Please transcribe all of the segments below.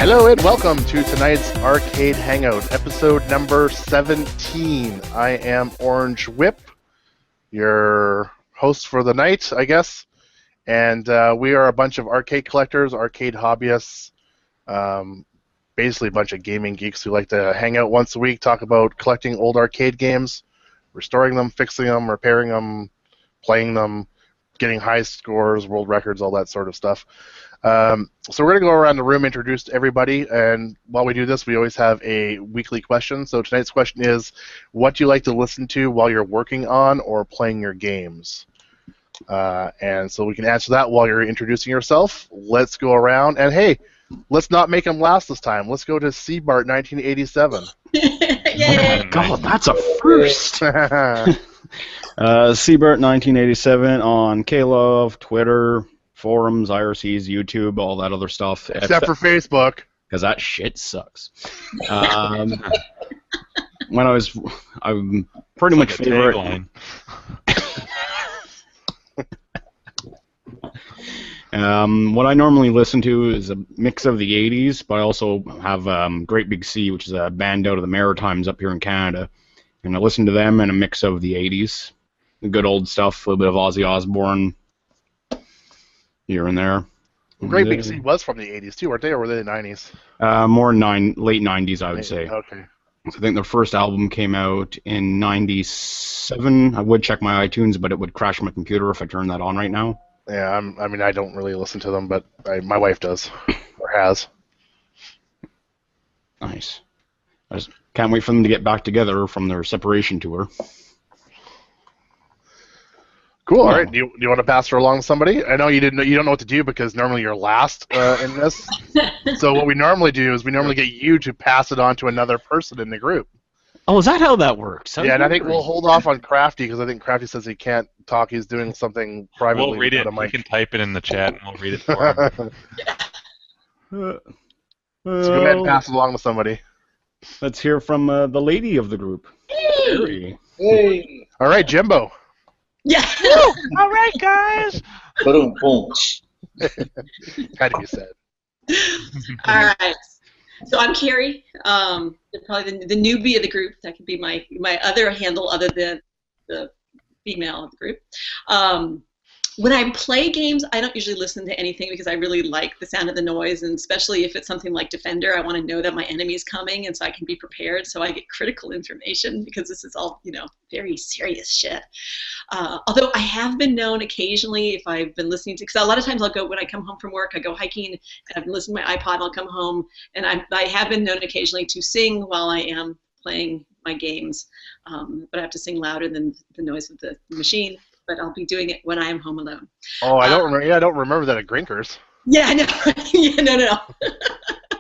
Hello and welcome to tonight's Arcade Hangout, episode number 17. I am Orange Whip, your host for the night, I guess. And we are a bunch of arcade collectors, arcade hobbyists, basically a bunch of gaming geeks who like to hang out once a week, talk about collecting old arcade games, restoring them, fixing them, repairing them, playing them, getting high scores, world records, all that sort of stuff. So we're going to go around the room, introduce everybody, and while we do this, we always have a weekly question. So tonight's question is, what do you like to listen to while you're working on or playing your games? And so we can answer that while you're introducing yourself. Let's go around, and hey, let's not make them last this time. Let's go to Seabart 1987. Yay! Oh my God, that's a first! Seabart 1987 on K-Love, Twitter, forums, IRCs, YouTube, all that other stuff. Except for Facebook. Because that shit sucks. I'm pretty much favorite. What I normally listen to is a mix of the 80s, but I also have Great Big Sea, which is a band out of the Maritimes up here in Canada. And I listen to them and a mix of the 80s. The good old stuff, a little bit of Ozzy Osbourne here and there. Great Big Sea was from the 80s too, weren't they, or were they the 90s? More late 90s, I would say. Okay. I think their first album came out in 97. I would check my iTunes, but it would crash my computer if I turned that on right now. Yeah, I mean, I don't really listen to them, but my wife does, or has. Nice. I just can't wait for them to get back together from their separation tour. Cool. All right. Do you want to pass her along to somebody? I know you don't know what to do because normally you're last in this. So what we normally do is we normally get you to pass it on to another person in the group. Oh, is that how that works? Yeah, and I think we'll hold off on Crafty because I think Crafty says he can't talk. He's doing something privately. We'll read it. You can type it in the chat, and we'll read it for him. So go ahead and pass it along to somebody. Let's hear from the lady of the group. Hey! Hey! All right, Jimbo. Yeah. All right, guys. Boom, boom. Had to be said. All right. So I'm Carrie. Probably the newbie of the group. That could be my other handle other than the female of the group. When I play games, I don't usually listen to anything because I really like the sound of the noise, and especially if it's something like Defender, I want to know that my enemy is coming, and so I can be prepared. So I get critical information because this is all, very serious shit. Although I have been known occasionally, if I've been listening to, because a lot of times when I come home from work, I go hiking, and I've been listening to my iPod, and I'll come home, and I have been known occasionally to sing while I am playing my games, but I have to sing louder than the noise of the machine. But I'll be doing it when I am home alone. Oh, I don't remember. Yeah, I don't remember that at Grinkers. Yeah, I know. Yeah, no.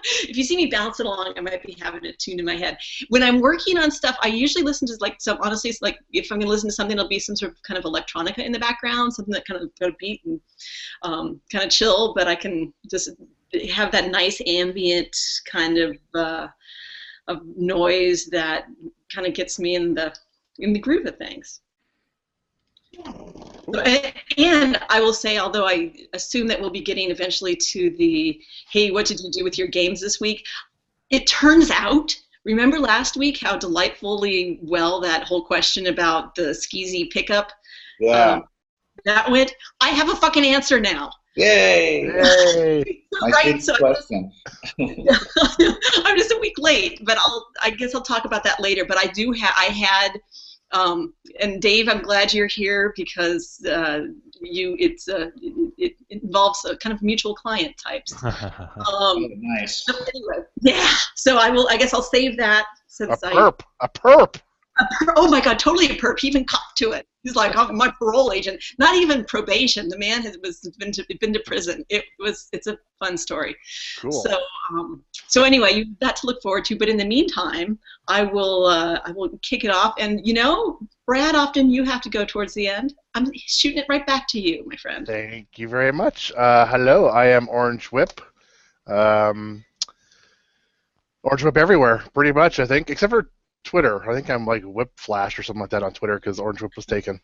If you see me bouncing along, I might be having a tune in my head. When I'm working on stuff, I usually listen to honestly, it's like if I'm going to listen to something, it'll be some sort of kind of electronica in the background, something that kind of got a beat and kind of chill, but I can just have that nice ambient kind of noise that kind of gets me in the groove of things. And I will say, although I assume that we'll be getting eventually to the, hey, what did you do with your games this week? It turns out, remember last week how delightfully well that whole question about the skeezy pickup? Yeah. That went? I have a fucking answer now. Yay! Yay! Right, so question. I'm just a week late, but I guess I'll talk about that later. But I had. And Dave, I'm glad you're here because it involves a kind of mutual client types. Nice. So anyway, yeah. So I guess I'll save that since A perp. Oh my God, totally a perp. He even copped to it. He's like, oh, my parole agent. Not even probation. The man has been to prison. It's a fun story. Cool. So anyway, you've got to look forward to. But in the meantime, I will kick it off. And Brad, often you have to go towards the end. I'm shooting it right back to you, my friend. Thank you very much. Hello, I am Orange Whip. Orange Whip everywhere, pretty much, I think, except for Twitter. I think I'm like Whip Flash or something like that on Twitter because Orange Whip was taken.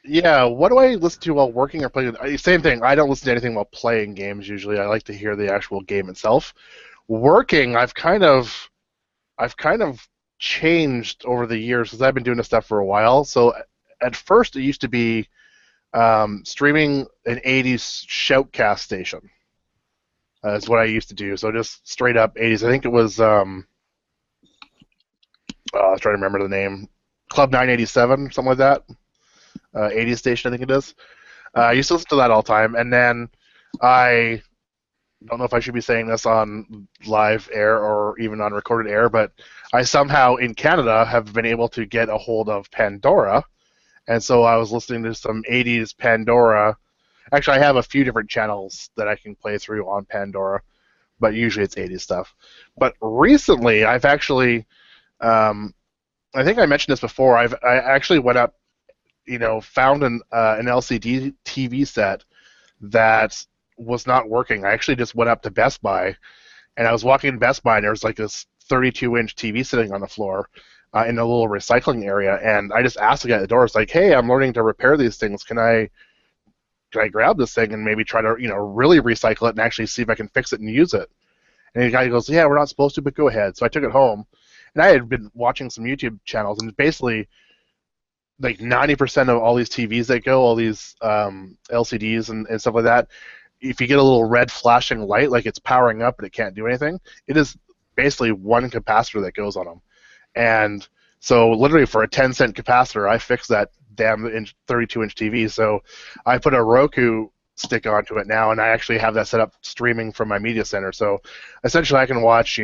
Yeah, what do I listen to while working or playing? Same thing. I don't listen to anything while playing games usually. I like to hear the actual game itself. Working, I've kind of changed over the years because I've been doing this stuff for a while. So at first it used to be streaming an 80s shoutcast station. Is what I used to do. So just straight up 80s. I think it was I was trying to remember the name. Club 987, something like that. 80s station, I think it is. I used to listen to that all the time, and then I don't know if I should be saying this on live air or even on recorded air, but I somehow in Canada have been able to get a hold of Pandora, and so I was listening to some 80s Pandora. Actually, I have a few different channels that I can play through on Pandora, but usually it's 80s stuff. But recently, I've actually, I think I mentioned this before, I actually went up, found an LCD TV set that was not working. I actually just went up to Best Buy, and I was walking in Best Buy, and there was like this 32-inch TV sitting on the floor in a little recycling area, and I just asked the guy at the door, it's like, hey, I'm learning to repair these things. Can I grab this thing and maybe try to, really recycle it and actually see if I can fix it and use it? And the guy goes, yeah, we're not supposed to, but go ahead. So I took it home, and I had been watching some YouTube channels, and basically like 90% of all these TVs that go, all these LCDs and stuff like that, if you get a little red flashing light, like it's powering up and it can't do anything, it is basically one capacitor that goes on them. And so literally for a 10-cent capacitor, I fixed that damn 32-inch TV. So I put a Roku stick onto it now, and I actually have that set up streaming from my media center. So essentially I can watch,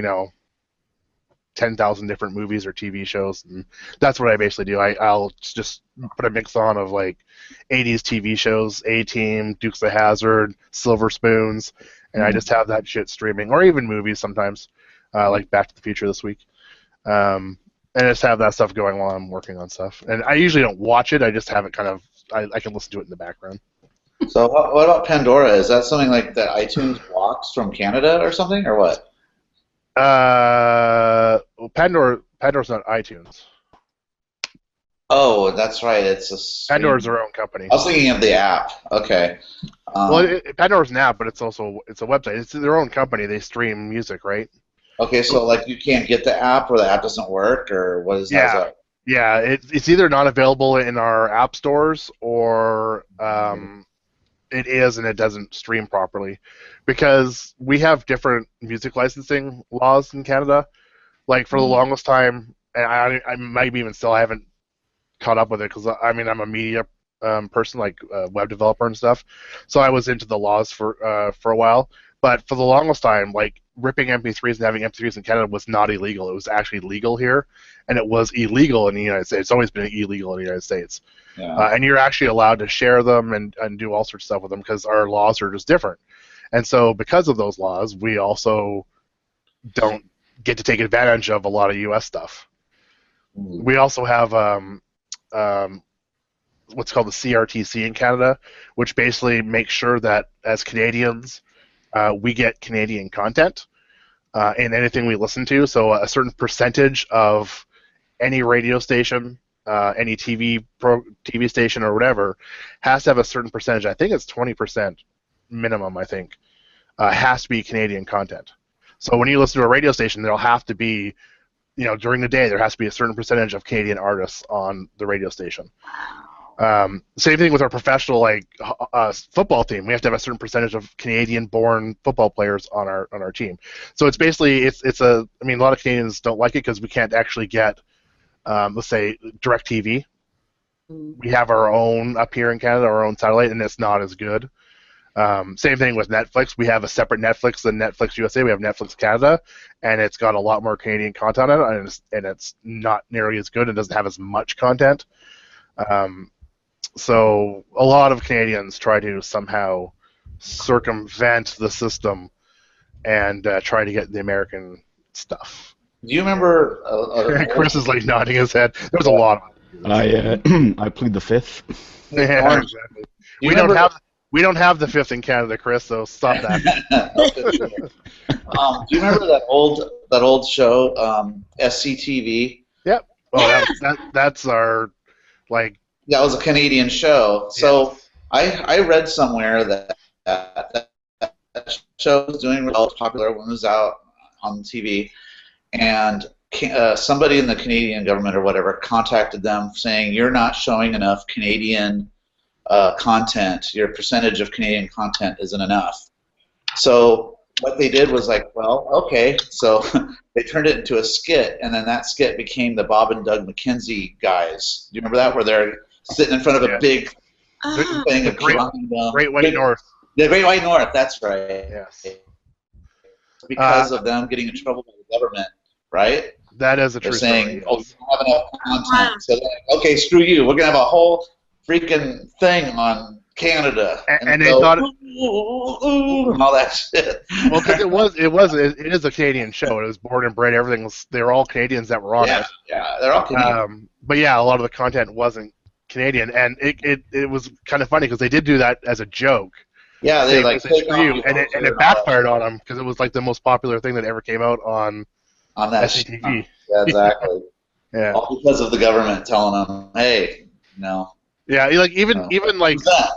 10,000 different movies or TV shows, and that's what I basically do. I'll just put a mix on of like 80s TV shows, A-Team, Dukes of Hazzard, Silver Spoons, and I just have that shit streaming, or even movies sometimes, like Back to the Future this week. And I just have that stuff going while I'm working on stuff. And I usually don't watch it, I just have it kind of, I can listen to it in the background. So what about Pandora? Is that something like that iTunes blocks from Canada or something, or what? Pandora's not iTunes. Oh, that's right. It's a Pandora's their own company. I was thinking of the app. Okay. Well, Pandora's an app, but it's a website. It's their own company. They stream music, right? Okay, so like you can't get the app, or the app doesn't work, or what is that? Yeah. It's either not available in our app stores, or it is and it doesn't stream properly, because we have different music licensing laws in Canada. Like for the longest time, and I maybe even still haven't caught up with it, because I'm a media person, like web developer and stuff. So I was into the laws for a while. But for the longest time, like ripping MP3s and having MP3s in Canada was not illegal. It was actually legal here, and it was illegal in the United States. It's always been illegal in the United States. Yeah. And you're actually allowed to share them and do all sorts of stuff with them, because our laws are just different. And so because of those laws, we also don't get to take advantage of a lot of U.S. stuff. We also have what's called the CRTC in Canada, which basically makes sure that as Canadians, we get Canadian content in anything we listen to. So a certain percentage of any radio station, any TV station or whatever, has to have a certain percentage. I think it's 20% minimum, I think, has to be Canadian content. So when you listen to a radio station, there'll have to be, during the day, there has to be a certain percentage of Canadian artists on the radio station. Same thing with our professional football team. We have to have a certain percentage of Canadian-born football players on our team. So it's basically a lot of Canadians don't like it because we can't actually get, let's say, DirecTV. We have our own up here in Canada, our own satellite, and it's not as good. Same thing with Netflix. We have a separate Netflix than Netflix USA. We have Netflix Canada, and it's got a lot more Canadian content on it, and it's not nearly as good. It doesn't have as much content. So a lot of Canadians try to somehow circumvent the system and try to get the American stuff. Do you remember? Chris is like nodding his head. There's a lot of I plead the fifth. Yeah, exactly. We don't have the fifth in Canada, Chris. So stop that. Do you remember that old show, SCTV? Yep. Well, that's our Yeah, it was a Canadian show. So Yes. I read somewhere that show was doing well, popular when it was out on TV, and somebody in the Canadian government or whatever contacted them saying you're not showing enough Canadian content. Your percentage of Canadian content isn't enough. So what they did was like, well, okay. So they turned it into a skit, and then that skit became the Bob and Doug McKenzie guys. Do you remember that, where they're sitting in front of a Yeah. big Ah, thing The of Great Great White North. The Great White North. That's right. Yes. Because of them getting in trouble by the government, right? That is a They're true saying, story. "Oh, you Yes. don't have enough content." So they're like, "Okay, screw you. We're gonna have a whole freaking thing on Canada." And they go, thought ooh, and all that shit. Well, because it is a Canadian show. It was born and bred. Everything was. They were all Canadians that were on Yeah, it. yeah, they're all Canadian. But yeah, a lot of the content wasn't Canadian, and it was kind of funny because they did do that as a joke. Yeah, they Saying, like "Say take screw you," off and your it backfired on them because it was like the most popular thing that ever came out on on that. SCTV. Yeah, exactly. Yeah, All because of the government telling them, "Hey, no." yeah. Like even like Who's that?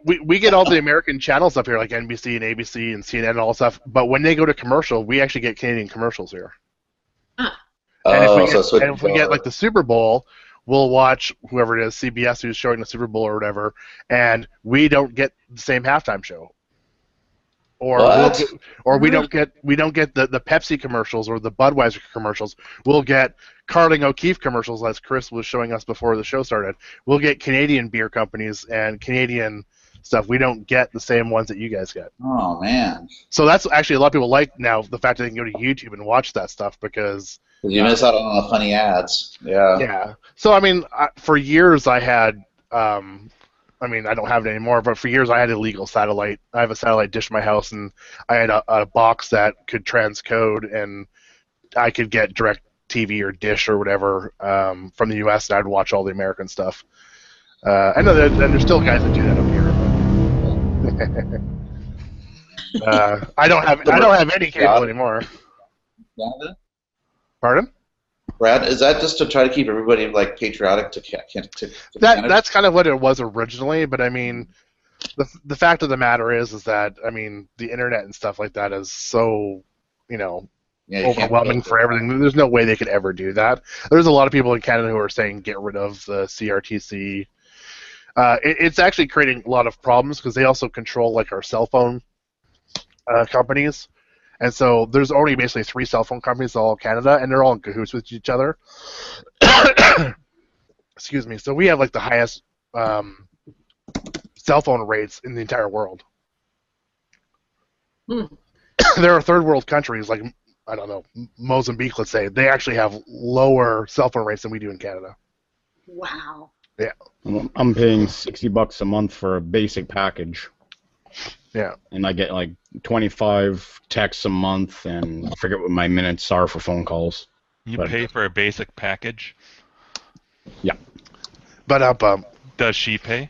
we get all the American channels up here, like NBC and ABC and CNN and all stuff. But when they go to commercial, we actually get Canadian commercials here. And Oh, if we get like the Super Bowl, we'll watch whoever it is, CBS, who's showing the Super Bowl or whatever, and we don't get the same halftime show. Or we don't get the Pepsi commercials or the Budweiser commercials. We'll get Carling O'Keefe commercials, as Chris was showing us before the show started. We'll get Canadian beer companies and Canadian stuff. We don't get the same ones that you guys get. Oh man. So that's actually a lot of people like now the fact that they can go to YouTube and watch that stuff because You miss out on the funny ads. Yeah. yeah. So I mean, for years I had. I mean, I don't have it anymore, but for years I had illegal satellite. I have a satellite dish in my house, and I had a box that could transcode, and I could get direct TV or dish or whatever from the U.S., and I'd watch all the American stuff. I know that there's still guys that do that up here. I don't have any cable anymore. Canada? Pardon? Brad, is that just to try to keep everybody like patriotic to Canada? That's kind of what it was originally, but I mean, the fact of the matter is that I mean the internet and stuff like that is so overwhelming for everything. There's no way they could ever do that. There's a lot of people in Canada who are saying get rid of the CRTC. It's actually creating a lot of problems because they also control like our cell phone companies. And so there's only basically 3 cell phone companies in all of Canada, and they're all in cahoots with each other. Excuse me. So we have like the highest cell phone rates in the entire world. There are third world countries like, I don't know, Mozambique, let's say. They actually have lower cell phone rates than we do in Canada. wow. Yeah. I'm paying $60 a month for a basic package. Yeah. And I get like 25 texts a month, and I forget what my minutes are for phone calls. You pay for a basic package? Yeah. But Does she pay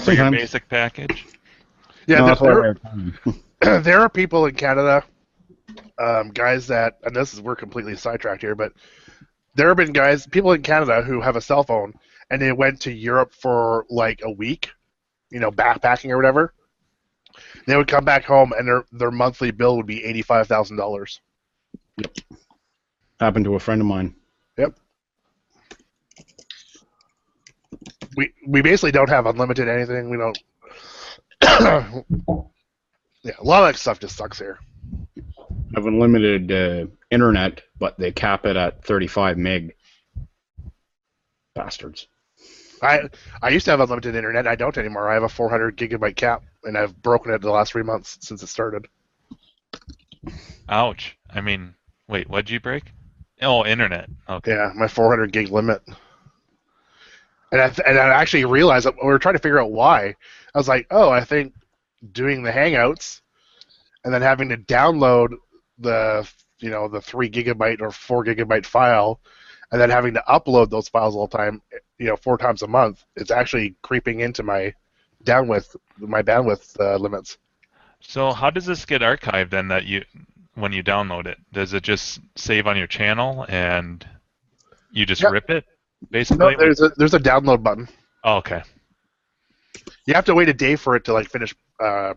for your Sometimes. basic package? yeah, No, that's why there, I there are people in Canada, guys that, and we're completely sidetracked here, but there have been people in Canada who have a cell phone, and they went to Europe for like a week, backpacking or whatever. They would come back home, and their monthly bill would be $85,000. Yep. Happened to a friend of mine. Yep. We basically don't have unlimited anything. We don't. Yeah, a lot of that stuff just sucks here. I have unlimited internet, but they cap it at 35 meg. Bastards. I used to have unlimited internet. I don't anymore. I have a 400 gigabyte cap, and I've broken it the last 3 months since it started. Ouch. I mean, wait, what'd you break? Oh, internet. Okay. Yeah, my 400 gig limit. And I actually realized that we were trying to figure out why. I was like, oh, I think doing the Hangouts and then having to download the 3 gigabyte or 4 gigabyte file, and then having to upload those files all the time, 4 times a month, it's actually creeping into my bandwidth limits. So how does this get archived then when you download it? Does it just save on your channel and you just rip it? basically. No, there's a download button. Oh, okay. You have to wait a day for it to like finish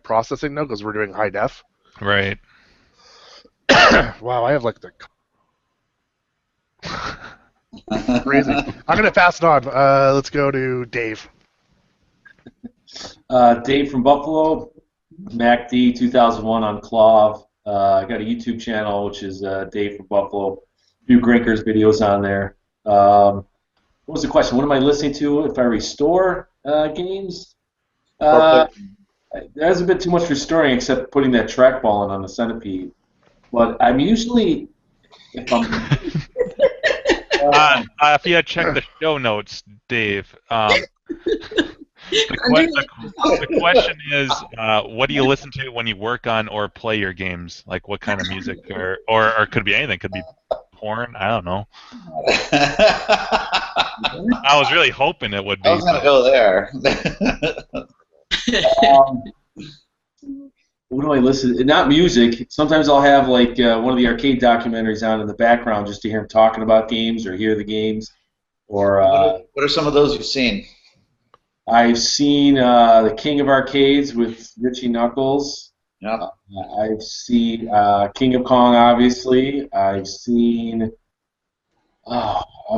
processing though, because we're doing high def. Right. Wow, I have like the crazy. I'm gonna pass it on. Let's go to Dave. Dave from Buffalo, MacD 2001 on Clav. I got a YouTube channel which is Dave from Buffalo. A few Grinkers videos on there. What was the question? What am I listening to if I restore games? There hasn't been too much restoring except putting that trackball in on the Centipede. But I'm usually, if I'm... If you had checked the show notes, Dave, the question is, what do you listen to when you work on or play your games? Like, what kind of music, or could be anything? Could be porn. I don't know. I was really hoping it would be. I was gonna go there. What do I listen? Not music. Sometimes I'll have like one of the arcade documentaries on in the background just to hear them talking about games or hear the games. Or what are some of those you've seen? I've seen The King of Arcades with Richie Knuckles. Yeah. I've seen King of Kong, obviously. I've seen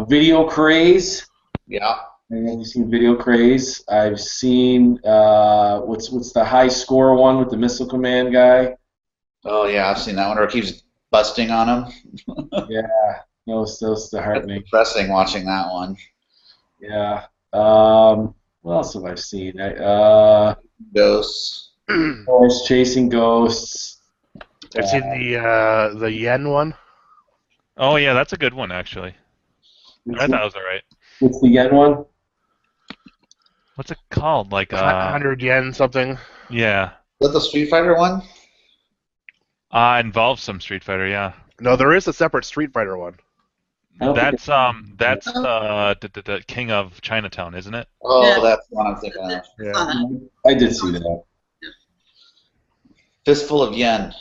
Video Craze. Yeah. I've seen Video Craze. I've seen what's the high score one with the Missile Command guy? Oh yeah, I've seen that one where it keeps busting on him. Yeah, those the heartening. Depressing watching that one. Yeah. What else have I seen? Ghosts. Ghosts, Chasing Ghosts. I've seen the yen one. Oh yeah, that's a good one actually. I thought it was alright. What's the yen one? What's it called? Like 100 yen something. Yeah. Is that the Street Fighter one? Involves some Street Fighter, yeah. No, there is a separate Street Fighter one. That's the King of Chinatown, isn't it? Oh, Yeah. that's the one I'm thinking of. Yeah. I did see that. Fistful of Yen.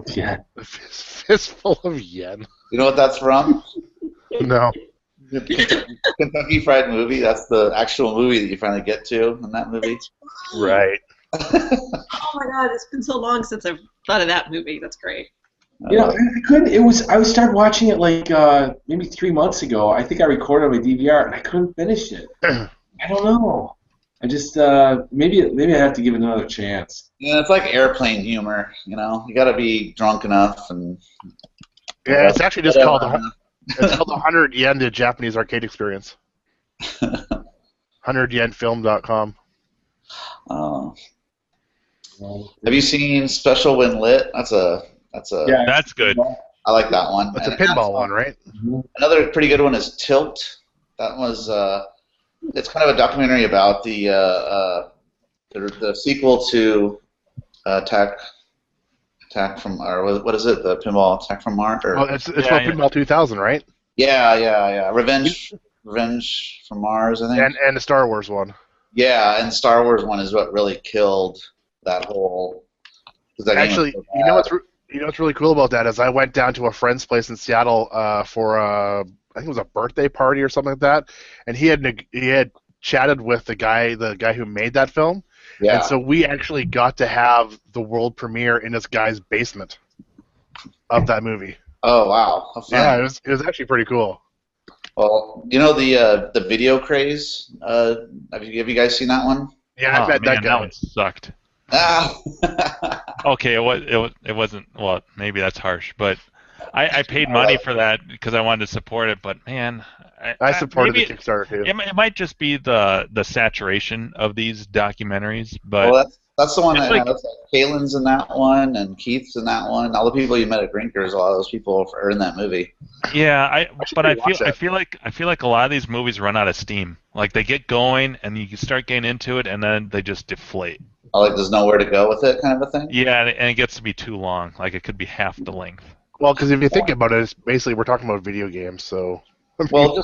Yeah. Fistful of yen. You know what that's from? No. Kentucky Fried Movie. That's the actual movie that you finally get to in that movie. Right. Oh my God, it's been so long since I've thought of that movie. That's great. You know, I couldn't. I started watching it like maybe 3 months ago. I think I recorded on my DVR and I couldn't finish it. I don't know. I just maybe I have to give it another chance. Yeah, it's like airplane humor. You know, you got to be drunk enough and. Yeah, it's actually just called 100 yen to Japanese arcade experience. 100yenfilm.com. Have you seen Special When Lit? That's a. Yeah, That's good. I like that one. That's a And pinball one, right? Another pretty good one is Tilt. That was it's kind of a documentary about the sequel to Attack from, or what is it? The Pinball Attack from Mars? Or, Oh, it's called Pinball 2000, right? yeah. Revenge from Mars, I think. And the Star Wars one. Yeah, and Star Wars one is what really killed that whole. 'Cause that game was Actually, so you know bad. what's really cool about that is I went down to a friend's place in Seattle for I think it was a birthday party or something like that, and he had chatted with the guy who made that film, Yeah. and so we actually got to have the world premiere in this guy's basement of that movie. Oh wow. How fun. Yeah, it was actually pretty cool. Well, you know the Video Craze. Have you guys seen that one? Yeah, I Oh, met man, that guy. that one sucked. Ah. Okay, it wasn't. Well, maybe that's harsh, but I paid money for that because I wanted to support it. But man, I supported maybe the Kickstarter too. it might just be the saturation of these documentaries, but Well, that's the one It's that like- has Kalen's in that one and Keith's in that one. All the people you met at Grinkers, a lot of those people are in that movie. yeah, should rewatch I that. feel like a lot of these movies run out of steam. Like they get going and you start getting into it, and then they just deflate. Like there's nowhere to go with it, kind of a thing. Yeah, and it gets to be too long. Like it could be half the length. Well, because if you think about it, it's basically we're talking about video games, so. Well,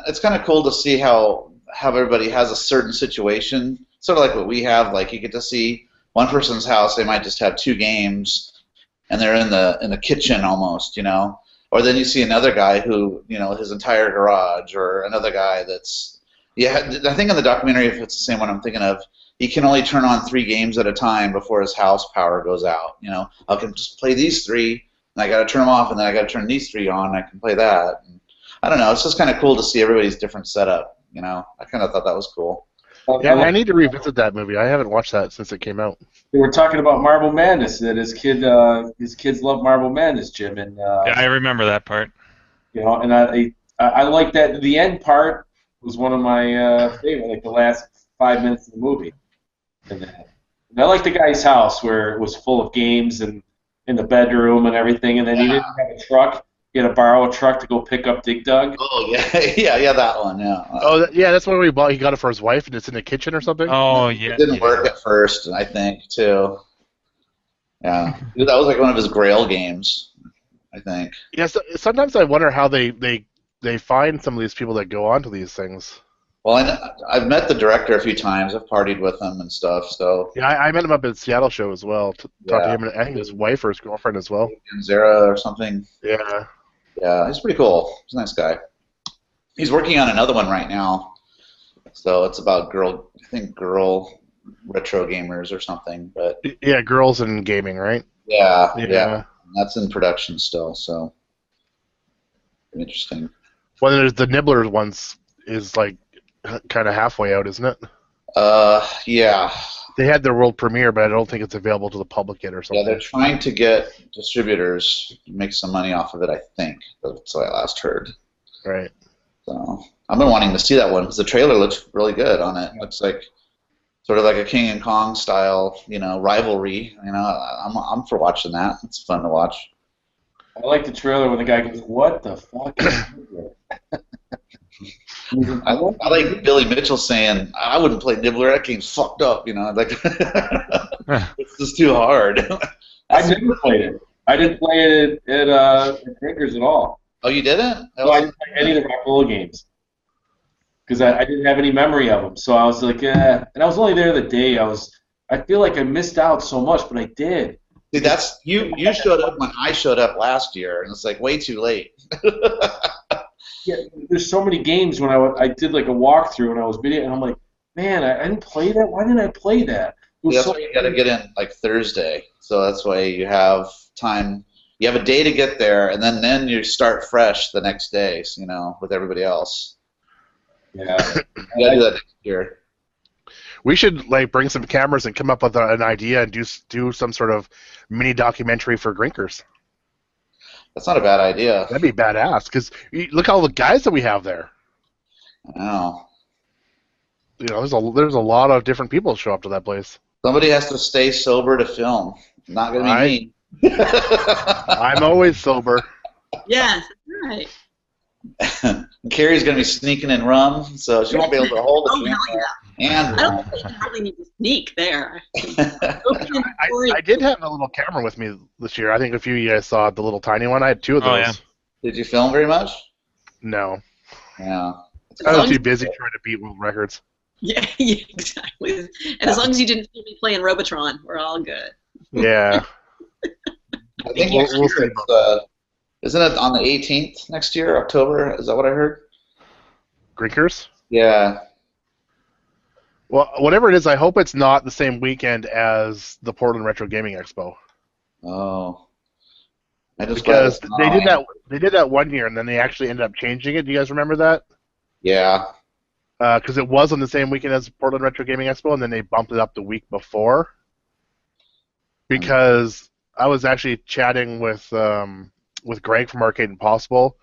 it's kind of cool to see how everybody has a certain situation, sort of like what we have. Like you get to see one person's house; they might just have 2 games, and they're in the kitchen almost, you know. Or then you see another guy who, his entire garage, or another guy that's, I think in the documentary, if it's the same one I'm thinking of, he can only turn on 3 games at a time before his house power goes out. I can just play these 3, and I got to turn them off, and then I got to turn these 3 on, and I can play that. And I don't know. It's just kind of cool to see everybody's different setup. I kind of thought that was cool. Yeah, I need to revisit that movie. I haven't watched that since it came out. They were talking about Marble Madness, that his kids love Marble Madness, Jim, and Yeah, I remember that part. and I like that. The end part was one of my favorite, like the last 5 minutes of the movie. And I like the guy's house where it was full of games and in the bedroom and everything, and then he didn't have a truck. He had to borrow a truck to go pick up Dig Dug. Oh, yeah, that one, yeah. Oh, yeah, that's what we bought. He got it for his wife, and it's in the kitchen or something? Oh, yeah. It didn't work at first, I think, too. Yeah. That was like one of his Grail games, I think. Yeah, sometimes I wonder how they find some of these people that go onto these things. Well, I've met the director a few times. I've partied with him and stuff, so... Yeah, I met him up at the Seattle show as well. Talked to him, and I think his wife or his girlfriend as well. Zara or something. Yeah. Yeah, he's pretty cool. He's a nice guy. He's working on another one right now. So it's about girl retro gamers or something. But Yeah, girls in gaming, right? yeah. That's in production still, so interesting. Well, there's the Nibbler ones is like kind of halfway out, isn't it? Yeah. They had their world premiere, but I don't think it's available to the public yet or something. Yeah, they're trying to get distributors to make some money off of it, I think. That's what I last heard. Right. So I've been wanting to see that one because the trailer looks really good on it. It looks like sort of like a King and Kong style, rivalry. I'm for watching that. It's fun to watch. I like the trailer when the guy goes, "What the fuck is this?" I like Billy Mitchell saying, "I wouldn't play Nibbler. That game's fucked up." Like it's just too hard. I never played it. I didn't play it at Drinkers at all. Oh, you didn't? So I didn't play any of the Rock'n'Roll games because I didn't have any memory of them. So I was like, and I was only there the day. I feel like I missed out so much, but I did. See, that's you showed up when I showed up last year, and it's like way too late. Yeah, there's so many games when I did like a walkthrough and I was videoing, and I'm like, man, I didn't play that. Why didn't I play that? That's why you got to get in like Thursday. So that's why you have time. You have a day to get there, and then you start fresh the next day. With everybody else. Yeah, You gotta do that next year. We should bring some cameras and come up with an idea and do some sort of mini documentary for Grinkers. That's not a bad idea. That'd be badass. Because look at all the guys that we have there. I know. There's a lot of different people that show up to that place. Somebody has to stay sober to film. Not gonna be me. I'm always sober. Yes, right. Carrie's gonna be sneaking in rum, so she won't be able to hold Oh, it. hell yeah. And I don't think you really need to sneak there. I did have a little camera with me this year. I think a few of you guys saw the little tiny one. I had 2 of those. Oh, yeah. Did you film very much? No. Yeah. I was too busy trying to beat world records. Yeah, exactly. And as long as you didn't see me playing Robotron, we're all good. Yeah. I think We'll next year see. isn't it on the 18th next year, October? Is that what I heard? Grinkers? Yeah. Well, whatever it is, I hope it's not the same weekend as the Portland Retro Gaming Expo. Oh. Because they did that one year, and then they actually ended up changing it. Do you guys remember that? Yeah. Because it was on the same weekend as Portland Retro Gaming Expo, and then they bumped it up the week before. Because I was actually chatting with Greg from Arcade Impossible,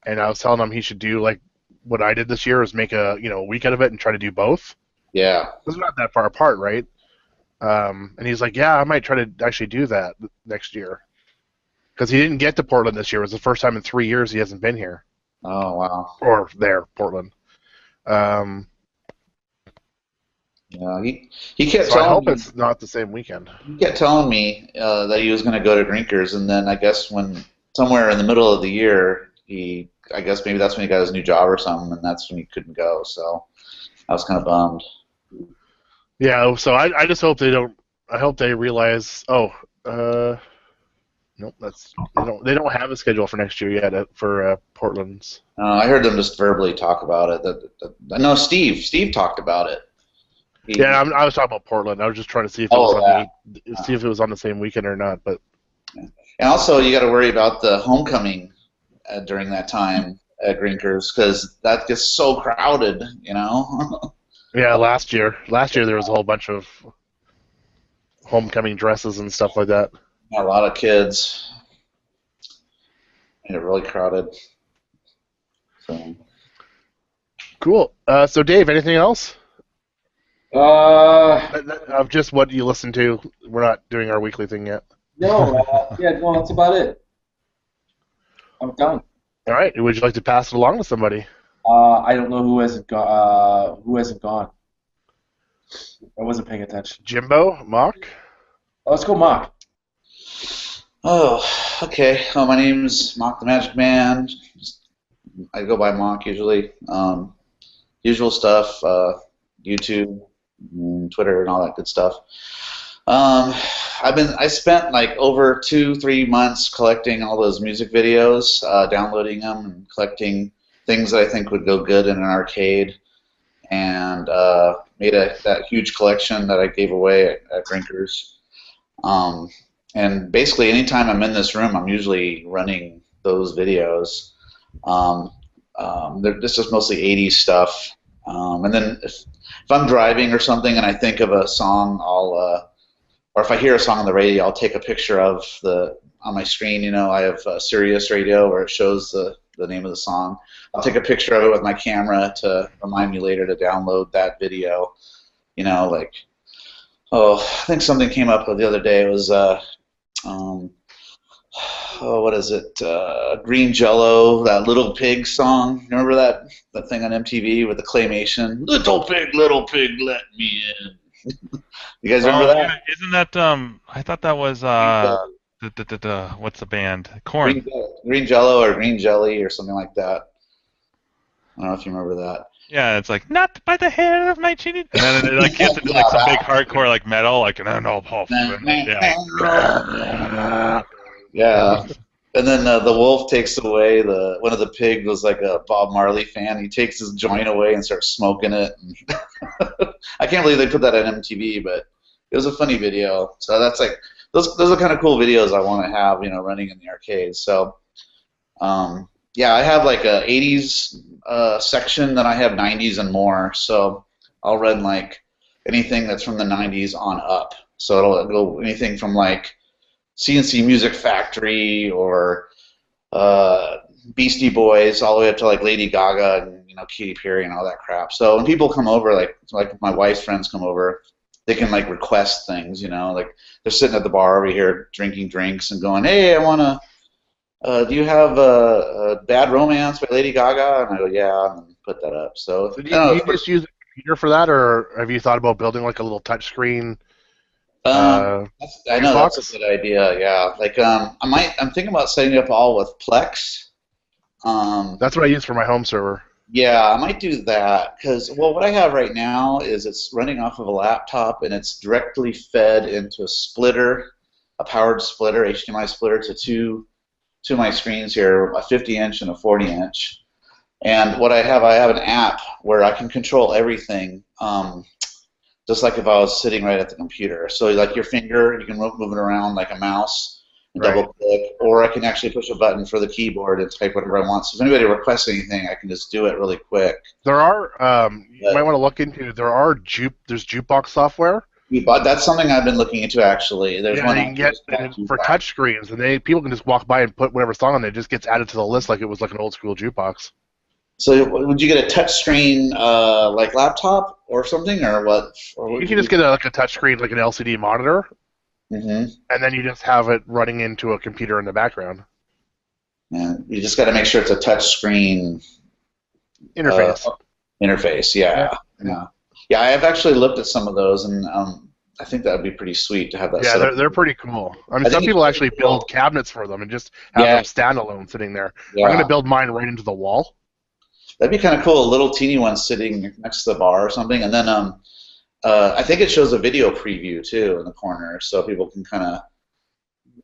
and I was telling him he should do like what I did this year, is make a week out of it and try to do both. Yeah. It's not that far apart, right? And he's like, yeah, I might try to actually do that next year. Because he didn't get to Portland this year. It was the first time in 3 years he hasn't been here. Oh, wow. Or there, Portland. Yeah, he kept So I hope telling me, it's not the same weekend. he kept telling me that he was going to go to Grinkers, and then I guess when somewhere in the middle of the year, I guess maybe that's when he got his new job or something, and that's when he couldn't go. So I was kind of bummed. Yeah, so I just hope they don't. I hope they realize. Nope, they don't have a schedule for next year yet for Portland's. I heard them just verbally talk about it. No, Steve talked about it. Yeah, I was talking about Portland. I was just trying to see if it was see if it was on the same weekend or not. But and also you got to worry about the homecoming during that time at Grinkers because that gets so crowded, you know. yeah, last year there was a whole bunch of homecoming dresses and stuff like that. A lot of kids. Made it really crowded. So. Cool. So Dave, anything else? Of just what you listen to. We're not doing our weekly thing yet. No, no, that's about it. I'm done. All right. Would you like to pass it along to somebody? I don't know who hasn't gone. I wasn't paying attention. Jimbo, Mock. Let's go, Mock. Oh, okay. Well, my name's Mock the Magic Man. I go by Mock usually. Usual stuff. YouTube, Twitter, and all that good stuff. I spent like over 2-3 months collecting all those music videos, downloading them, and collecting things that I think would go good in an arcade, and made that huge collection that I gave away at Drinkers. And basically, anytime I'm in this room, I'm usually running those videos. This is mostly 80s stuff. And then if I'm driving or something and I think of a song, or if I hear a song on the radio, I'll take a picture of on my screen. You know, I have Sirius Radio where it shows the name of the song. I'll take a picture of it with my camera to remind me later to download that video. You know, like, I think something came up the other day. It was what is it? Green Jello, that Little Pig song. Remember that thing on MTV with the claymation? Little pig, let me in. You guys remember that? Yeah, isn't that I thought that was what's the band? Corn. Green Jello or Green Jelly or something like that. I don't know if you remember that. Yeah, it's like not by the hair of my chin. And then it like gets into like some big hardcore like metal, like an Yeah. And then the wolf takes away one of the pigs was like a Bob Marley fan. He takes his joint away and starts smoking it. I can't believe they put that on MTV, but it was a funny video. So that's like those are kind of cool videos I want to have, you know, running in the arcades. So yeah, I have like a 80s section, then I have 90s and more. So I'll run like anything that's from the 90s on up. So it'll go anything from like CNC Music Factory or Beastie Boys all the way up to like Lady Gaga and, you know, Katy Perry and all that crap. So when people come over, like my wife's friends come over, they can like request things, you know, like they're sitting at the bar over here drinking drinks and going, hey, I want to, do you have a Bad Romance by Lady Gaga? And I go, yeah, and put that up. So do you just use a computer for that, or have you thought about building like a little touch screen? I know that's a good idea. Yeah, like I'm thinking about setting it up all with Plex. That's what I use for my home server. Yeah, I might do that because what I have right now is it's running off of a laptop and it's directly fed into a splitter, a powered splitter, HDMI splitter to two of my screens here, a 50-inch and a 40-inch. And what I have an app where I can control everything. Just like if I was sitting right at the computer. So like your finger, you can move it around like a mouse and double click, or I can actually push a button for the keyboard and type whatever I want. So if anybody requests anything, I can just do it really quick. There are, you might want to look into, there's jukebox software. That's something I've been looking into actually. There's one you can get for touch screens, and people can just walk by and put whatever song on there. It just gets added to the list like it was like an old school jukebox. So would you get a touch screen like laptop or something, or what? Or you can just get a touch screen, like an LCD monitor, and then you just have it running into a computer in the background. Yeah, you just got to make sure it's a touch screen interface. Yeah. I have actually looked at some of those, and I think that would be pretty sweet to have that. Yeah, they're pretty cool. I mean, some people actually build cabinets for them and just have them standalone sitting there. Yeah. I'm going to build mine right into the wall. That'd be kind of cool, a little teeny one sitting next to the bar or something. And then I think it shows a video preview, too, in the corner, so people can kind of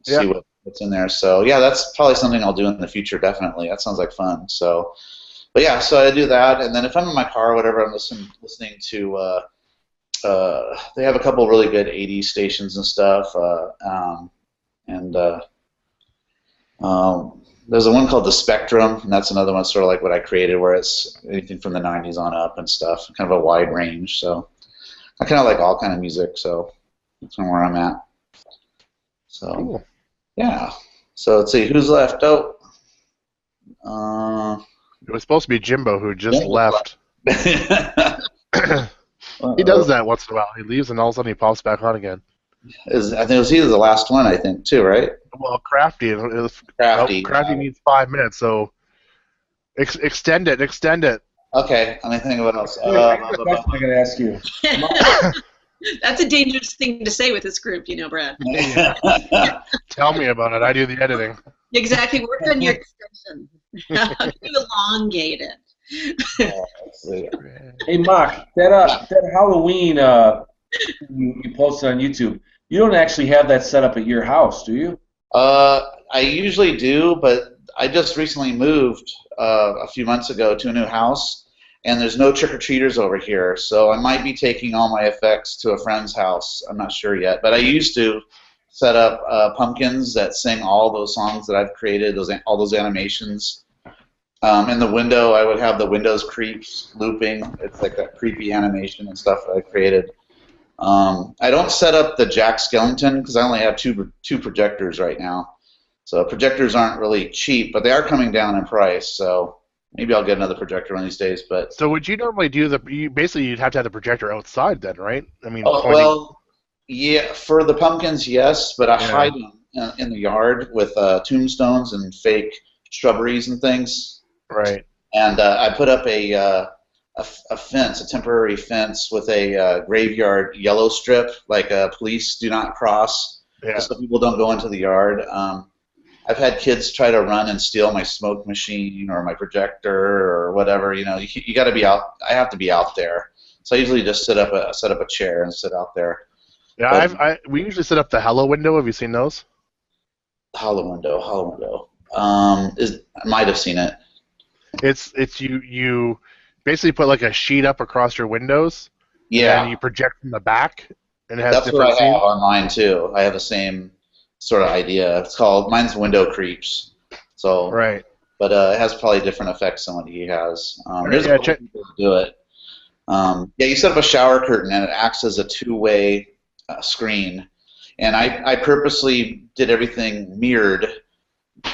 see what's in there. So yeah, that's probably something I'll do in the future. Definitely, that sounds like fun. So, but yeah, so I do that, and then if I'm in my car or whatever, I'm listening to. They have a couple really good '80s stations and stuff, and there's a one called The Spectrum, and that's another one sort of like what I created, where it's anything from the '90s on up and stuff, kind of a wide range. So I kind of like all kind of music, so that's kind of where I'm at. So Cool. yeah. So let's see who's left. Oh, It was supposed to be Jimbo who just Jimbo's left. He does that once in a while. He leaves and all of a sudden he pops back on again. I think it was either the last one, I think, too, right? Well, Crafty. Crafty needs 5 minutes, so extend it. Okay, let me think of what else. I got to ask you. That's a dangerous thing to say with this group, Brad. Tell me about it. I do the editing. Exactly. Work on your extension. Elongate it. Hey, Mark, that Halloween you posted on YouTube, you don't actually have that set up at your house, do you? I usually do, but I just recently moved a few months ago to a new house, and there's no trick-or-treaters over here, so I might be taking all my effects to a friend's house. I'm not sure yet, but I used to set up pumpkins that sing all those songs that I've created, all those animations. In the window, I would have the Windows creeps looping. It's like that creepy animation and stuff that I created. I don't set up the Jack Skellington because I only have two projectors right now. So projectors aren't really cheap, but they are coming down in price. So maybe I'll get another projector one of these days. But So would you normally do basically you'd have to have the projector outside then, right? I mean, well, yeah, for the pumpkins, yes, but I hide them in the yard with tombstones and fake shrubberies and things. Right. And I put up a fence, a temporary fence with a graveyard yellow strip, like police do not cross, so people don't go into the yard. I've had kids try to run and steal my smoke machine or my projector or whatever. You got to be out. I have to be out there, so I usually just set up a chair and sit out there. Yeah, we usually set up the Hello window. Have you seen those? Hollow window. I might have seen it. It's you basically put like a sheet up across your windows. Yeah. And you project from the back, and it has That's different what I scenes. have online too. I have the same sort of idea. Mine's Window Creeps. So Right. But it has probably different effects than what he has. There's Yeah, a couple people who do it. You set up a shower curtain and it acts as a two-way screen. And I purposely did everything mirrored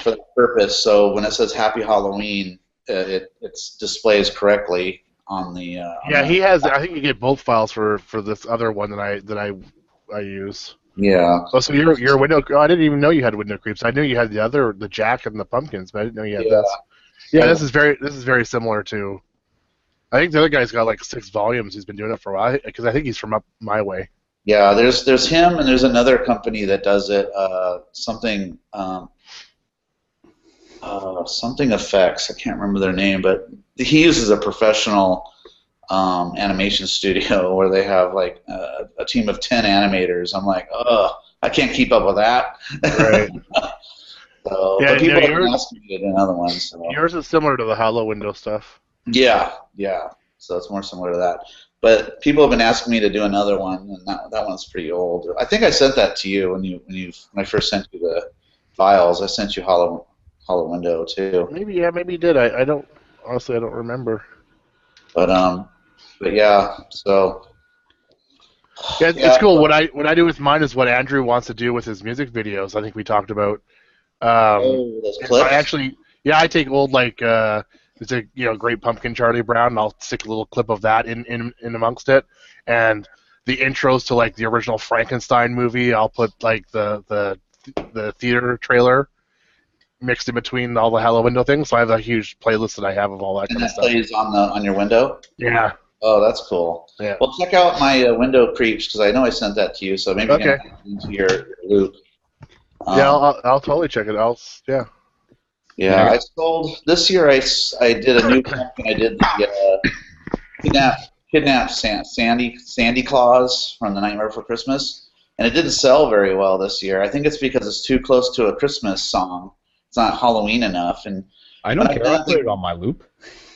for that purpose. So when it says Happy Halloween, it displays correctly on the. He has. I think you get both files for this other one that I use. Yeah. Oh, so your window. Oh, I didn't even know you had window creeps. I knew you had the Jack and the pumpkins, but I didn't know you had this. Yeah, this is very similar to. I think the other guy's got like 6 volumes. He's been doing it for a while because I think he's from up my way. Yeah, there's him and there's another company that does it. Something effects. I can't remember their name, but he uses a professional animation studio where they have like a team of 10 animators. I'm like, I can't keep up with that. Right. So, but people have been asking me to do another one. So. Yours is similar to the Hello window stuff. Yeah. So it's more similar to that. But people have been asking me to do another one, and that one's pretty old. I think I sent that to you when I first sent you the files. I sent you Hollow Window too. Maybe you did. I don't remember. But yeah, so yeah, it's cool. What I do with mine is what Andrew wants to do with his music videos. I think we talked about. Those clips. I take old it's a Great Pumpkin Charlie Brown, and I'll stick a little clip of that in amongst it, and the intros to like the original Frankenstein movie. I'll put like the theater trailer mixed in between all the Hello Window things. So I have a huge playlist that I have of all that kind of stuff. And that plays on your window? Yeah. Oh, that's cool. Yeah. Well, check out my Window Creeps because I know I sent that to you, so maybe you can add it into your loop. I'll totally check it. Yeah, I sold this year. I did a new pumpkin. I did the kidnap Sandy Claus from The Nightmare Before Christmas. and it didn't sell very well this year. I think it's because it's too close to a Christmas song. It's not Halloween enough, and I don't care. I put it on my loop.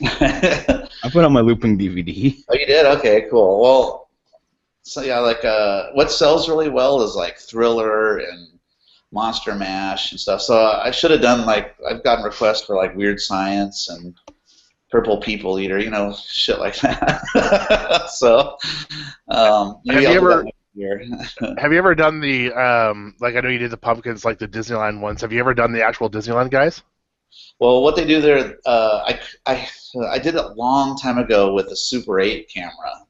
I put it on my looping DVD. Oh, you did? Okay, cool. Well, so yeah, like what sells really well is like Thriller and Monster Mash and stuff. So I should have done like I've gotten requests for like Weird Science and Purple People Eater, shit like that. So maybe Have you I'll do ever- that next year. Have you ever done the like I know you did the pumpkins like the Disneyland ones. Have you ever done the actual Disneyland guys? Well, what they do there, I did it a long time ago with a Super 8 camera,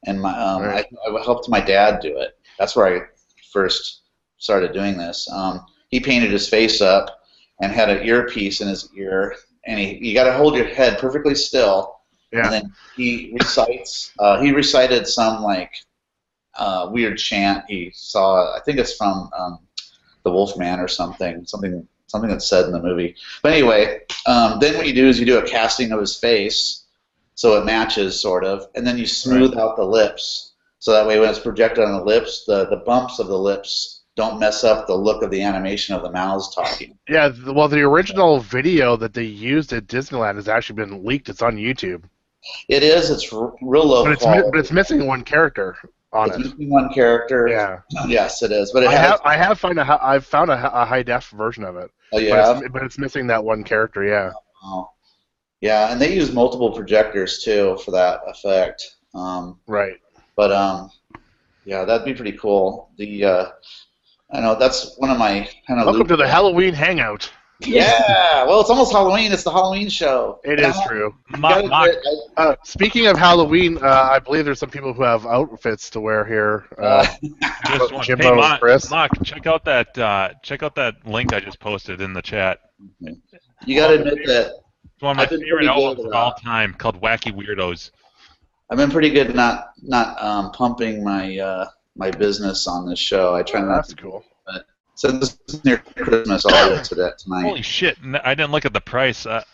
and Right. I helped my dad do it. That's where I first started doing this. He painted his face up and had an earpiece in his ear, and you got to hold your head perfectly still, Yeah. and then he recites. He recited some like weird chant he saw. I think it's from the Wolfman or something that's said in the movie. But anyway, then what you do is you do a casting of his face so it matches sort of, and then you smooth out the lips so that way when it's projected on the lips, the bumps of the lips don't mess up the look of the animation of the mouths talking. Yeah, well, the original video that they used at Disneyland has actually been leaked. It's on YouTube, It is. It's real low but quality. it's missing one character on It's it. missing one character. Yeah, Yes, it is. But it I've found a high def version of it. Oh yeah. But it's missing that one character. Yeah. Oh. Yeah, and they use multiple projectors too for that effect. Right. But yeah, that'd be pretty cool. I know that's one of my kind of. Welcome to the Halloween Hangout. Yeah, well, it's almost Halloween. It's the Halloween show. It is true. Mock, Speaking of Halloween, I believe there's some people who have outfits to wear here. just one. Jimbo Hey, and Chris. Mock, check out that link I just posted in the chat. You got to admit that It's one of my I've been favorite pretty albums good of all time, called Wacky Weirdos. I've been pretty good not pumping my business on this show. I try not That's to. cool. Since it's near Christmas, I'll do it tonight. Holy shit! I didn't look at the price. Like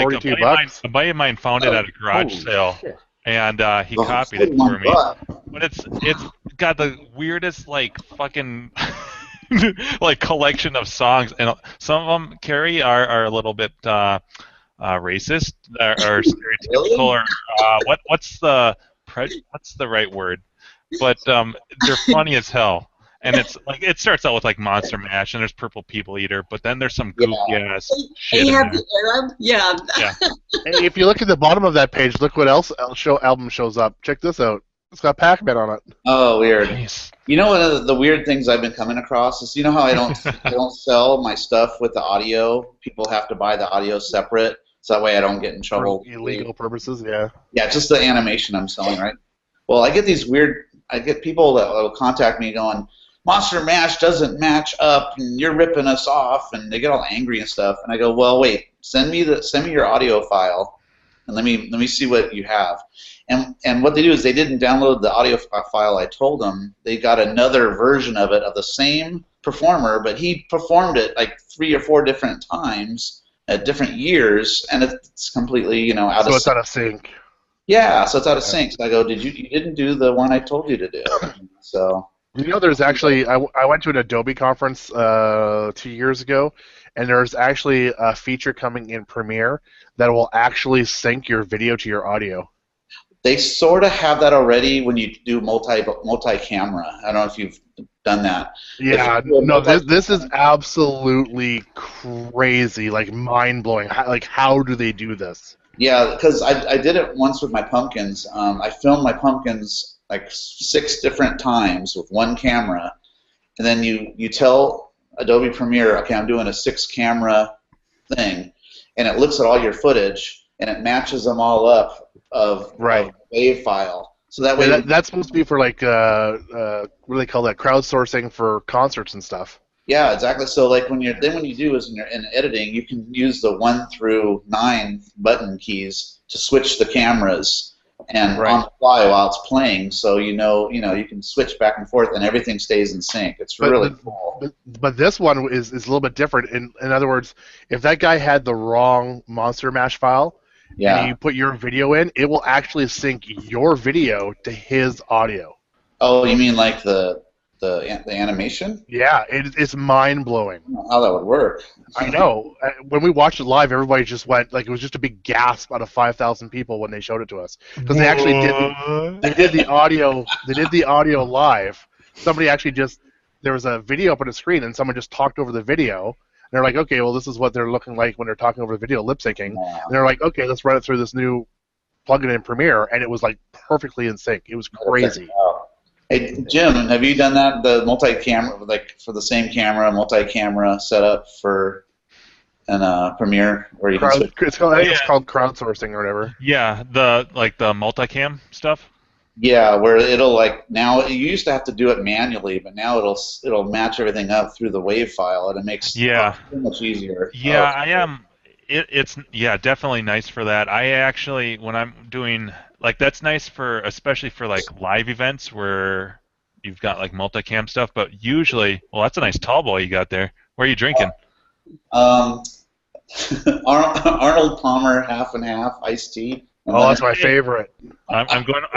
$42. a buddy of mine found it at a garage sale, and he Oh, copied it for me. $41. But it's got the weirdest like fucking like collection of songs, and some of them, Carrie, are a little bit racist or stereotypical, or what's the right word? But they're funny as hell. And it's like it starts out with like Monster Mash, and there's Purple People Eater, but then there's some goofy ass shit. They in have there. the Arab, yeah. Hey, if you look at the bottom of that page, look what else album shows up. Check this out. It's got Pac-Man on it. Oh, weird. Nice. You know, one of the weird things I've been coming across is, you know how I don't sell my stuff with the audio. People have to buy the audio separate, so that way I don't get in trouble. For illegal purposes, yeah. Yeah, just the animation I'm selling, right? Well, I get people that will contact me going, Monster Mash doesn't match up, and you're ripping us off, and they get all angry and stuff. And I go, well, wait, send me your audio file, and let me see what you have. And what they do is they didn't download the audio file I told them. They got another version of it of the same performer, but he performed it like 3 or 4 different times at different years, and it's completely out of So it's sync. out of sync. Yeah, so it's out of sync. So I go, you didn't do the one I told you to do. So. There's actually I went to an Adobe conference 2 years ago, and there's actually a feature coming in Premiere that will actually sync your video to your audio. They sort of have that already when you do multi-camera. I don't know if you've done that. Yeah, no, this is absolutely crazy, like mind-blowing. Like, how do they do this? Yeah, because I did it once with my pumpkins. I filmed my pumpkins like 6 different times with one camera, and then you tell Adobe Premiere, okay, I'm doing a 6-camera thing, and it looks at all your footage and it matches them all up of Right. wave file. So that way, That's supposed to be for like what do they call that? Crowdsourcing for concerts and stuff. yeah, exactly. So like when you do is when you're in editing, you can use the 1 through 9 button keys to switch the cameras and Right. on the fly while it's playing. So you can switch back and forth and everything stays in sync. It's really cool. But this one is a little bit different. In other words, if that guy had the wrong Monster Mash file, Yeah. and you put your video in, it will actually sync your video to his audio. Oh, you mean like the the animation. Yeah, it's mind blowing. I don't know how that would work. I know. When we watched it live, everybody just went like it was just a big gasp out of 5,000 people when they showed it to us because they actually did the audio. They did the audio live. Somebody actually just there was a video up on the screen and someone just talked over the video. And they're like, okay, well, this is what they're looking like when they're talking over the video, lip syncing. Yeah. And they're like, okay, let's run it through this new plugin in Premiere, and it was like perfectly in sync. It was crazy. Hey Jim, have you done that? The multi-camera, like for the same camera, multi-camera setup for an Premiere, where you can switch. It's called, I think it's called crowdsourcing or whatever. Yeah, the multicam stuff. Yeah, where it'll like now you used to have to do it manually, but now it'll match everything up through the WAV file, and it makes it so much easier. Yeah, I am. It's definitely nice for that. I actually, when I'm doing like that's nice for especially for like live events where you've got like multicam stuff. But usually, well, that's a nice tall boy you got there. Where are you drinking? Arnold Palmer half and half iced tea. Oh, that's my favorite. I've got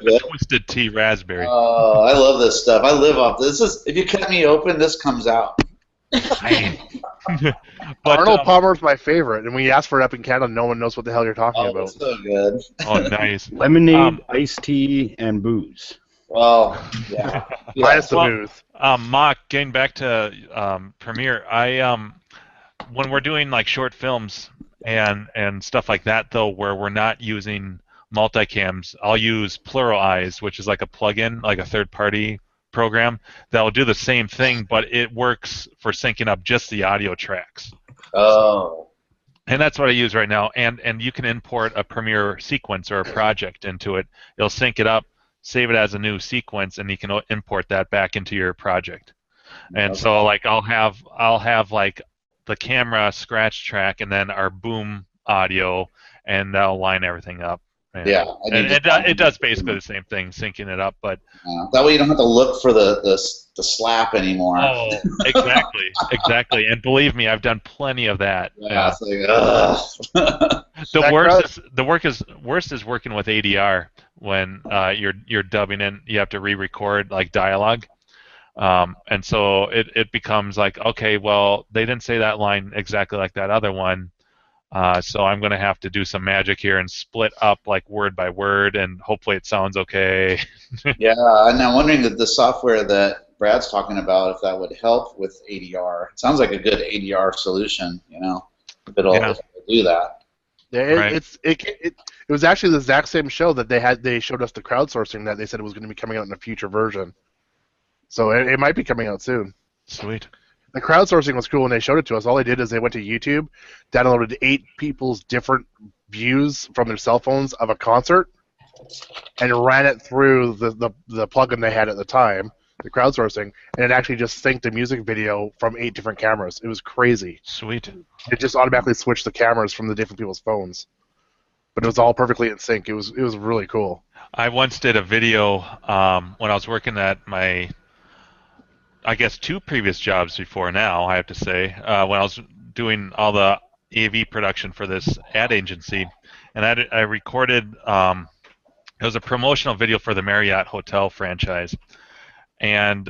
the twisted tea raspberry. Oh, I love this stuff. I live off this. If you cut me open, this comes out. But, Arnold Palmer's my favorite, and when you ask for it up in Canada, no one knows what the hell you're talking about. It's so good. Oh, nice. Lemonade, iced tea, and booze. Well, yeah. Minus the booze. Mock, getting back to Premiere, when we're doing like short films and stuff like that, though, where we're not using multicams, I'll use Plural Eyes, which is like a plugin, like a third-party program that will do the same thing, but it works for syncing up just the audio tracks. Oh. And that's what I use right now. And you can import a Premiere sequence or a project into it. It'll sync it up, save it as a new sequence, and you can import that back into your project. And so like I'll have like the camera scratch track and then our boom audio, and that'll line everything up. And, yeah, it does basically the same thing, syncing it up, but that way you don't have to look for the slap anymore. Oh, exactly. And believe me, I've done plenty of that. Yeah, it's like, the worst is working with ADR when you're dubbing in. You have to re-record like dialogue, and so it becomes like, okay, well, they didn't say that line exactly like that other one. So I'm going to have to do some magic here and split up like word by word, and hopefully it sounds okay. Yeah, and I'm wondering that the software that Brad's talking about, if that would help with ADR. It sounds like a good ADR solution, if it'll do that. Yeah, it was actually the exact same show that they showed us the crowdsourcing that they said it was going to be coming out in a future version. So it might be coming out soon. Sweet. The crowdsourcing was cool when they showed it to us. All they did is they went to YouTube, downloaded 8 people's different views from their cell phones of a concert, and ran it through the plugin they had at the time, the crowdsourcing, and it actually just synced a music video from 8 different cameras. It was crazy. Sweet. It just automatically switched the cameras from the different people's phones, but it was all perfectly in sync. It was really cool. I once did a video when I was working at my, I guess, 2 previous jobs before now, I have to say, when I was doing all the AV production for this ad agency, and I recorded, it was a promotional video for the Marriott Hotel franchise, and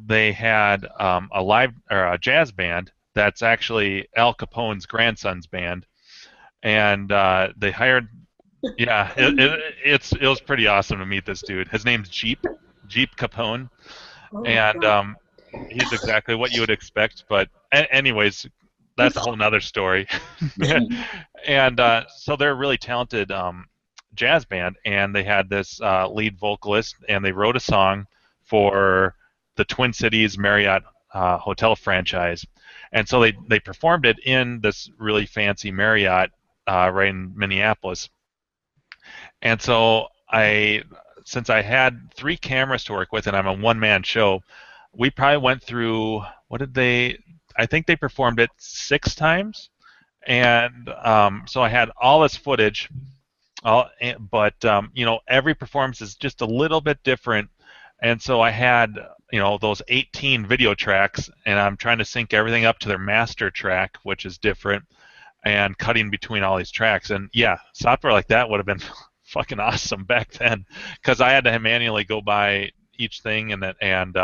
they had a jazz band that's actually Al Capone's grandson's band, and they hired, it was pretty awesome to meet this dude. His name's Jeep Capone, and he's exactly what you would expect, but anyways, that's a whole nother story. And so they're a really talented jazz band, and they had this lead vocalist, and they wrote a song for the Twin Cities Marriott Hotel franchise. And so they performed it in this really fancy Marriott right in Minneapolis. And so since I had 3 cameras to work with, and I'm a one-man show, we probably went through, I think they performed it 6 times, and so I had all this footage, but every performance is just a little bit different, and so I had those 18 video tracks, and I'm trying to sync everything up to their master track, which is different, and cutting between all these tracks, and yeah, software like that would have been fucking awesome back then, because I had to manually go by each thing and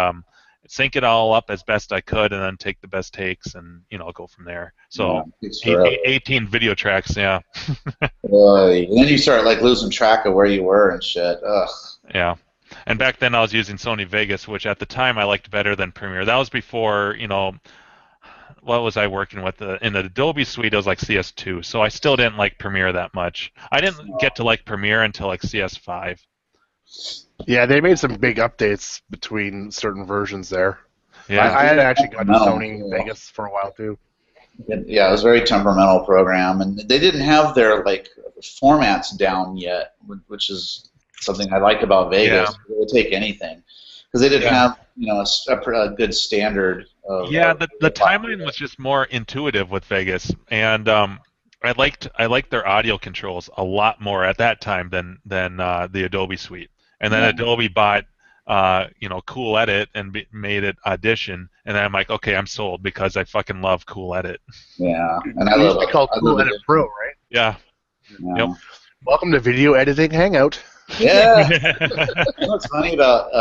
sync it all up as best I could, and then take the best takes, and go from there. So Takes forever. 18 video tracks, yeah. And then you start like losing track of where you were and shit. Ugh. Yeah. And back then I was using Sony Vegas, which at the time I liked better than Premiere. That was before, what was I working with? In the Adobe suite, it was like CS2, so I still didn't like Premiere that much. I didn't get to like Premiere until like CS5. Yeah, they made some big updates between certain versions there. Yeah. I had actually gotten to No. Sony Vegas for a while too. Yeah, it was a very temperamental program, and they didn't have their like formats down yet, which is something I like about Vegas. Yeah. They would take anything because they didn't Yeah. have a good standard. Yeah, the timeline was just more intuitive with Vegas, and I liked their audio controls a lot more at that time than the Adobe suite. And then Yeah. Adobe bought Cool Edit and made it Audition, and then I'm like, okay, I'm sold because I fucking love Cool Edit. Yeah, and I It used love to be called I Cool love Edit it. Pro, right? Yeah. Yeah. Yep. Welcome to Video Editing Hangout. Yeah. You know what's funny about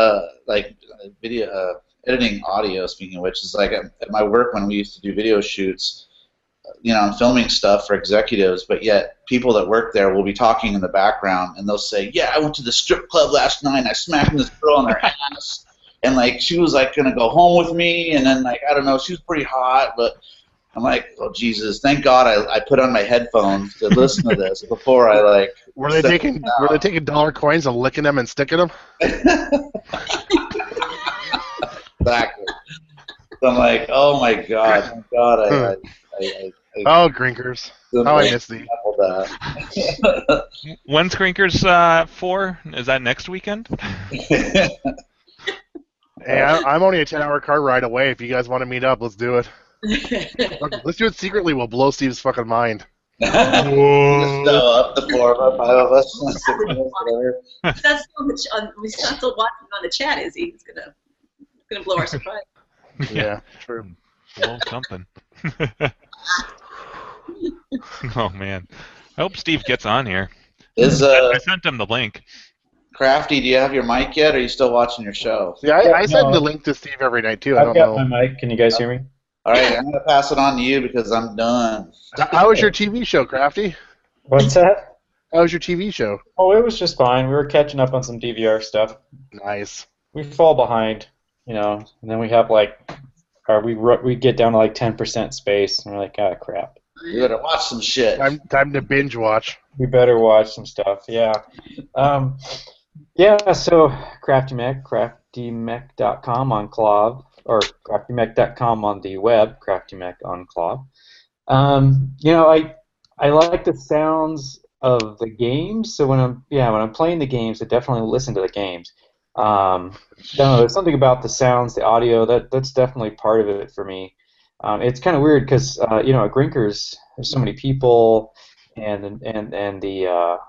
video editing audio? Speaking of which, is like at my work when we used to do video shoots. I'm filming stuff for executives, but yet people that work there will be talking in the background, and they'll say, "Yeah, I went to the strip club last night. And I smacked this girl on her ass, and like she was like gonna go home with me, and then like I don't know, she was pretty hot, but." I'm like, oh Jesus! Thank God I put on my headphones to listen to this before I like. Were they taking dollar coins and licking them and sticking them? Exactly. So I'm like, oh my God! Thank God I Oh, Grinkers. How I miss thee. that. When's Grinkers 4? Is that next weekend? Hey, I'm only a 10-hour car ride away. If you guys want to meet up, let's do it. Let's do it secretly. We'll blow Steve's fucking mind. Just show up, the 4 of us, 5 of us, 6 of us, whatever. He's not still watching on the chat, is he? He's gonna blow our surprise. Yeah, true. Blow something. Oh man, I hope Steve gets on here. I sent him the link. Crafty, do you have your mic yet, or are you still watching your show? Yeah, I send the link to Steve every night too. I I've don't got know. my mic. Can you guys hear me? All right, I'm going to pass it on to you because I'm done. How was your TV show, Crafty? What's that? How was your TV show? Oh, it was just fine. We were catching up on some DVR stuff. Nice. We fall behind, and then we have we get down to like 10% space, and we're like, ah, crap. You better watch some shit. Time to binge watch. We better watch some stuff. Yeah. So CraftyMech, CraftyMech.com on Clav, or CraftyMech.com on the web, CraftyMech on Clav. I like the sounds of the games, so when I'm playing the games, I definitely listen to the games. I don't know, there's something about the sounds, the audio, that's definitely part of it for me. It's kind of weird because at Grinkers there's so many people and the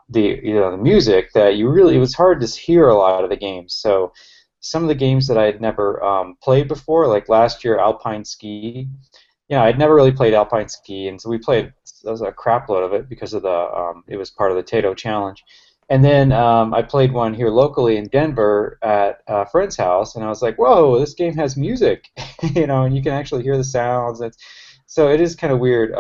music that it was hard to hear a lot of the games. So some of the games that I had never played before, like last year Alpine Ski, I'd never really played Alpine Ski, and so we played a crap load of it because of it was part of the Tato Challenge. And then I played one here locally in Denver at a friend's house, and I was like, whoa, this game has music, and you can actually hear the sounds. So it is kind of weird.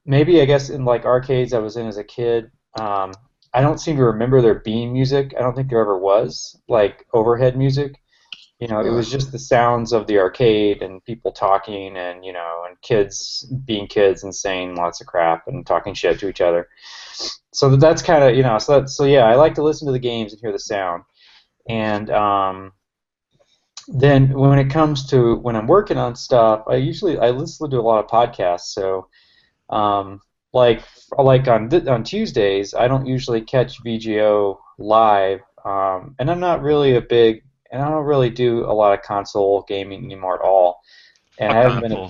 Maybe I guess in like arcades I was in as a kid, I don't seem to remember there being music. I don't think there ever was, like overhead music. It was just the sounds of the arcade and people talking and kids being kids and saying lots of crap and talking shit to each other. So that's kind of, I like to listen to the games and hear the sound. And then when it comes to when I'm working on stuff, I listen to a lot of podcasts. So like on Tuesdays, I don't usually catch VGO live, and I'm not really and I don't really do a lot of console gaming anymore at all. And I haven't been a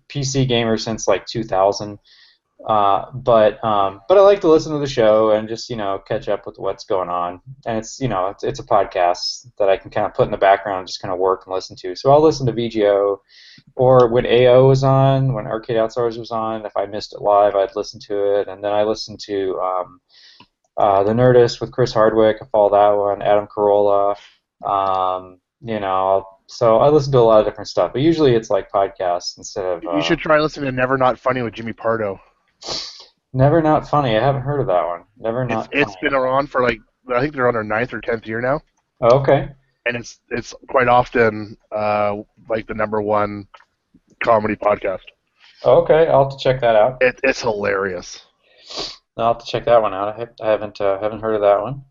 PC gamer since like 2000. But I like to listen to the show and just catch up with what's going on. And it's a podcast that I can kind of put in the background and just kind of work and listen to. So I'll listen to VGO, or when AO was on, when Arcade Outsiders was on. If I missed it live, I'd listen to it. And then I listened to The Nerdist with Chris Hardwick. I follow that one. Adam Carolla. You know, so I listen to a lot of different stuff, but usually it's like podcasts instead of. You should try listening to Never Not Funny with Jimmy Pardo. Never Not Funny. I haven't heard of that one. Never Not It's Funny. been around for like, I think they're on their 9th or 10th year now, Oh, okay. and it's quite often like the #1 comedy podcast. Okay, I'll have to check that out. It's hilarious. I'll have to check that one out. I haven't heard of that one.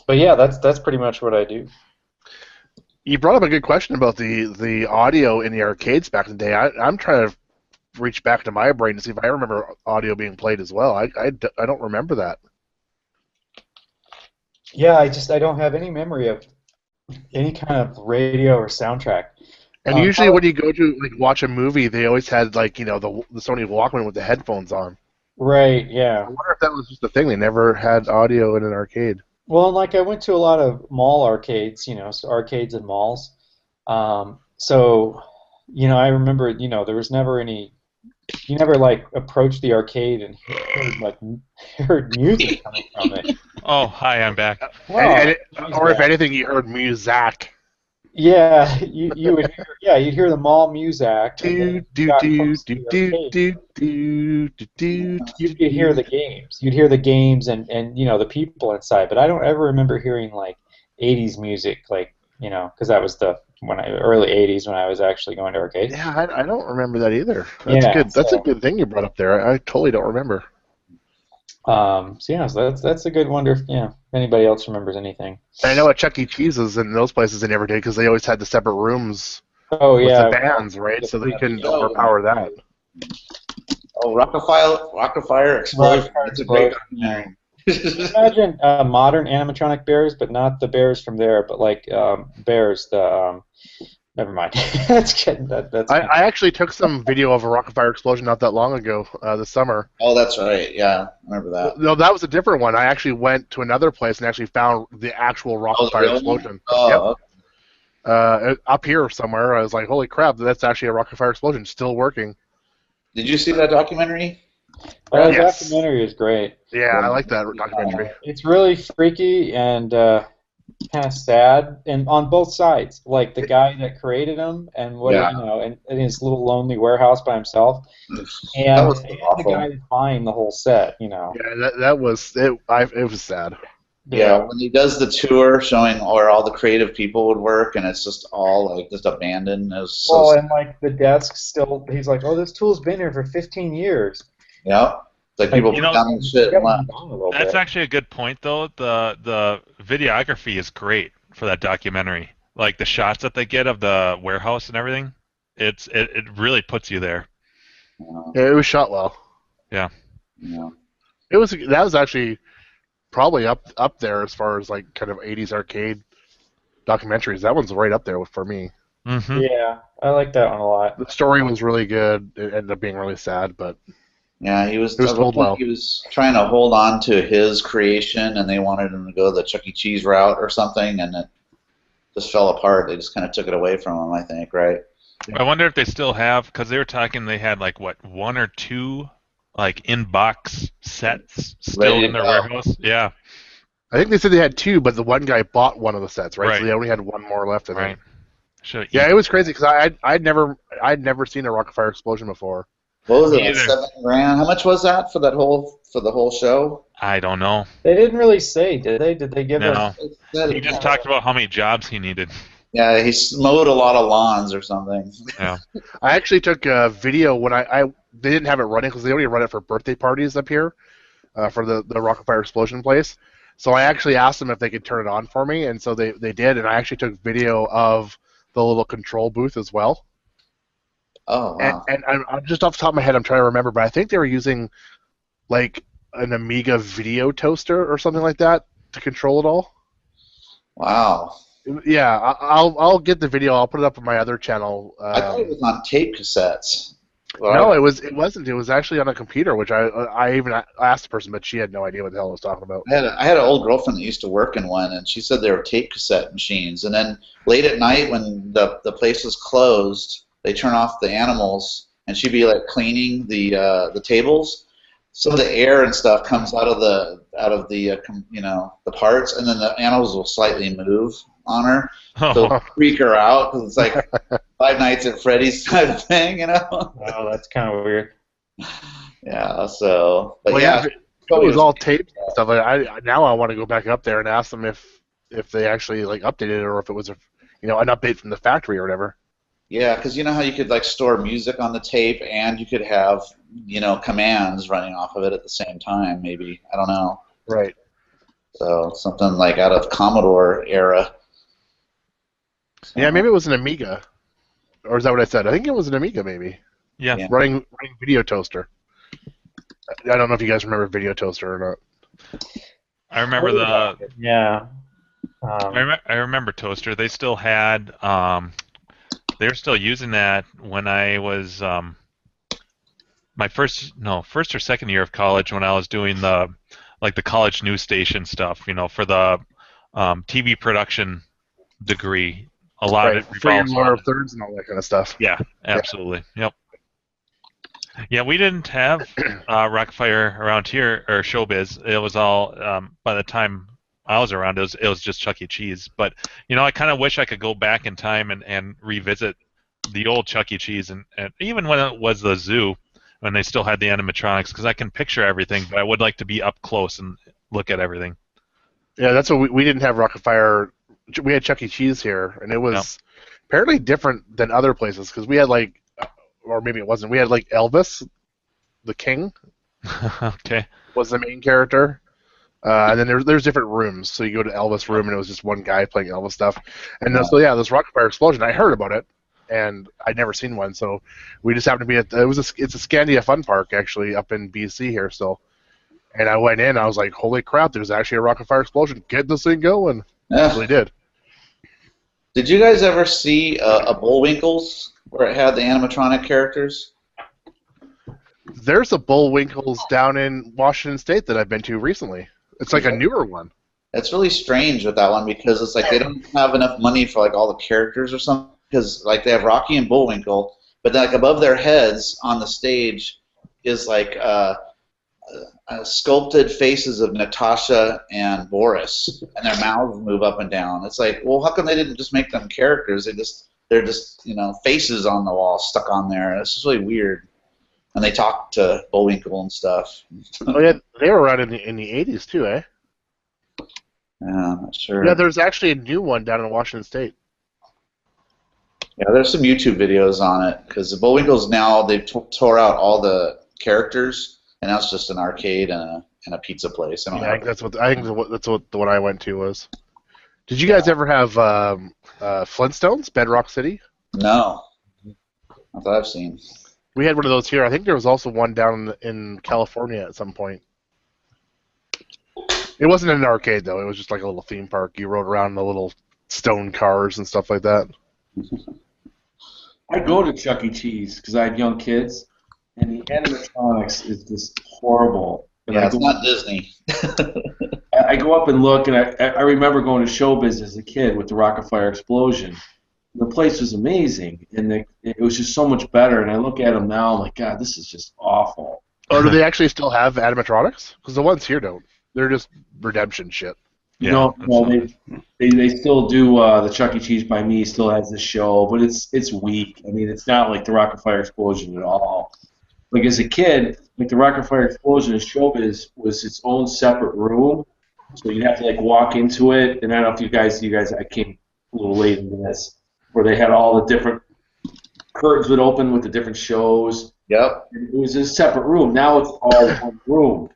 But yeah, that's pretty much what I do. You brought up a good question about the audio in the arcades back in the day. I'm trying to reach back to my brain to see if I remember audio being played as well. I don't remember that. Yeah, I don't have any memory of any kind of radio or soundtrack. And usually when you go to like watch a movie, they always had like the Sony Walkman with the headphones on. Right, yeah. I wonder if that was just a thing. They never had audio in an arcade. Well, and like I went to a lot of mall arcades, so arcades and malls. So, I remember, there was never any. You never like approached the arcade and heard music coming from it. Oh, hi, I'm back. Or if anything, you heard music. Yeah, you would hear, you'd hear the mall music. You'd You'd hear the games. You'd hear the games and the people inside. But I don't ever remember hearing like 80s music, like because that was the early 80s when I was actually going to arcades. Yeah, I don't remember that either. That's good. That's a good thing you brought up there. I totally don't remember. So that's a good wonder if anybody else remembers anything. I know at Chuck E. Cheese's and those places they never did because they always had the separate rooms with the bands, right? So they couldn't overpower that. Oh, Rockafire Explosion. It's a great documentary. Imagine modern animatronic bears, but not the bears from there, but like bears. Never mind. I actually took some video of a Rockafire explosion not that long ago, this summer. Oh, that's right. Yeah, I remember that. No, that was a different one. I actually went to another place and actually found the actual Rockafire explosion. Oh, yep. Up here somewhere. I was like, holy crap, that's actually a Rockafire explosion, still working. Did you see that documentary? The documentary is great. Yeah, I like that documentary. It's really freaky and kind of sad, and on both sides. Like the guy that created him, and and in his little lonely warehouse by himself, and the guy that's buying the whole set. Yeah, that was it. It was sad. Yeah, when he does the tour showing where all the creative people would work, and it's just all like just abandoned. It was so sad. And like the desk still, he's like, oh, this tool's been here for 15 years. Yeah. Like people put down shit and left. That's actually a good point, though. The videography is great for that documentary. Like the shots that they get of the warehouse and everything, it really puts you there. Yeah, it was shot well. Yeah. Yeah. That was actually probably up there as far as like kind of 80s arcade documentaries. That one's right up there for me. Mm-hmm. Yeah, I like that one a lot. The story was really good. It ended up being really sad, but. Yeah, he was told well. He was trying to hold on to his creation, and they wanted him to go the Chuck E. Cheese route or something, and it just fell apart. They just kind of took it away from him, I think, right? I wonder if they still have, because they were talking they had like what, 1 or 2 like in-box sets still in their warehouse. Yeah. I think they said they had 2, but the one guy bought one of the sets, right? So they only had 1 more left. I think. Yeah, it was crazy because I'd never seen a Rockafire explosion before. What was it? Like $7,000? How much was that for the whole show? I don't know. They didn't really say, did they? Did they give us? He just talked about how many jobs he needed. Yeah, he mowed a lot of lawns or something. Yeah. I actually took a video when they didn't have it running because they only run it for birthday parties up here, for the Rockafire explosion place. So I actually asked them if they could turn it on for me, and so they did, and I actually took video of the little control booth as well. Oh, wow. And I'm just off the top of my head, I'm trying to remember, but I think they were using like an Amiga video toaster or something like that to control it all. Wow. Yeah, I'll get the video. I'll put it up on my other channel. I thought it was on tape cassettes. Well, no, it wasn't. It was actually on a computer, which I even asked the person, but she had no idea what the hell I was talking about. I had an old girlfriend that used to work in one, and she said they were tape cassette machines. And then late at night when the place was closed, they turn off the animals, and she'd be like cleaning the tables, some of the air and stuff comes out of the the parts, and then the animals will slightly move on her. So Oh, freak her out because it's like Five Nights at Freddy's kind of thing, you know? Oh, that's kind of weird. Yeah. So, but Well, yeah, if it was all taped and stuff. Now I want to go back up there and ask them if they actually like updated it or if it was an update from the factory or whatever. yeah, because you know how you could like store music on the tape and you could have commands running off of it at the same time. Maybe I don't know. Right. So something like out of Commodore era. So, Yeah, maybe it was an Amiga, or is that what I said? I think it was an Amiga, maybe. yeah. Yeah. Running Video Toaster. I don't know if you guys remember Video Toaster or not. I remember the. Yeah. I remember Toaster. They still had. They were still using that when I was my first or second year of college when I was doing the college news station stuff. For the TV production degree. A lot Right. of it For your revolves lower around of thirds and all that kind of stuff. Yeah, absolutely. Yep. Yeah, we didn't have Rockfire around here or Showbiz. It was all by the time I was around, it was just Chuck E. Cheese. But I kind of wish I could go back in time and revisit the old Chuck E. Cheese and even when it was the zoo, when they still had the animatronics, because I can picture everything, but I would like to be up close and look at everything. Yeah, that's what we didn't have Rockfire. We had Chuck E. Cheese here, and it was apparently different than other places because we had or maybe it wasn't. We had Elvis, the King, Okay. was the main character, and then there's different rooms. So you go to Elvis room, and it was just one guy playing Elvis stuff. And so this Rockfire explosion, I heard about it, and I'd never seen one. So we just happened to be at it's a Scandia Fun Park actually up in BC here still. And I went in, I was like, holy crap! There's actually a Rockfire explosion. Get this thing going. Yeah. Really did. Did you guys ever see a Bullwinkle's where it had the animatronic characters? There's a Bullwinkle's down in Washington State that I've been to recently. It's like a newer one. It's really strange with that one because it's like they don't have enough money for all the characters or something. Because they have Rocky and Bullwinkle, but then above their heads on the stage is sculpted faces of Natasha and Boris, and their mouths move up and down. It's like, well, how come they didn't just make them characters? They're just faces on the wall stuck on there. It's just really weird. And they talk to Bullwinkle and stuff. Oh yeah, they were around in the 80s too, eh? Yeah, I'm not sure. Yeah, there's actually a new one down in Washington State. Yeah, there's some YouTube videos on it because the Bullwinkles now they've tore out all the characters. And now it's just an arcade and a pizza place. I think that's what the one I went to was. Did you guys ever have Flintstones, Bedrock City? No, not that I've seen. We had one of those here. I think there was also one down in California at some point. It wasn't an arcade though. It was just like a little theme park. You rode around in the little stone cars and stuff like that. I go to Chuck E. Cheese because I have young kids. And the animatronics is just horrible. And Yeah, it's not Disney. I go up and look, and I remember going to Showbiz as a kid with the Rockfire explosion. The place was amazing, and it was just so much better. And I look at them now, I'm like, God, this is just awful. Oh, do they actually still have animatronics? Because the ones here don't. They're just redemption shit. Yeah, no, they still do. The Chuck E. Cheese by me still has the show, but it's weak. I mean, it's not like the Rockfire explosion at all. Like as a kid, the Rockfire explosion in Showbiz was its own separate room, so you'd have to walk into it. And I don't know if you guys, I came a little late into this, where they had all the different curtains would open with the different shows. Yep. And it was a separate room. Now it's all one room.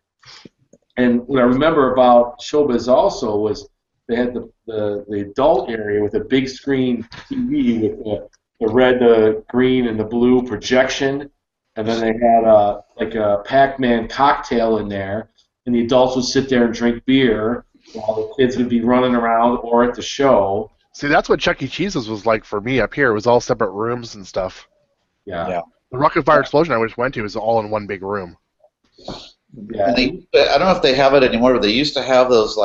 And what I remember about Showbiz also was they had the adult area with a big screen TV with the red, the green, and the blue projection. And then they had a Pac-Man cocktail in there, and the adults would sit there and drink beer while the kids would be running around or at the show. See, that's what Chuck E. Cheese's was like for me up here. It was all separate rooms and stuff. Yeah. The Rockfire explosion I just went to was all in one big room. Yeah. And I don't know if they have it anymore, but they used to have those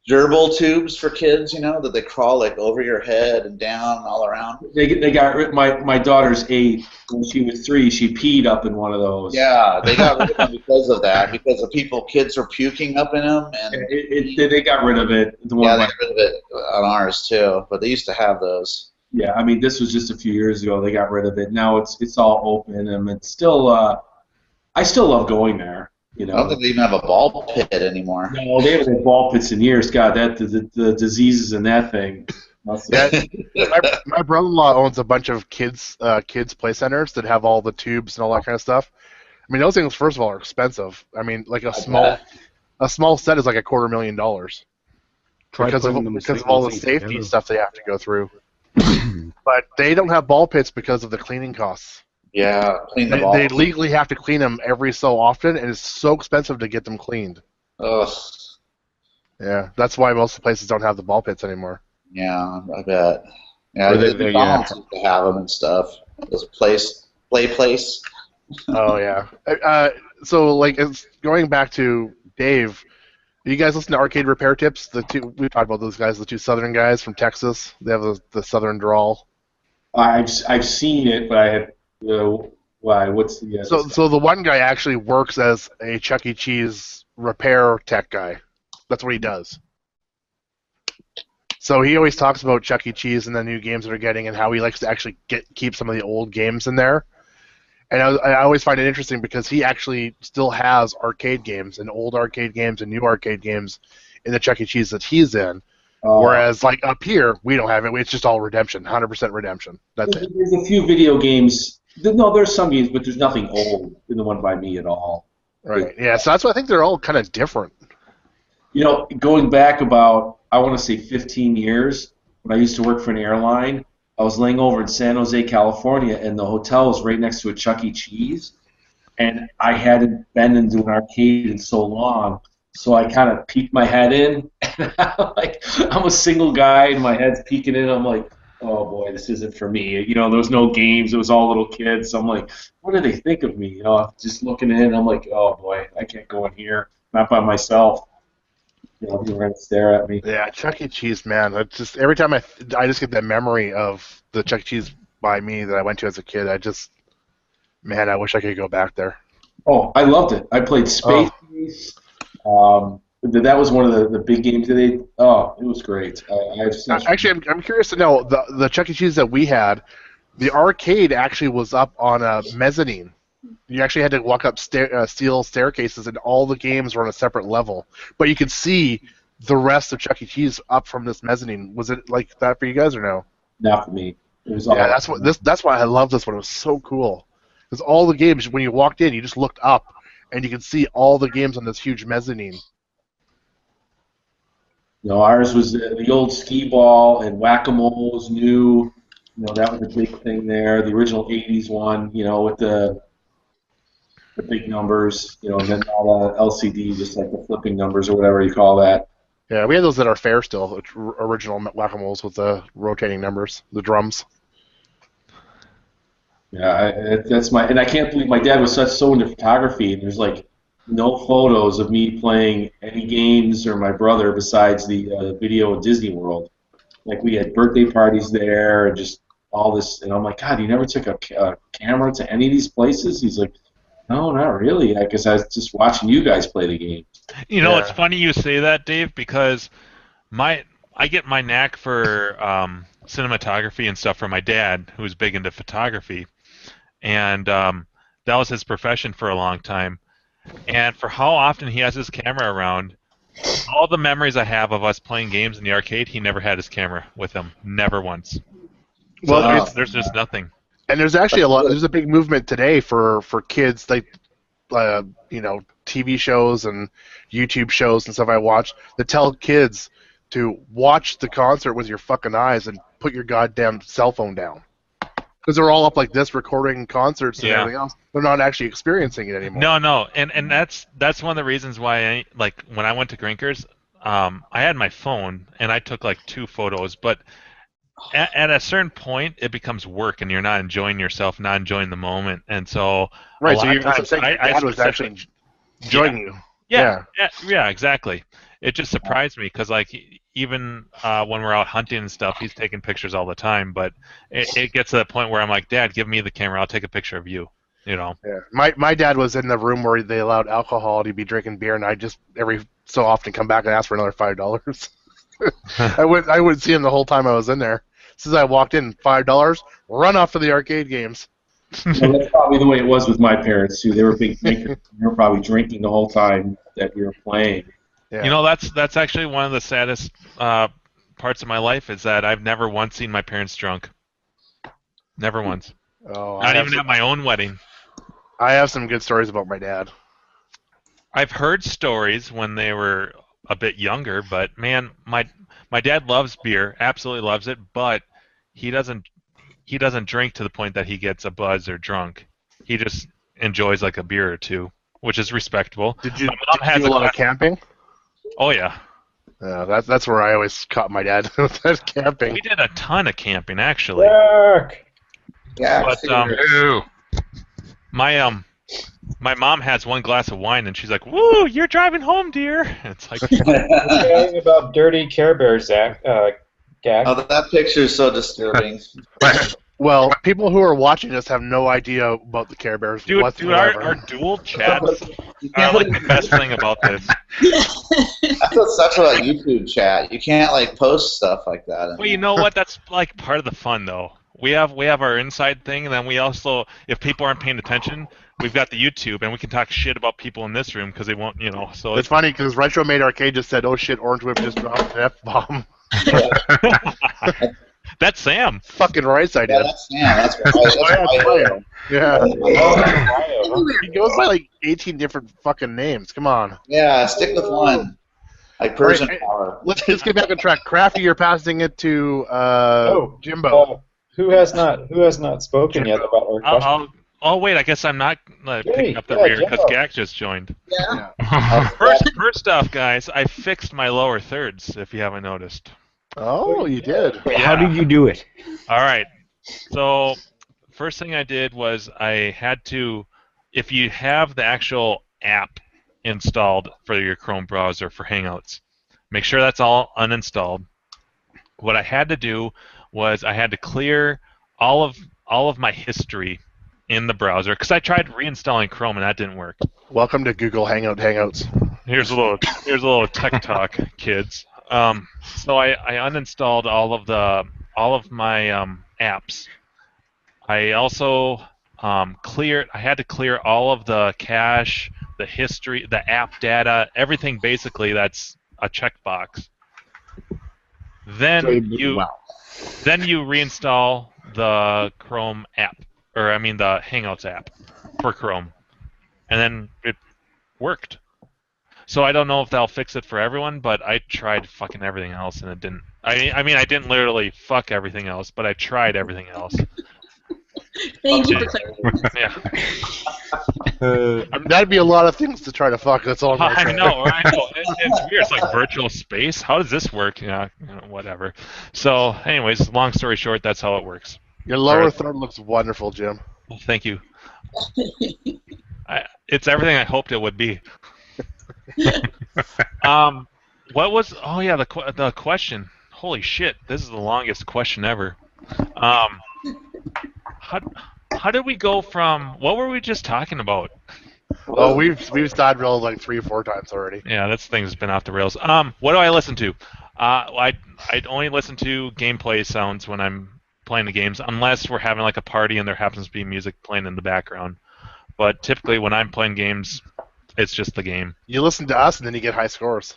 gerbil tubes for kids, that they crawl like over your head and down and all around. They got my daughter's 8. When she was 3, she peed up in one of those. Yeah, they got rid of them because of that, because of kids are puking up in them, and They got rid of it. they got rid of it on ours too. But they used to have those. Yeah, I mean, this was just a few years ago. They got rid of it. Now it's all open, and it's still. I still love going there. I don't think they even have a ball pit anymore. No, they haven't had ball pits in years. God, the diseases in that thing. Yeah, my brother-in-law owns a bunch of kids play centers that have all the tubes and all that kind of stuff. I mean, those things, first of all, are expensive. I mean, like a small set is like $250,000 because of all the safety stuff they have to go through. But they don't have ball pits because of the cleaning costs. Yeah, clean the balls. They legally have to clean them every so often, and it's so expensive to get them cleaned. Ugh. Yeah, that's why most of the places don't have the ball pits anymore. Yeah, I bet. Yeah, They used to have them and stuff. This play place. Oh yeah. So like, it's going back to Dave. You guys listen to Arcade Repair Tips? We talked about those guys, the 2 Southern guys from Texas. They have the Southern drawl. I've seen it, but I have. Why? What's the? So the one guy actually works as a Chuck E. Cheese repair tech guy. That's what he does. So he always talks about Chuck E. Cheese and the new games that are getting, and how he likes to actually keep some of the old games in there. And I always find it interesting because he actually still has arcade games, and old arcade games and new arcade games in the Chuck E. Cheese that he's in. Whereas, like, up here, we don't have it. It's just all redemption, 100% redemption. That's it. There's a few video games. No, there's some games, but there's nothing old in the one by me at all. Right. Yeah. So that's why I think they're all kind of different. Going back about, I want to say 15 years, when I used to work for an airline, I was laying over in San Jose, California, and the hotel was right next to a Chuck E. Cheese, and I hadn't been into an arcade in so long, so I kind of peeked my head in, and I'm a single guy, and my head's peeking in, I'm like, oh boy, this isn't for me. There was no games, it was all little kids, so I'm like, what do they think of me? Just looking in, I'm like, oh boy, I can't go in here, not by myself. People are going to stare at me. Yeah, Chuck E. Cheese, man. It's just every time I just get that memory of the Chuck E. Cheese by me that I went to as a kid. I wish I could go back there. Oh, I loved it. I played Space Race. That was one of the big games that they. Oh, it was great. Actually, I'm curious to know the Chuck E. Cheese that we had. The arcade actually was up on a mezzanine. You actually had to walk up steel staircases, and all the games were on a separate level. But you could see the rest of Chuck E. Cheese up from this mezzanine. Was it like that for you guys or no? Not for me. It was that's why I love this one. It was so cool. Because all the games, when you walked in, you just looked up, and you could see all the games on this huge mezzanine. Ours was the old skee ball, and whack-a-mole was new. That was a big thing there. The original 80s one, with the big numbers, and then all the LCD, just like the flipping numbers or whatever you call that. Yeah, we had those at our fair still, original whack-a-moles with the rotating numbers, the drums. Yeah, and I can't believe my dad was so into photography, and there's like no photos of me playing any games or my brother besides the video at Disney World. Like, we had birthday parties there and just all this, and I'm like, God, you never took a camera to any of these places? He's like, no, not really. I guess I was just watching you guys play the game. It's funny you say that, Dave, because I get my knack for cinematography and stuff from my dad, who's big into photography, and that was his profession for a long time. And for how often he has his camera around, all the memories I have of us playing games in the arcade, he never had his camera with him, never once. Well, there's just nothing. And there's actually there's a big movement today for kids, like TV shows and YouTube shows and stuff I watch that tell kids to watch the concert with your fucking eyes and put your goddamn cell phone down. Because they're all up like this recording concerts and everything else. They're not actually experiencing it anymore. No, and that's one of the reasons why when I went to Grinkers, I had my phone and I took like 2 photos, but at a certain point, it becomes work, and you're not enjoying yourself, not enjoying the moment, and so right. So you're saying Dad was actually enjoying you. Yeah, exactly. it just surprised me because like even when we're out hunting and stuff, he's taking pictures all the time. But it gets to the point where I'm like, Dad, give me the camera. I'll take a picture of you. You know. Yeah. My dad was in the room where they allowed alcohol, and he'd be drinking beer, and I just every so often come back and ask for another $5. I would see him the whole time I was in there. As soon as I walked in, $5, run off to the arcade games. Well, that's probably the way it was with my parents too. They were big drinkers. They were probably drinking the whole time that we were playing. Yeah. You know, that's actually one of the saddest parts of my life is that I've never once seen my parents drunk. Never once. Oh, Not even at my own wedding. I have some good stories about my dad. I've heard stories when they were a bit younger, but man, my dad loves beer, absolutely loves it, but he doesn't drink to the point that he gets a buzz or drunk. He just enjoys like a beer or two, which is respectable. Did you My mom has do a lot of glass- camping? Oh yeah, That's where I always caught my dad with that camping. we did a ton of camping actually. Work. Yeah. But Ew. my mom has one glass of wine and she's like, "Woo, you're driving home, dear." And it's like, Saying about dirty Care Bears, Zach. Gag. Oh, that picture is so disturbing. Well, people who are watching us have no idea about the Care Bears dude, whatsoever. our dual chats You are can't like put the best thing about this. That's what sucks about YouTube chat. You can't like post stuff like that. Well, you know what? That's like part of the fun, though. We have our inside thing, and then we also, if people aren't paying attention, we've got the YouTube, and we can talk shit about people in this room because they won't, you know. So It's funny because Retro Made Arcade just said, "Oh shit, Orange Whip just dropped an F-bomb." that's Sam. Fucking right, I Yeah, did. that's Sam. That's why. Yeah, Everywhere. he goes by like 18 different fucking names. Come on, Yeah, stick with one. Like Persian Right. power. let's get back on track. Crafty, you're passing it to Jimbo. Who has not spoken yet about our question? Oh wait, I guess I'm not picking up the yeah, rear because Jimbo. Gak just joined. Yeah. First off, guys, I fixed my lower thirds. If you haven't noticed. Oh, you did. How did you do it? All right. So, first thing I did was I had to, if you have the actual app installed for your Chrome browser for Hangouts, make sure that's all uninstalled. What I had to do was I had to clear all of my history in the browser because I tried reinstalling Chrome and that didn't work. Welcome to Google Hangouts. Here's a little tech talk, kids. So I uninstalled all of my apps. I also I had to clear all of the cache, the history, the app data, everything basically that's a checkbox. Then you reinstall the Chrome app, or I mean the Hangouts app for Chrome, and then it worked. So I don't know if that'll fix it for everyone, but I tried fucking everything else and it didn't. I mean I didn't literally fuck everything else, but I tried everything else. Thank you for clarifying. Yeah. That'd be a lot of things to try to fuck. That's all I'm I saying. know. It's weird. It's like virtual space. How does this work? Yeah, whatever. So, anyways, long story short, that's how it works. Your lower Alright. third looks wonderful, Jim. Well, thank you. It's everything I hoped it would be. What was? Oh yeah, the question. Holy shit! This is the longest question ever. How did we go from? What were we just talking about? Oh, we've started real like 3 or 4 times already. Yeah, this thing's been off the rails. What do I listen to? I only listen to gameplay sounds when I'm playing the games, unless we're having like a party and there happens to be music playing in the background. But typically, when I'm playing games, it's just the game. You listen to us and then you get high scores.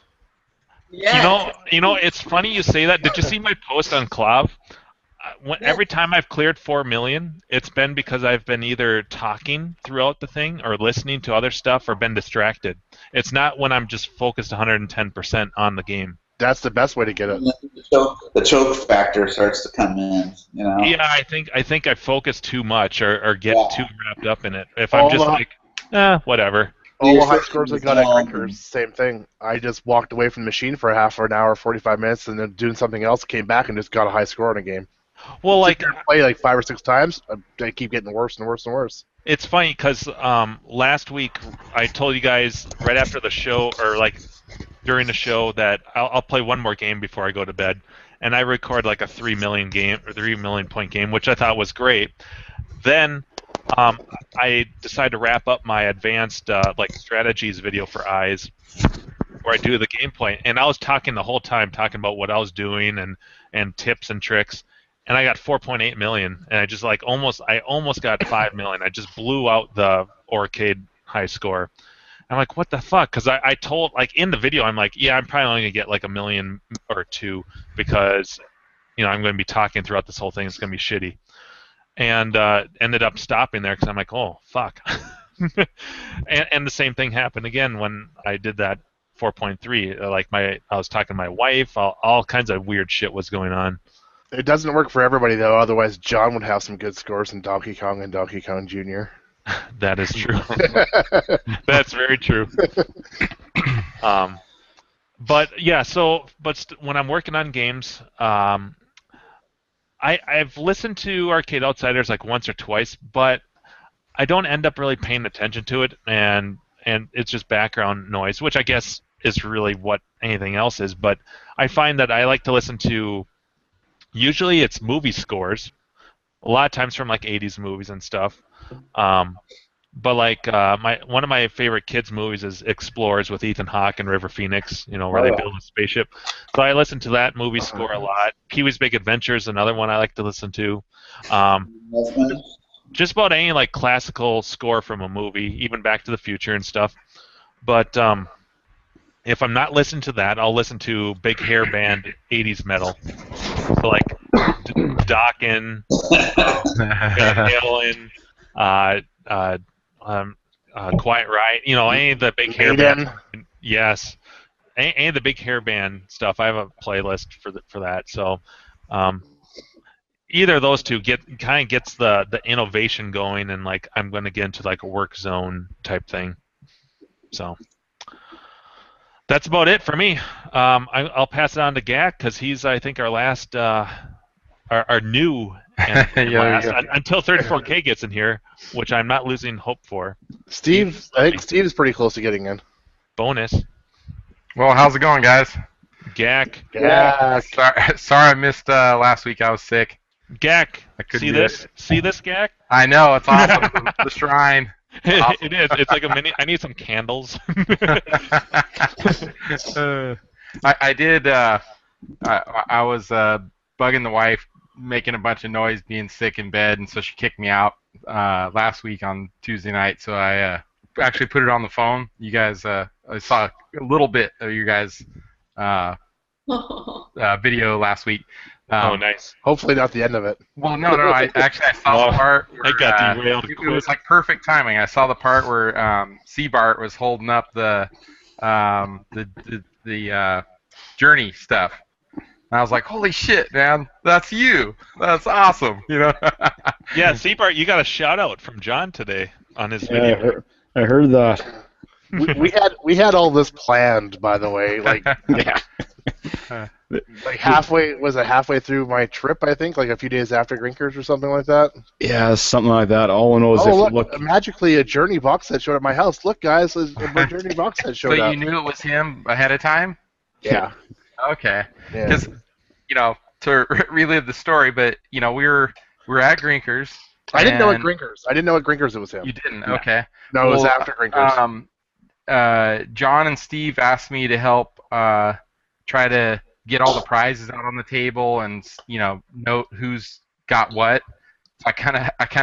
Yeah. You know, it's funny you say that. Did you see my post on Clav? Every time I've cleared 4 million, it's been because I've been either talking throughout the thing or listening to other stuff or been distracted. It's not when I'm just focused 110% on the game. That's the best way to get it. The choke factor starts to come in. You know. Yeah, I think I focus too much or get too wrapped up in it. If All I'm just the- like, whatever. All the You're high switching scores I to got at zone. Grinkers, same thing. I just walked away from the machine for half an hour, 45 minutes, and then doing something else, came back and just got a high score in a game. Well, like Sit there and play like 5 or 6 times, I keep getting worse and worse and worse. it's funny because last week I told you guys right after the show, or like during the show that I'll play one more game before I go to bed, and I record like a 3 million game or 3 million point game, which I thought was great. Then I decided to wrap up my advanced like strategies video for eyes, where I do the gameplay, and I was talking the whole time, talking about what I was doing and tips and tricks, and I got 4.8 million, and I almost got 5 million. I just blew out the Orcade high score. I'm like, what the fuck? Because I told, like, in the video, I'm like, yeah, I'm probably only gonna get like a million or two because, I'm going to be talking throughout this whole thing. It's going to be shitty, and ended up stopping there because I'm like, oh fuck. and the same thing happened again when I did that 4.3. Like I was talking to my wife. All kinds of weird shit was going on. It doesn't work for everybody though. Otherwise, John would have some good scores in Donkey Kong and Donkey Kong Jr. That is true. That's very true. But yeah, when I'm working on games, I've listened to Arcade Outsiders like once or twice, but I don't end up really paying attention to it, and it's just background noise, which I guess is really what anything else is. But I find that I like to listen to, usually it's movie scores, a lot of times from like 80s movies and stuff. But like one of my favorite kids movies is Explorers with Ethan Hawke and River Phoenix, where they build a spaceship. So I listen to that movie score a lot. Pee-wee's Big Adventure is another one I like to listen to. Just about any like classical score from a movie, even Back to the Future and stuff. But if I'm not listening to that, I'll listen to big hair band 80s metal. So like Dokken, Van Halen, Quiet Riot, any of the big hair band. Yes, any of the big hair band stuff. I have a playlist for that. So either of those two kind of gets the innovation going, and like I'm going to get into like a work zone type thing. So that's about it for me. I'll pass it on to Gak because he's, I think, our last, our new and last, until 34K gets in here, which I'm not losing hope for. I think Steve's pretty close to getting in. Bonus. Well, how's it going, guys? Gak. Sorry I missed last week. I was sick. Gak. See this? See this, Gak? I know, it's awesome. The shrine. Awesome. It is. It's like a mini. I need some candles. I did. I was bugging the wife, making a bunch of noise, being sick in bed, and so she kicked me out last week on Tuesday night. So I actually put it on the phone. You guys, I saw a little bit of you guys' video last week. Oh, nice. Hopefully not the end of it. Well, no. I saw the part where I got derailed. It was like perfect timing. I saw the part where Seabart was holding up the journey stuff. And I was like, "Holy shit, man! That's you! That's awesome!" Yeah, Seabart, you got a shout out from John today on his video. I heard that. we had all this planned, by the way. Like, yeah. Like halfway through my trip, I think, like a few days after Grinkers or something like that. Yeah, something like that. All I know is look, magically a Journey box set showed up at my house. Look, guys, a Journey box set showed up. So you knew it was him ahead of time? Yeah. Okay. Because to relive the story, but we were at Grinkers. I didn't know at Grinkers it was him. You didn't? Okay. No, it was after Grinkers. John and Steve asked me to help try to get all the prizes out on the table and note who's got what. So I kind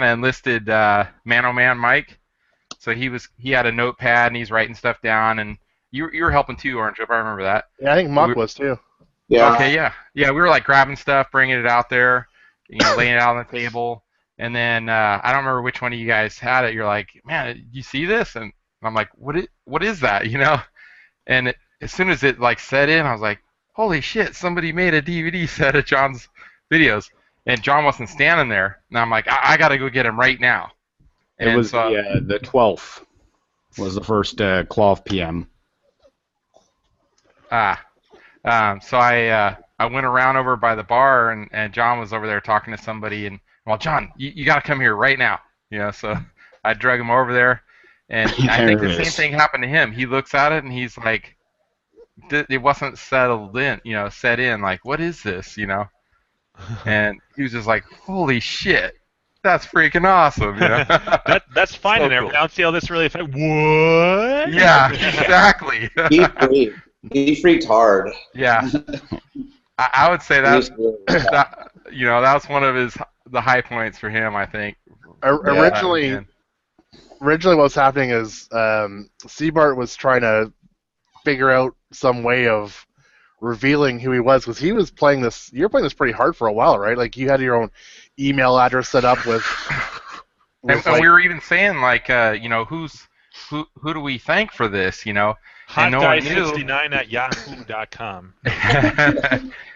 of enlisted Man-O-Man Mike. So he had a notepad and he's writing stuff down, and you were helping too, Orange, if I remember that. Yeah, I think Mock was too. Yeah. Okay, yeah. We were like grabbing stuff, bringing it out there, laying it out on the table, and then I don't remember which one of you guys had it. You're like, "Man, did you see this?" And I'm like, "What is that?" And as soon as it like set in, I was like, "Holy shit! Somebody made a DVD set of John's videos." And John wasn't standing there. And I'm like, I got to go get him right now. It was the 12th was the first Cloth PM. So I went around over by the bar, and John was over there talking to somebody. And, well, John, you got to come here right now. So I drug him over there. And I think the same thing happened to him. He looks at it, and he's like, it wasn't settled in, set in. Like, what is this, And he was just like, "Holy shit, that's freaking awesome!" That's fine So and everything. cool. I don't see how this really affects. What? Yeah, exactly. He freaked. He freaked hard. Yeah, I would say He was really bad. that was one of the high points for him, I think. Originally, Yeah. what was happening is Seabart was trying to figure out some way of revealing who he was, because he was playing this. You were playing this pretty hard for a while, right? Like you had your own email address set up with. And we were even saying like, who do we thank for this, And no one knew. Hotguy69@yahoo.com.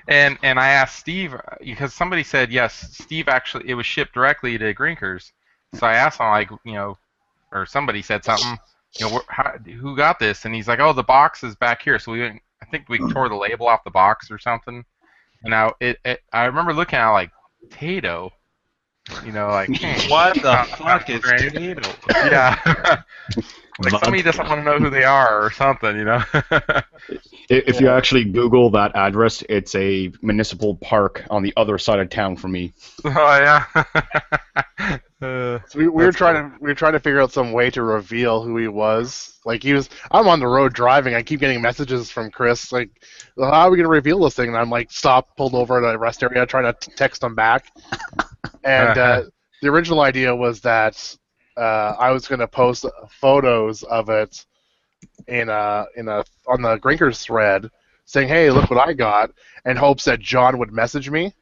and I asked Steve because somebody said yes, Steve actually it was shipped directly to Grinkers. So I asked him like, or somebody said something, who got this? And he's like, oh, the box is back here. So I think we tore the label off the box or something. And now I remember looking at it like Tato. Like What the fuck is strange. Tato? Yeah. Like somebody doesn't want to know who they are or something, If you actually Google that address, it's a municipal park on the other side of town for me. Oh yeah. So we were trying to figure out some way to reveal who he was. Like I'm on the road driving. I keep getting messages from Chris like, well, how are we gonna reveal this thing? And I'm like, pulled over at a rest area, trying to text him back. And the original idea was that I was gonna post photos of it on the Grinkers thread, saying, "Hey, look what I got," in hopes that John would message me.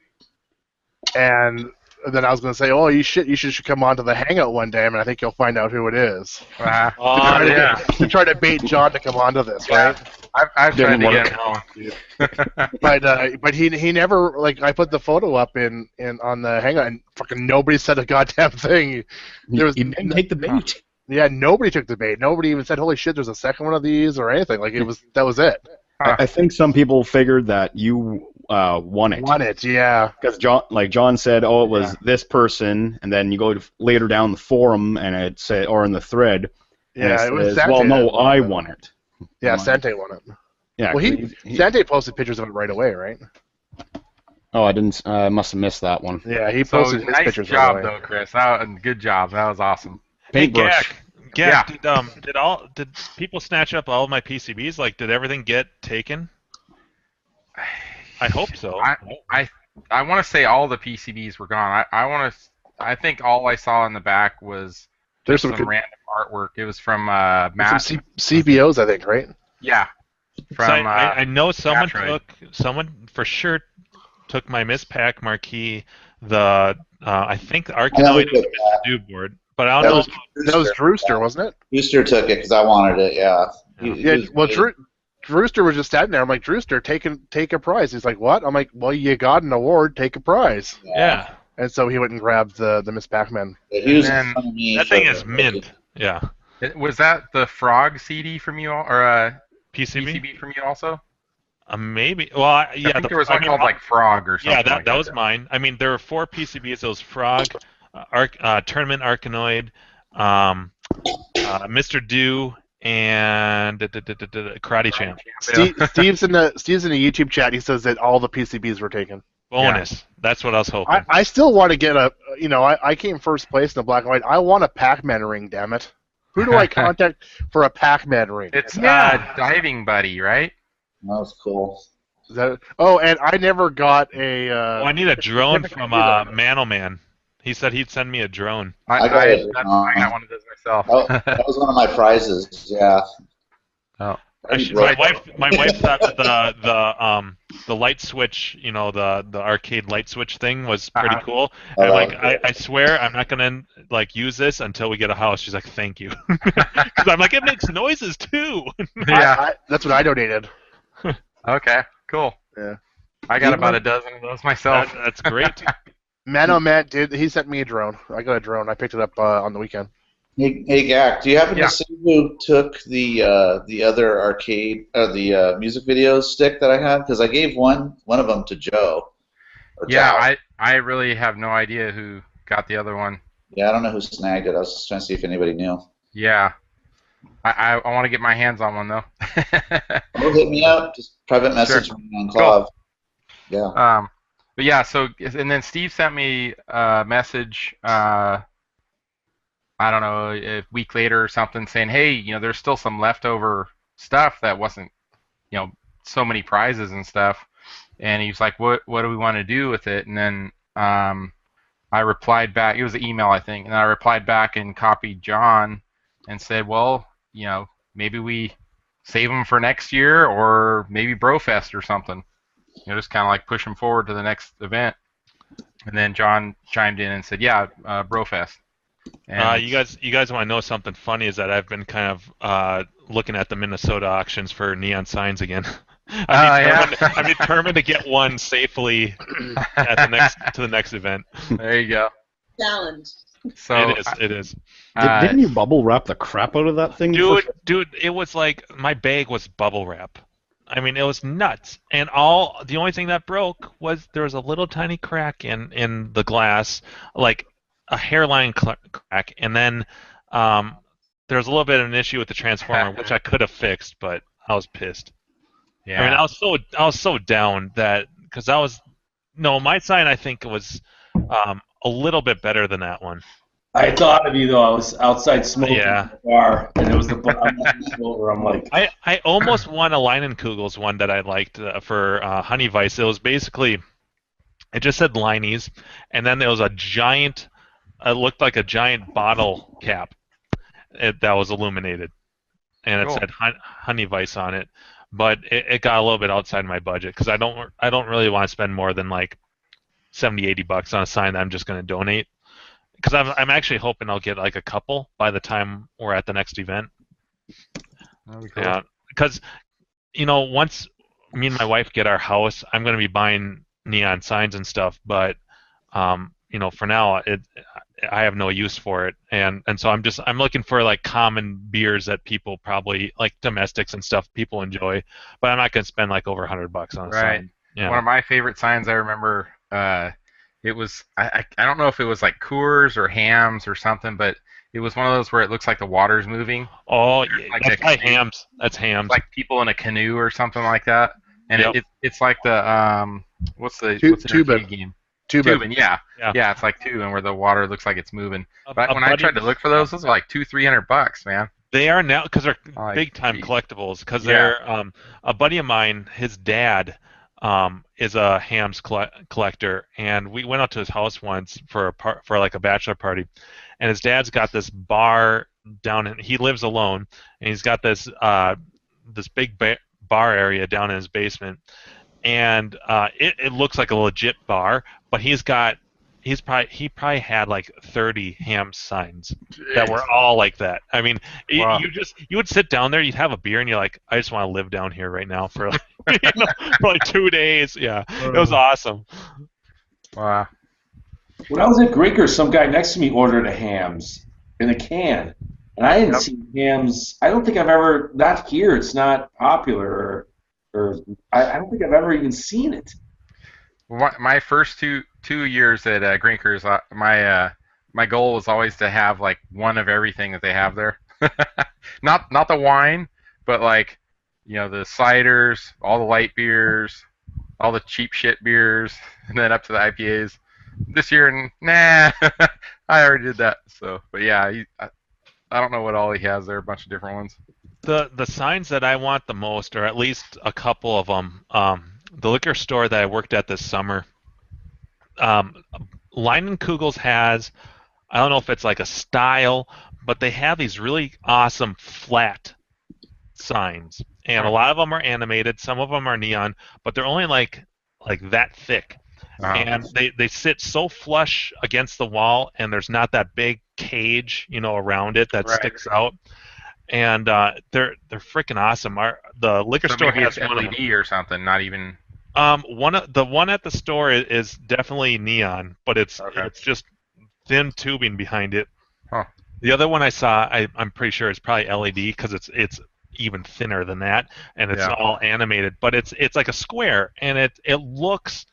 And then I was going to say, "Oh, you should come on to the Hangout one day, and I think you'll find out who it is." To try to bait John to come onto this, right? I've tried to get him. But he never, like, I put the photo up in on the Hangout, and fucking nobody said a goddamn thing. He didn't take the bait. Yeah, nobody took the bait. Nobody even said, "Holy shit, there's a second one of these" or anything. Like that was it. I think some people figured that you won it. Won it, yeah. Because John said, "Oh, it was this person," and then you go later down the forum and it said, or in the thread. Yeah, it was says, Sante. well, no, I won it. Yeah, Sante won it. Yeah. Well, Sante posted pictures of it right away, right? Oh, I didn't. Must have missed that one. Yeah, he posted his nice pictures job, right away. though, Chris. Good job. That was awesome. Hey, Paintbrush. Gak, did people snatch up all of my PCBs? Like, did everything get taken? I hope so. I want to say all the PCBs were gone. I think all I saw in the back was There's some some random artwork. It was from Matt. some CBOs, I think, right? Yeah. So I know someone Metroid. someone for sure took my Miss Pac marquee, the I think the Arkanoid and the Mr. Do board, but I don't know. That was Drewster, wasn't it? Brewster took it because I wanted it. Yeah. Drewster was just standing there. I'm like, "Drewster, take a prize." He's like, "What?" I'm like, "Well, you got an award. Take a prize." Yeah. And so he went and grabbed the Miss Pac-Man. He was And in front of me That for thing the- is mint. Yeah. Was that the Frog CD from you all, or PCB? PCB from you also? Maybe. Well, yeah. I think there was one called like Frog or something. Yeah, like that was mine. I mean, there were 4 PCBs. Those Frog, Tournament Arkanoid, Mr. Do, and Karate Champ. Steve's in the YouTube chat. He says that all the PCBs were taken. Bonus. That's what I was hoping. I still want to get I came first place in the black and white. I want a Pac-Man ring, damn it. Who do I contact for a Pac-Man ring? It's Diving Buddy, right? That was cool. And I never got a... I need a drone from Manoman. He said he'd send me a drone. I got one of those myself. Oh, that was one of my prizes. Yeah. Oh. Actually, my wife thought that the light switch, the arcade light switch thing was pretty cool. And I'm like, I swear I'm not gonna use this until we get a house. She's like, thank you, because I'm like, it makes noises too. Yeah, that's what I donated. Okay, cool. Yeah, I got about a dozen of those myself. That's great. Matt he sent me a drone. I got a drone. I picked it up on the weekend. Hey, Gak, do you happen to see who took the other arcade the music video stick that I had? Because I gave one of them to Joe. Yeah, I really have no idea who got the other one. Yeah, I don't know who snagged it. I was just trying to see if anybody knew. Yeah. I want to get my hands on one though. Or hit me up. Just private message Sure. me on Clav. Yeah. But yeah, so and then Steve sent me a message. I don't know, a week later or something, saying, hey, there's still some leftover stuff that wasn't, so many prizes and stuff. And he was like, what do we want to do with it? And then I replied back. It was an email, I think, and I replied back and copied John and said, well, maybe we save them for next year or maybe Brofest or something. Just kind of like push them forward to the next event. And then John chimed in and said, yeah, Brofest. And you guys want to know something funny? Is that I've been kind of looking at the Minnesota auctions for neon signs again. I'm determined to get one safely to the next event. There you go. Challenge. So it is. Didn't you bubble wrap the crap out of that thing? Dude, it was like my bag was bubble wrap. I mean, it was nuts. And the only thing that broke was there was a little tiny crack in the glass, like a hairline crack, and then there was a little bit of an issue with the transformer, which I could have fixed, but I was pissed. Yeah. I mean, I was so down that because my sign I think was a little bit better than that one. I thought of you though. I was outside smoking in Yeah. the bar, and it was the over. I'm like, I almost won a Leinenkugels one that I liked for Honey Vice. It was basically, it just said Leinies, and then there was a giant, it looked like a giant bottle cap that was illuminated, and it Cool. said Honey Vice on it. But it got a little bit outside my budget because I don't really want to spend more than like $70-$80 on a sign that I'm just going to donate. Because I'm actually hoping I'll get like a couple by the time we're at the next event. That'd be cool. Yeah, because once me and my wife get our house, I'm going to be buying neon signs and stuff. But for now, I have no use for it, and so I'm looking for like common beers that people probably like, domestics and stuff people enjoy. But I'm not going to spend like over $100 on a Right. sign. Yeah. One of my favorite signs I remember. It was I don't know if it was like Coors or Hams or something, but it was one of those where it looks like the water's moving. Oh, Like that's a probably canoe. Hams. That's Hams. Like people in a canoe or something like that. And Yep. it's like the what's the Tubin. arcade game? Tubin. Tubin, yeah. Yeah. Yeah, it's like Tubin where the water looks like it's moving. A But when I buddy- tried to look for those are like $200-$300, man. They are now because they're Like, big time geez. collectibles. Because Yeah. they're a buddy of mine. His dad is a Hams collector, and we went out to his house once for like a bachelor party, and his dad's got this bar down in. He lives alone, and he's got this big bar area down in his basement, and it looks like a legit bar, but he probably had like 30 Ham signs that were all like that. I mean, Wow. you would sit down there, you'd have a beer, and you're like, I just want to live down here right now for like, for like 2 days. Yeah, it was awesome. Wow. when I was at Grinker, some guy next to me ordered a Hams in a can, and I didn't see Hams. I don't think I've ever, not here. It's not popular, or I don't think I've ever even seen it. My first two years at Grinkers, my goal was always to have like one of everything that they have there. not the wine, but like the ciders, all the light beers, all the cheap shit beers, and then up to the IPAs. This year, nah, I already did that. So, but yeah, I don't know what all he has there. A bunch of different ones. The signs that I want the most, or at least a couple of them, the liquor store that I worked at this summer, Leinenkugels has, I don't know if it's like a style, but they have these really awesome flat signs, and a lot of them are animated. Some of them are neon, but they're only like that thick, and they sit so flush against the wall, and there's not that big cage, around it that sticks out. And they're freaking awesome. The liquor So store maybe has it's one of LED or something. Not even. one at the store is definitely neon, but it's just thin tubing behind it. Huh. The other one I saw, I'm pretty sure it's probably LED because it's even thinner than that, and it's all animated. But it's like a square, and it looks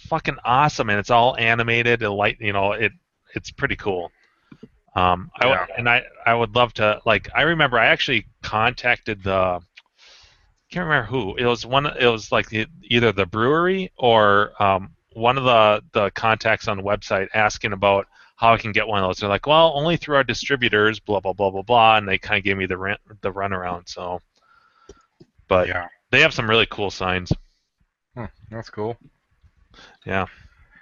fucking awesome, and it's all animated. It's pretty cool. I would love to, like, I remember I actually contacted the, can't remember who. It was one. It was like either the brewery or one of the contacts on the website asking about how I can get one of those. They're like, well, only through our distributors, blah blah blah blah blah, and they kind of gave me the runaround. So, but Yeah. they have some really cool signs. That's cool. Yeah.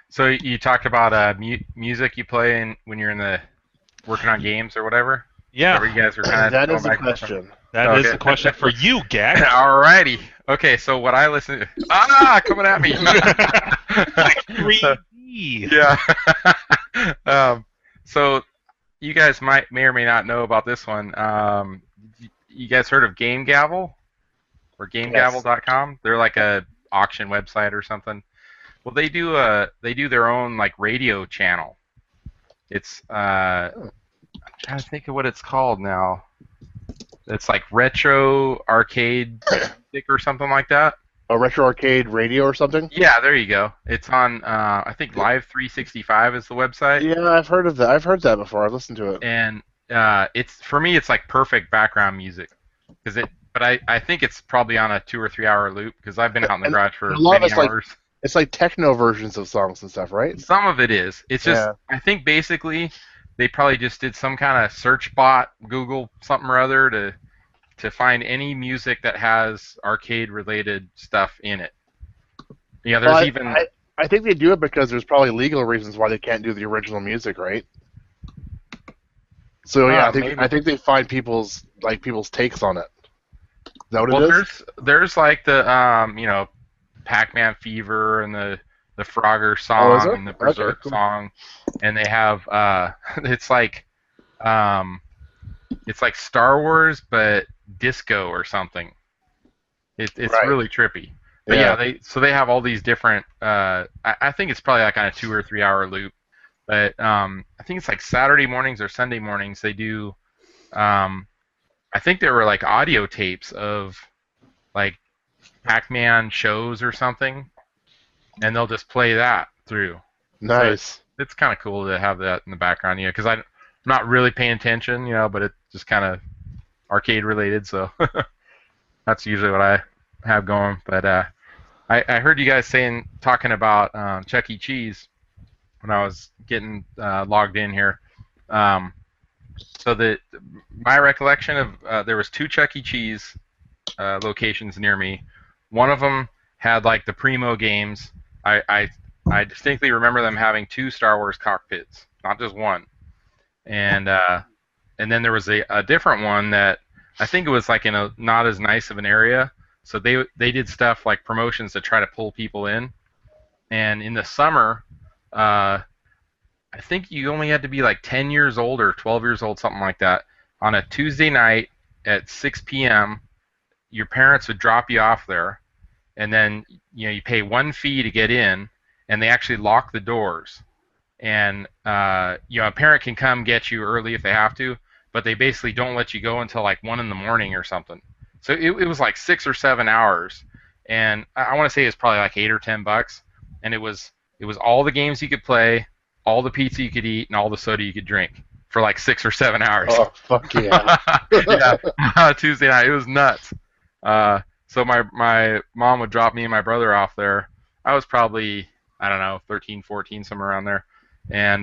So you talked about music you play when you're in the working on games or whatever. Yeah. Or you guys are kind of That is the question. That is the question for you, Gag. Alrighty. Okay, so what I listen to... coming at me! 3D. Yeah. So you guys may or may not know about this one. You guys heard of Game Gavel? Or GameGavel.com? They're like a auction website or something. Well, they do their own like radio channel. It's I'm trying to think of what it's called now. It's like retro arcade music or something like that. A retro arcade radio or something? Yeah, there you go. It's on I think Live 365 is the website. Yeah, I've heard of that. I've heard that before. I've listened to it. And it's for me it's like perfect background music but I think it's probably on a 2 or 3 hour loop because I've been out in the garage for many hours. It's like techno versions of songs and stuff, right? Some of it is. It's just I think basically they probably just did some kind of search bot, Google something or other to find any music that has arcade related stuff in it. Yeah, there's I think they do it because there's probably legal reasons why they can't do the original music, right? So yeah, I think they find people's takes on it. Is that what it is? There's like the Pac-Man Fever and the Frogger song and the Berserk song, and they have it's like Star Wars but disco or something. It's really trippy. But they have all these different. I think it's probably like on a 2 or 3 hour loop. But I think it's like Saturday mornings or Sunday mornings they do. I think there were like audio tapes of like Pac-Man shows or something, and they'll just play that through. Nice. So it's kind of cool to have that in the background, because I'm not really paying attention, but it's just kind of arcade related, so that's usually what I have going. But I heard you guys talking about Chuck E. Cheese when I was getting logged in here. So my recollection of there was 2 Chuck E. Cheese locations near me. One of them had like the Primo games. I distinctly remember them having 2 Star Wars cockpits, not just one. And then there was a different one that I think it was like in a not as nice of an area. So they did stuff like promotions to try to pull people in. And in the summer, I think you only had to be like 10 years old or 12 years old, something like that. On a Tuesday night at 6 p.m., your parents would drop you off there, and then you pay 1 fee to get in, and they actually lock the doors. And a parent can come get you early if they have to, but they basically don't let you go until like 1 in the morning or something. So it was like 6 or 7 hours, and I want to say it was probably like $8 or $10, and it was all the games you could play, all the pizza you could eat, and all the soda you could drink for like 6 or 7 hours. Oh, fuck yeah. Yeah, Tuesday night. It was nuts. So my mom would drop me and my brother off there. I was probably, I don't know, 13, 14, somewhere around there. And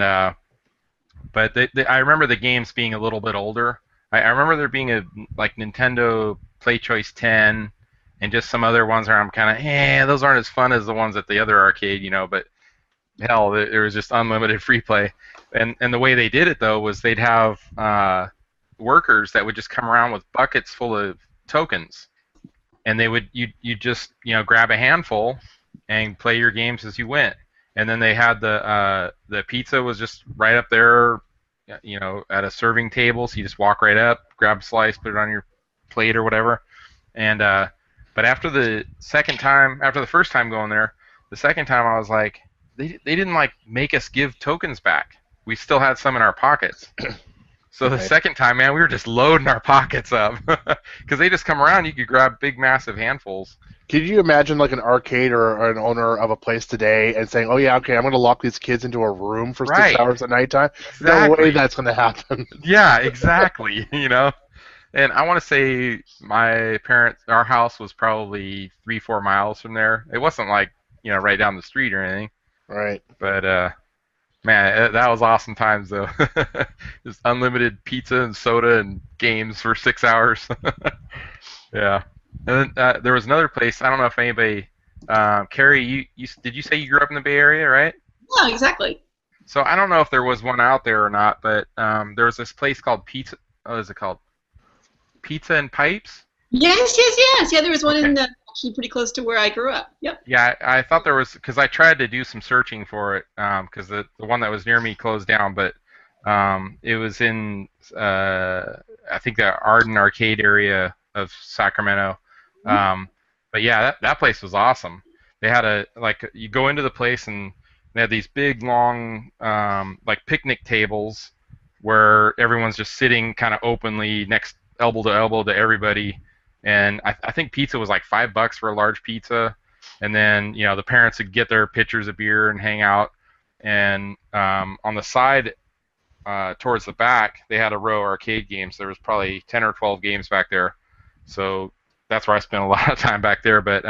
but I remember the games being a little bit older. I remember there being a like Nintendo Play Choice 10 and just some other ones where I'm kind of, those aren't as fun as the ones at the other arcade, but hell, there was just unlimited free play. And the way they did it, though, was they'd have workers that would just come around with buckets full of tokens. And you just grab a handful and play your games as you went. And then they had the pizza was just right up there, at a serving table. So you just walk right up, grab a slice, put it on your plate or whatever. And but after the first time going there, the second time I was like, they didn't like make us give tokens back. We still had some in our pockets. So the second time, man, we were just loading our pockets up because they just come around. You could grab big, massive handfuls. Could you imagine like an arcade or an owner of a place today and saying, "Oh yeah, okay, I'm going to lock these kids into a room for 6 hours at nighttime"? No way that's going to happen. Yeah, exactly. And I want to say our house was probably 3-4 miles from there. It wasn't like right down the street or anything. Right. But man, that was awesome times though. Just unlimited pizza and soda and games for 6 hours. Yeah. And then there was another place. I don't know if anybody, Carrie, did you say you grew up in the Bay Area, right? Yeah, exactly. So I don't know if there was one out there or not, but there was this place called Pizza. What is it called? Pizza and Pipes? Yes. Yeah, there was one in actually pretty close to where I grew up. Yep. Yeah, I thought there was, because I tried to do some searching for it, because the one that was near me closed down, but it was in, I think, the Arden Arcade area of Sacramento. But yeah, that place was awesome. They had you go into the place and they had these big, long, like picnic tables where everyone's just sitting kind of openly next elbow to elbow to everybody. And I think pizza was like $5 for a large pizza. And then, the parents would get their pitchers of beer and hang out. And on the side, towards the back, they had a row of arcade games. There was probably 10 or 12 games back there. So that's where I spent a lot of time back there. But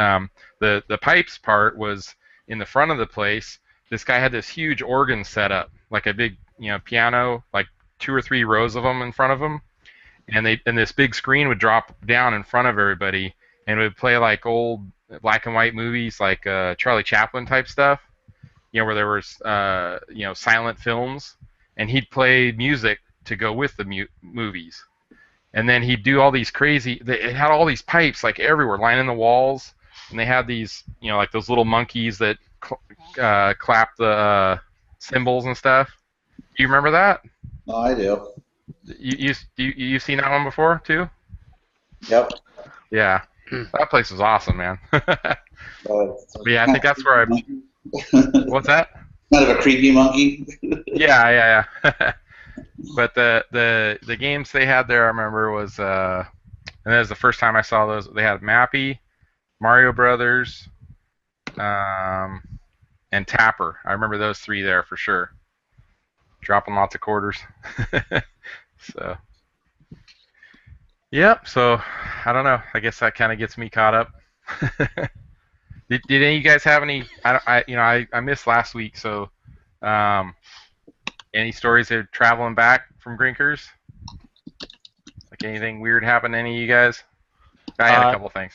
the pipes part was in the front of the place. This guy had this huge organ set up, like a big piano, like 2 or 3 rows of them in front of him. And this big screen would drop down in front of everybody, and it would play like old black and white movies, like Charlie Chaplin type stuff, where there was silent films, and he'd play music to go with the movies. And then he'd do all these crazy. It had all these pipes like everywhere, lining the walls, and they had these like those little monkeys that clap the cymbals and stuff. Do you remember that? Oh, I do. You've seen that one before too? Yep. Yeah, that place was awesome, man. But yeah, I think that's where I. What's that? Kind of a creepy monkey. Yeah. But the games they had there, I remember, was and that was the first time I saw those. They had Mappy, Mario Brothers, and Tapper. I remember those 3 there for sure. Dropping lots of quarters. So, yep. So, I don't know. I guess that kind of gets me caught up. Did any of you guys have any? I missed last week. So, any stories of traveling back from Grinkers? Like anything weird happened to any of you guys? I had a couple things.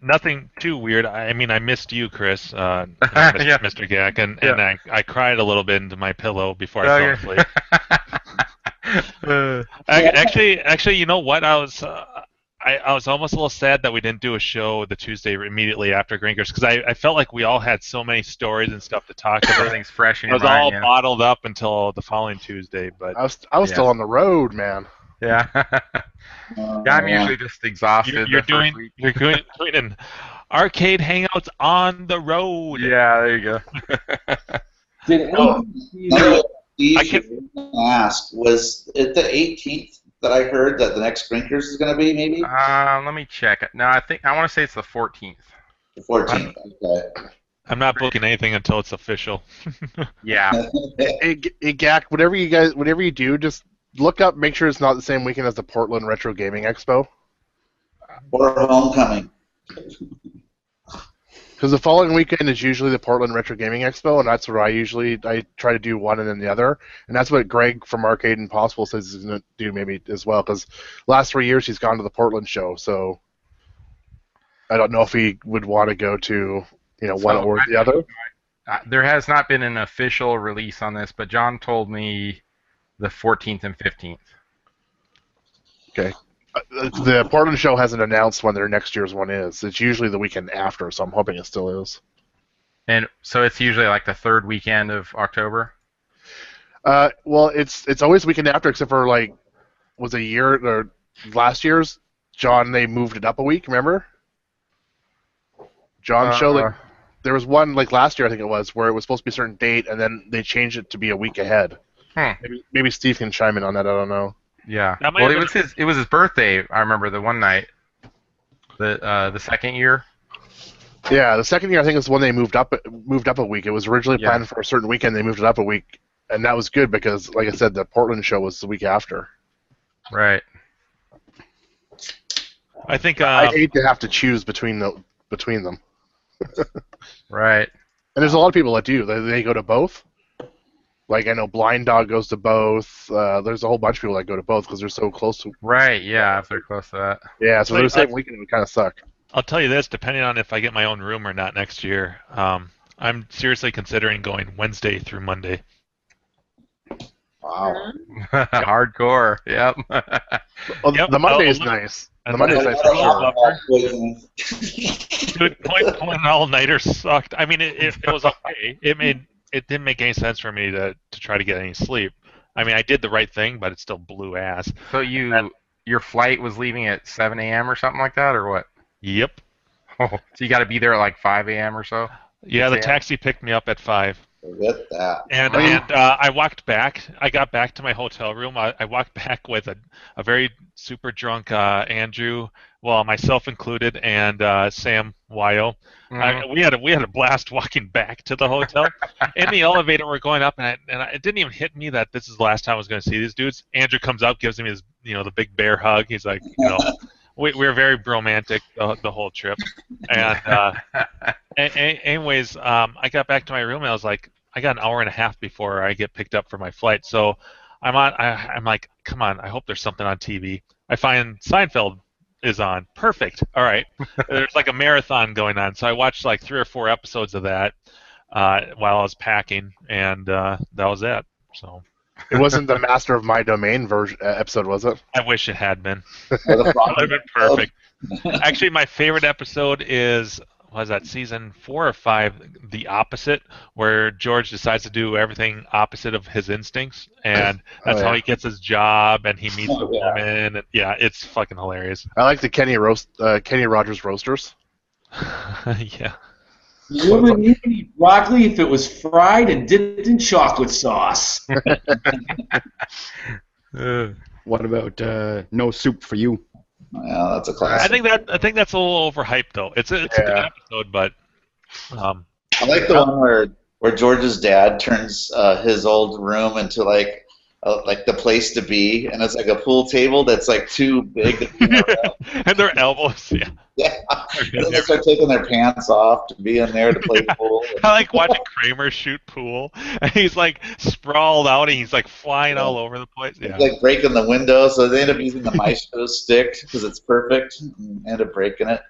Nothing too weird. I mean, I missed you, Chris, Yeah. Mr. Gack, and I cried a little bit into my pillow before I fell asleep. Actually, you know what? I was almost a little sad that we didn't do a show the Tuesday immediately after Grinkers, because I felt like we all had so many stories and stuff to talk about. Everything's fresh in It your was all mind. bottled up until the following Tuesday. But I was still on the road, man. Yeah. I'm usually just exhausted. You're doing an arcade hangouts on the road. Yeah, there you go. Did anyone I can ask, was it the 18th that I heard that the next Grinkers is going to be, maybe? Let me check it. No, I want to say it's the 14th. The 14th, okay. I'm not booking anything until it's official. Yeah. Hey, Gak, whatever you do, just look up, make sure it's not the same weekend as the Portland Retro Gaming Expo. Or Homecoming. Because the following weekend is usually the Portland Retro Gaming Expo, and that's where I try to do one and then the other, and that's what Greg from Arcade Impossible says he's going to do maybe as well. Because last 3 years he's gone to the Portland show, so I don't know if he would want to go to one or the other. There has not been an official release on this, but John told me the 14th and 15th. Okay. The Portland show hasn't announced when their next year's one is. It's usually the weekend after, so I'm hoping it still is. And so it's usually like the third weekend of October? Well, it's always weekend after, except for was a year or last year's John. They moved it up a week. Remember, John's show. There was one last year, I think it was, where it was supposed to be a certain date, and then they changed it to be a week ahead. Maybe Steve can chime in on that. I don't know. Yeah. That might Well, have it was his birthday. I remember the one night. The second year. Yeah, the second year I think is when they moved up a week. It was originally Yeah. planned for a certain weekend. They moved it up a week, and that was good because, like I said, the Portland show was the week after. Right. I think I hate to have to choose between them. Right. And there's a lot of people that do. They go to both. Like, I know Blind Dog goes to both. There's a whole bunch of people that go to both because they're so close to. Right. Yeah. If they're close to that. Yeah, so they're the same weekend. It would kind of suck. I'll tell you this, depending on if I get my own room or not next year, I'm seriously considering going Wednesday through Monday. Wow. Hardcore. Yep. Well, Yep, the Monday is I'll- nice. The and Monday's then- nice for sure. Dude, pulling an all-nighter sucked. I mean, it was okay. It didn't make any sense for me to try to get any sleep. I mean, I did the right thing, but it still blew ass. So your flight was leaving at 7 a.m. or something like that, or what? Yep. Oh, so you got to be there at like 5 a.m. or so. Yeah, the 6 a.m.? taxi picked me up at 5. Forget that. And I walked back. I got back to my hotel room. I walked back with a very super drunk Andrew, well, myself included, and Sam Wyo. We had a blast walking back to the hotel. In the elevator, we're going up, and it didn't even hit me that this is the last time I was going to see these dudes. Andrew comes up, gives me his, the big bear hug. He's like, we were very romantic the whole trip. And anyways, I got back to my room and I was like, I got an hour and a half before I get picked up for my flight. So I'm like, come on, I hope there's something on TV. I find Seinfeld is on. Perfect. All right. There's like a marathon going on. So I watched like 3 or 4 episodes of that while I was packing, and that was it. So It wasn't the Master of My Domain version episode, was it? I wish it had been. Or the It would have been perfect. frog- Actually, my favorite episode is, was that season 4 or 5, The Opposite, where George decides to do everything opposite of his instincts, and that's how he gets his job, and he meets the woman. And, yeah, it's fucking hilarious. I like the Kenny Rogers roasters. Yeah. You wouldn't eat broccoli if it was fried and dipped in chocolate sauce. What about No Soup for You? Yeah, that's a classic. I think that's a little overhyped though. It's a good episode, but I like the one where George's dad turns his old room into like the place to be, and it's like a pool table that's like too big to be around. and their elbows. Yeah. Yeah. And then they start taking their pants off to be in there to play pool. I like watching Kramer shoot pool, and he's like sprawled out, and he's like flying all over the place. Yeah. He's like breaking the window, so they end up using the maestro stick because it's perfect, and end up breaking it.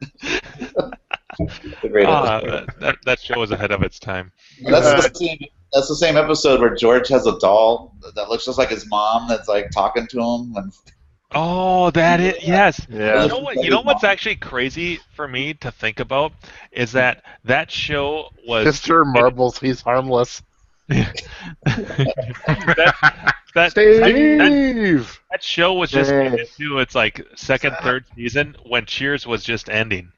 It's a great episode. That show was ahead of its time. That's the same episode where George has a doll that looks just like his mom that's like talking to him. And Oh, that is, yes. Yeah. You know what's actually crazy for me to think about is that show was Mr. Marbles, he's harmless. that Steve! that show was just into its like second, third season when Cheers was just ending.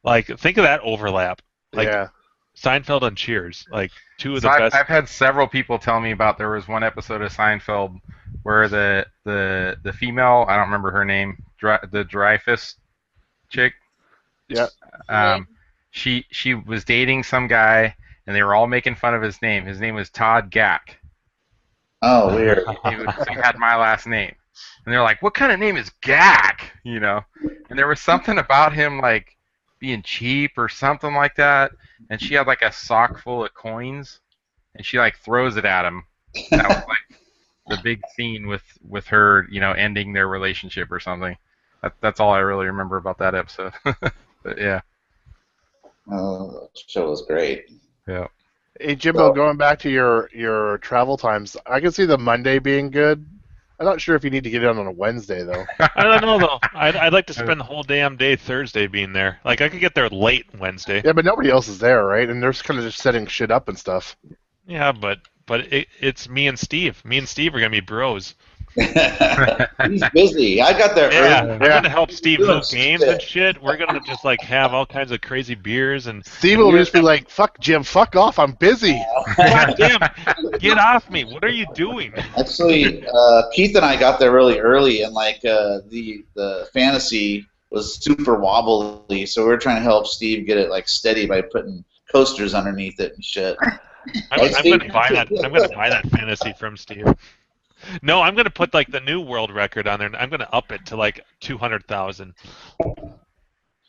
Like, think of that overlap. Like Yeah. Seinfeld and Cheers, like two of the So best. I've had several people tell me about there was one episode of Seinfeld where the female, I don't remember her name, the Dreyfus chick. Yeah. She was dating some guy, and they were all making fun of his name. His name was Todd Gack. oh, weird. He had my last name, and they're like, "What kind of name is Gack?" You know. And there was something about him like being cheap or something like that. And she had like a sock full of coins, and she like throws it at him. That was like the big scene with her, ending their relationship or something. That's all I really remember about that episode. But yeah. The show was great. Yeah. Hey, Jimbo, going back to your travel times, I can see the Monday being good. I'm not sure if you need to get in on a Wednesday, though. I don't know though. I'd like to spend the whole damn day Thursday being there. Like I could get there late Wednesday. Yeah, but nobody else is there, right? And they're just kind of just setting shit up and stuff. Yeah, but it's me and Steve. Me and Steve are gonna be bros. He's busy. I got there Yeah, early. I'm gonna help Steve Doing move games and shit. We're gonna just like have all kinds of crazy beers and Steve will just be like, "Fuck Jim, fuck off, I'm busy." God damn, get off me! What are you doing? Actually, Keith and I got there really early, and like the fantasy was super wobbly, so we were trying to help Steve get it like steady by putting coasters underneath it and shit. I'm gonna buy that. I'm gonna buy that fantasy from Steve. No, I'm gonna put like the new world record on there. And I'm gonna up it to like 200,000.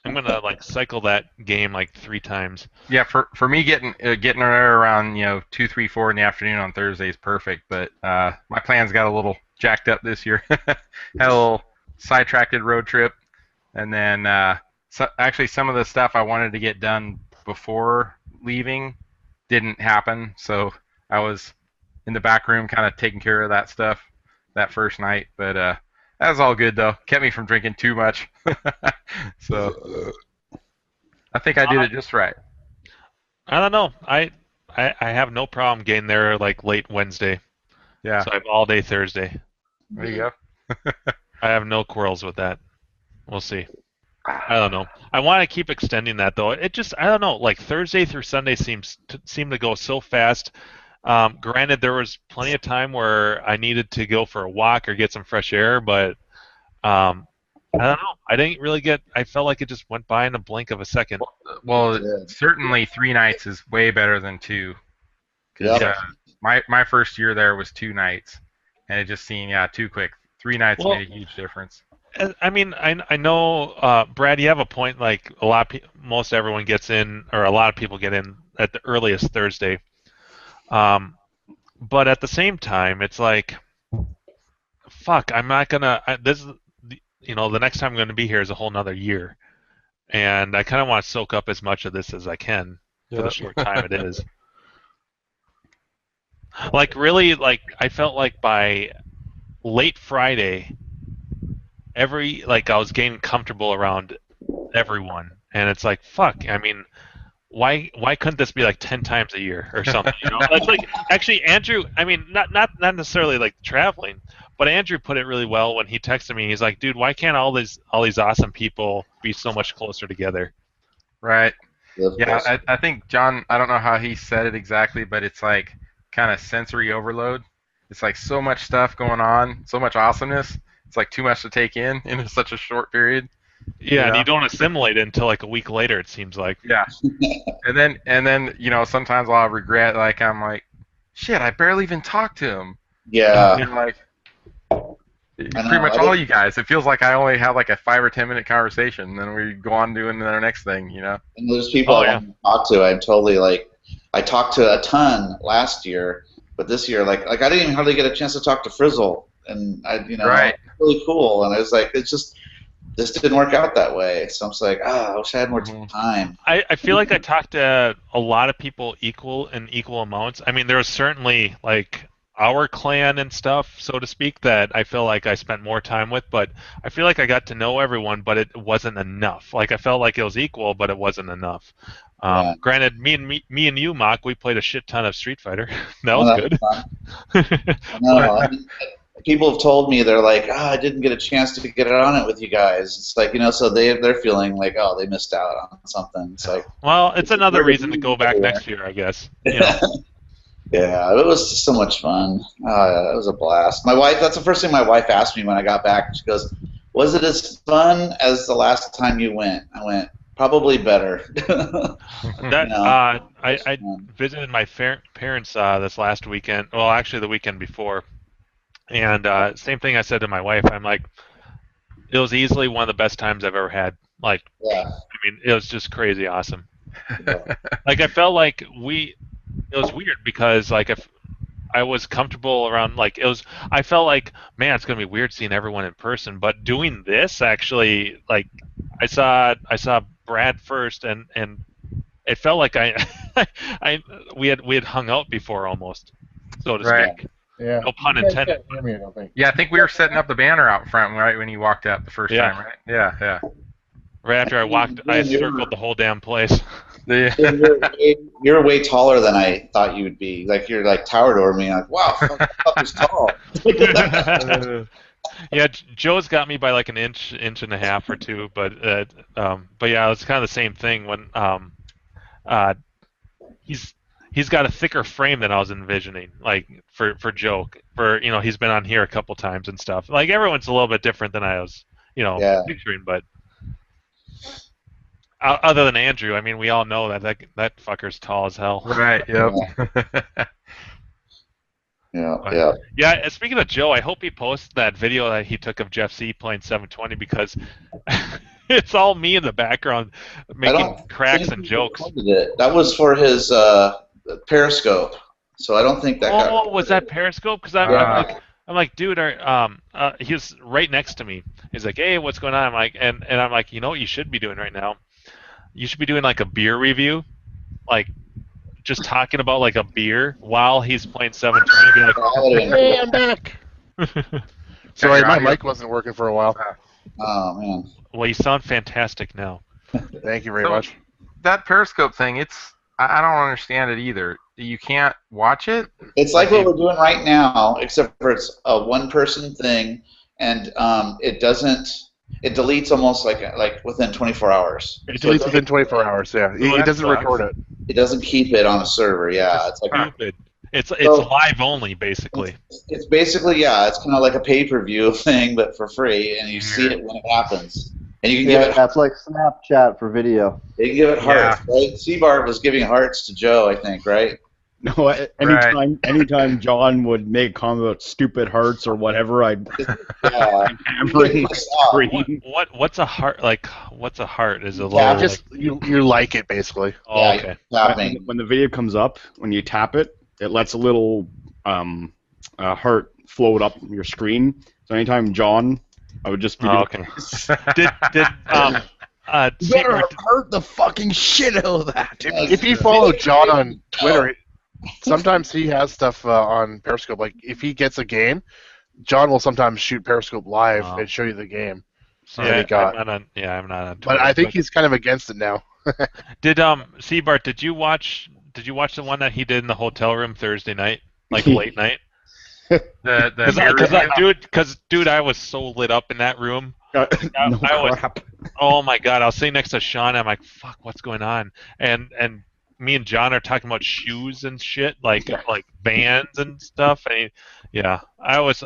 I'm gonna like cycle that game like 3 times. Yeah, for me getting there around 2, 3, 4 in the afternoon on Thursday is perfect. But my plans got a little jacked up this year. Had a little sidetracked road trip, and then actually some of the stuff I wanted to get done before leaving didn't happen. So I was in the back room kind of taking care of that stuff that first night. But that was all good though. Kept me from drinking too much. So I think I did it just right. I don't know. I have no problem getting there like late Wednesday. Yeah. So I have all day Thursday. There you go. I have no quarrels with that. We'll see. I don't know. I want to keep extending that though. It just I don't know. Like Thursday through Sunday seem to go so fast. Granted, there was plenty of time where I needed to go for a walk or get some fresh air, but I don't know. I didn't really get. I felt like it just went by in a blink of a second. Well, certainly 3 nights is way better than 2. 'Cause, Yeah. my first year there was 2 nights, and it just seemed too quick. 3 nights Well, made a huge difference. I mean, I know, Brad, you have a point. Like a lot of most everyone gets in, or a lot of people get in at the earliest Thursday. But at the same time, it's like, fuck, I'm not gonna. The next time I'm gonna be here is a whole nother year, and I kind of want to soak up as much of this as I can for the short time it is. Like really, like I felt like by late Friday, I was getting comfortable around everyone, and it's like, fuck. I mean, why couldn't this be like 10 times a year or something? It's like actually Andrew. I mean, not necessarily like traveling, but Andrew put it really well when he texted me. He's like, dude, why can't all these awesome people be so much closer together? Right. Yeah, I think John. I don't know how he said it exactly, but it's like kind of sensory overload. It's like so much stuff going on, so much awesomeness. It's like too much to take in such a short period. Yeah, and you don't assimilate it until like a week later. It seems like. Yeah. and then sometimes I'll have regret. Like I'm like, shit, I barely even talked to him. Yeah. Like pretty much all you guys. It feels like I only have like a 5 or 10 minute conversation, and then we go on doing our next thing. And there's people I want to talk to. I'm totally like, I talked to a ton last year, but this year, like I didn't even hardly get a chance to talk to Frizzle, and right. really cool. And I was like, it's just. This didn't work out that way, so I'm just like, I wish I had more time. I feel like I talked to a lot of people equal amounts. I mean, there was certainly like our clan and stuff, so to speak, that I feel like I spent more time with, but I feel like I got to know everyone, but it wasn't enough. Like I felt like it was equal, but it wasn't enough. Granted, me and you, Mock, we played a shit ton of Street Fighter. That was good. No, people have told me they're like, I didn't get a chance to get on it with you guys. It's like so they're feeling like they missed out on something. It's like, well, it's another reason to go back next year, I guess. Yeah, it was just so much fun. It was a blast. My wife, that's the first thing my wife asked me when I got back. She goes, "Was it as fun as the last time you went?" I went, "Probably better." I visited my parents this last weekend. Well, actually, the weekend before. And same thing I said to my wife. I'm like, it was easily one of the best times I've ever had. Like, I mean, it was just crazy awesome. Like, I felt like it was weird because, like, if I was comfortable around, like, I felt like, man, it's going to be weird seeing everyone in person. But doing this, actually, like, I saw Brad first, and it felt like we had hung out before almost, so to speak. Yeah. No pun intended. Yeah, I think we were setting up the banner out front right when you walked up the first time, right? Yeah. Right after I walked, I circled the whole damn place. You're way taller than I thought you would be. Like you're like towered over me. I'm like, wow, fuck is tall. Yeah, Joe's got me by like an inch and a half or two, but yeah, it's kind of the same thing when he's got a thicker frame than I was envisioning, like for Joe, he's been on here a couple times and stuff. Like everyone's a little bit different than I was, picturing, but other than Andrew, I mean, we all know that fucker's tall as hell. Right. Yep. Yeah. Speaking of Joe, I hope he posts that video that he took of Jeff C playing 720 because it's all me in the background making cracks and jokes. That was for his Periscope, so I don't think that. Oh, was that Periscope? Because I'm like, dude, he was right next to me. He's like, hey, what's going on? I'm like, and I'm like, you know what you should be doing right now? You should be doing like a beer review, like just talking about like a beer while he's playing 720. Be like, hey, I'm back. Sorry, my mic wasn't working for a while. Oh man. Well, you sound fantastic now. Thank you very much. That Periscope thing, I don't understand it either. You can't watch it? It's like what we're doing right now, except for it's a one-person thing, and it deletes almost like within 24 hours. It deletes within 24 hours, yeah. It doesn't record it. It doesn't keep it on a server, yeah. It's like stupid. It's live only, basically. It's basically, yeah, it's kind of like a pay-per-view thing, but for free, and you see it when it happens. And you can give it. That's like Snapchat for video. You can give it hearts, right? Seabart was giving hearts to Joe, I think, right? No, anytime John would make a comment about stupid hearts or whatever, I'd hammering my screen. What's a heart? Like, what's a heart? Is a little just you like it basically. Oh, okay. When the video comes up, when you tap it, it lets a little heart float up your screen. So anytime John, I would just be. Oh, okay. did you better hurt the fucking shit out of that. If you follow John on Twitter, sometimes he has stuff on Periscope. Like if he gets a game, John will sometimes shoot Periscope live and show you the game. Yeah, I'm not on Twitter. But I think he's kind of against it now. Did Seabart? Did you watch the one that he did in the hotel room Thursday night, like late night? Dude, I was so lit up in that room. Oh my god, I was sitting next to Sean. I'm like, fuck, what's going on? And me and John are talking about shoes and shit, like Vans and stuff. And I was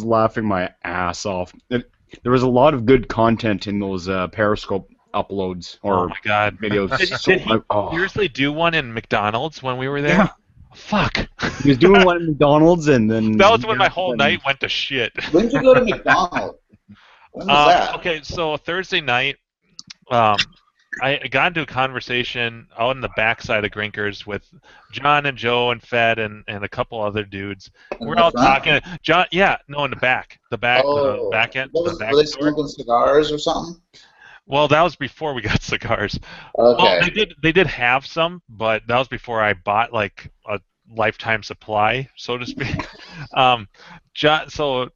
laughing my ass off. There was a lot of good content in those Periscope uploads or videos. Did he seriously do one in McDonald's when we were there? Yeah. Fuck. He was doing one at McDonald's and then. That was when my whole night went to shit. When did you go to McDonald's? When was that? Okay, so Thursday night, I got into a conversation out in the backside of Grinkers with John and Joe and Fed and a couple other dudes. We're all talking. John, in the back. The back end. Were they smoking cigars or something? Well, that was before we got cigars. Okay. Well, they did have some, but that was before I bought like a lifetime supply, so to speak. John, so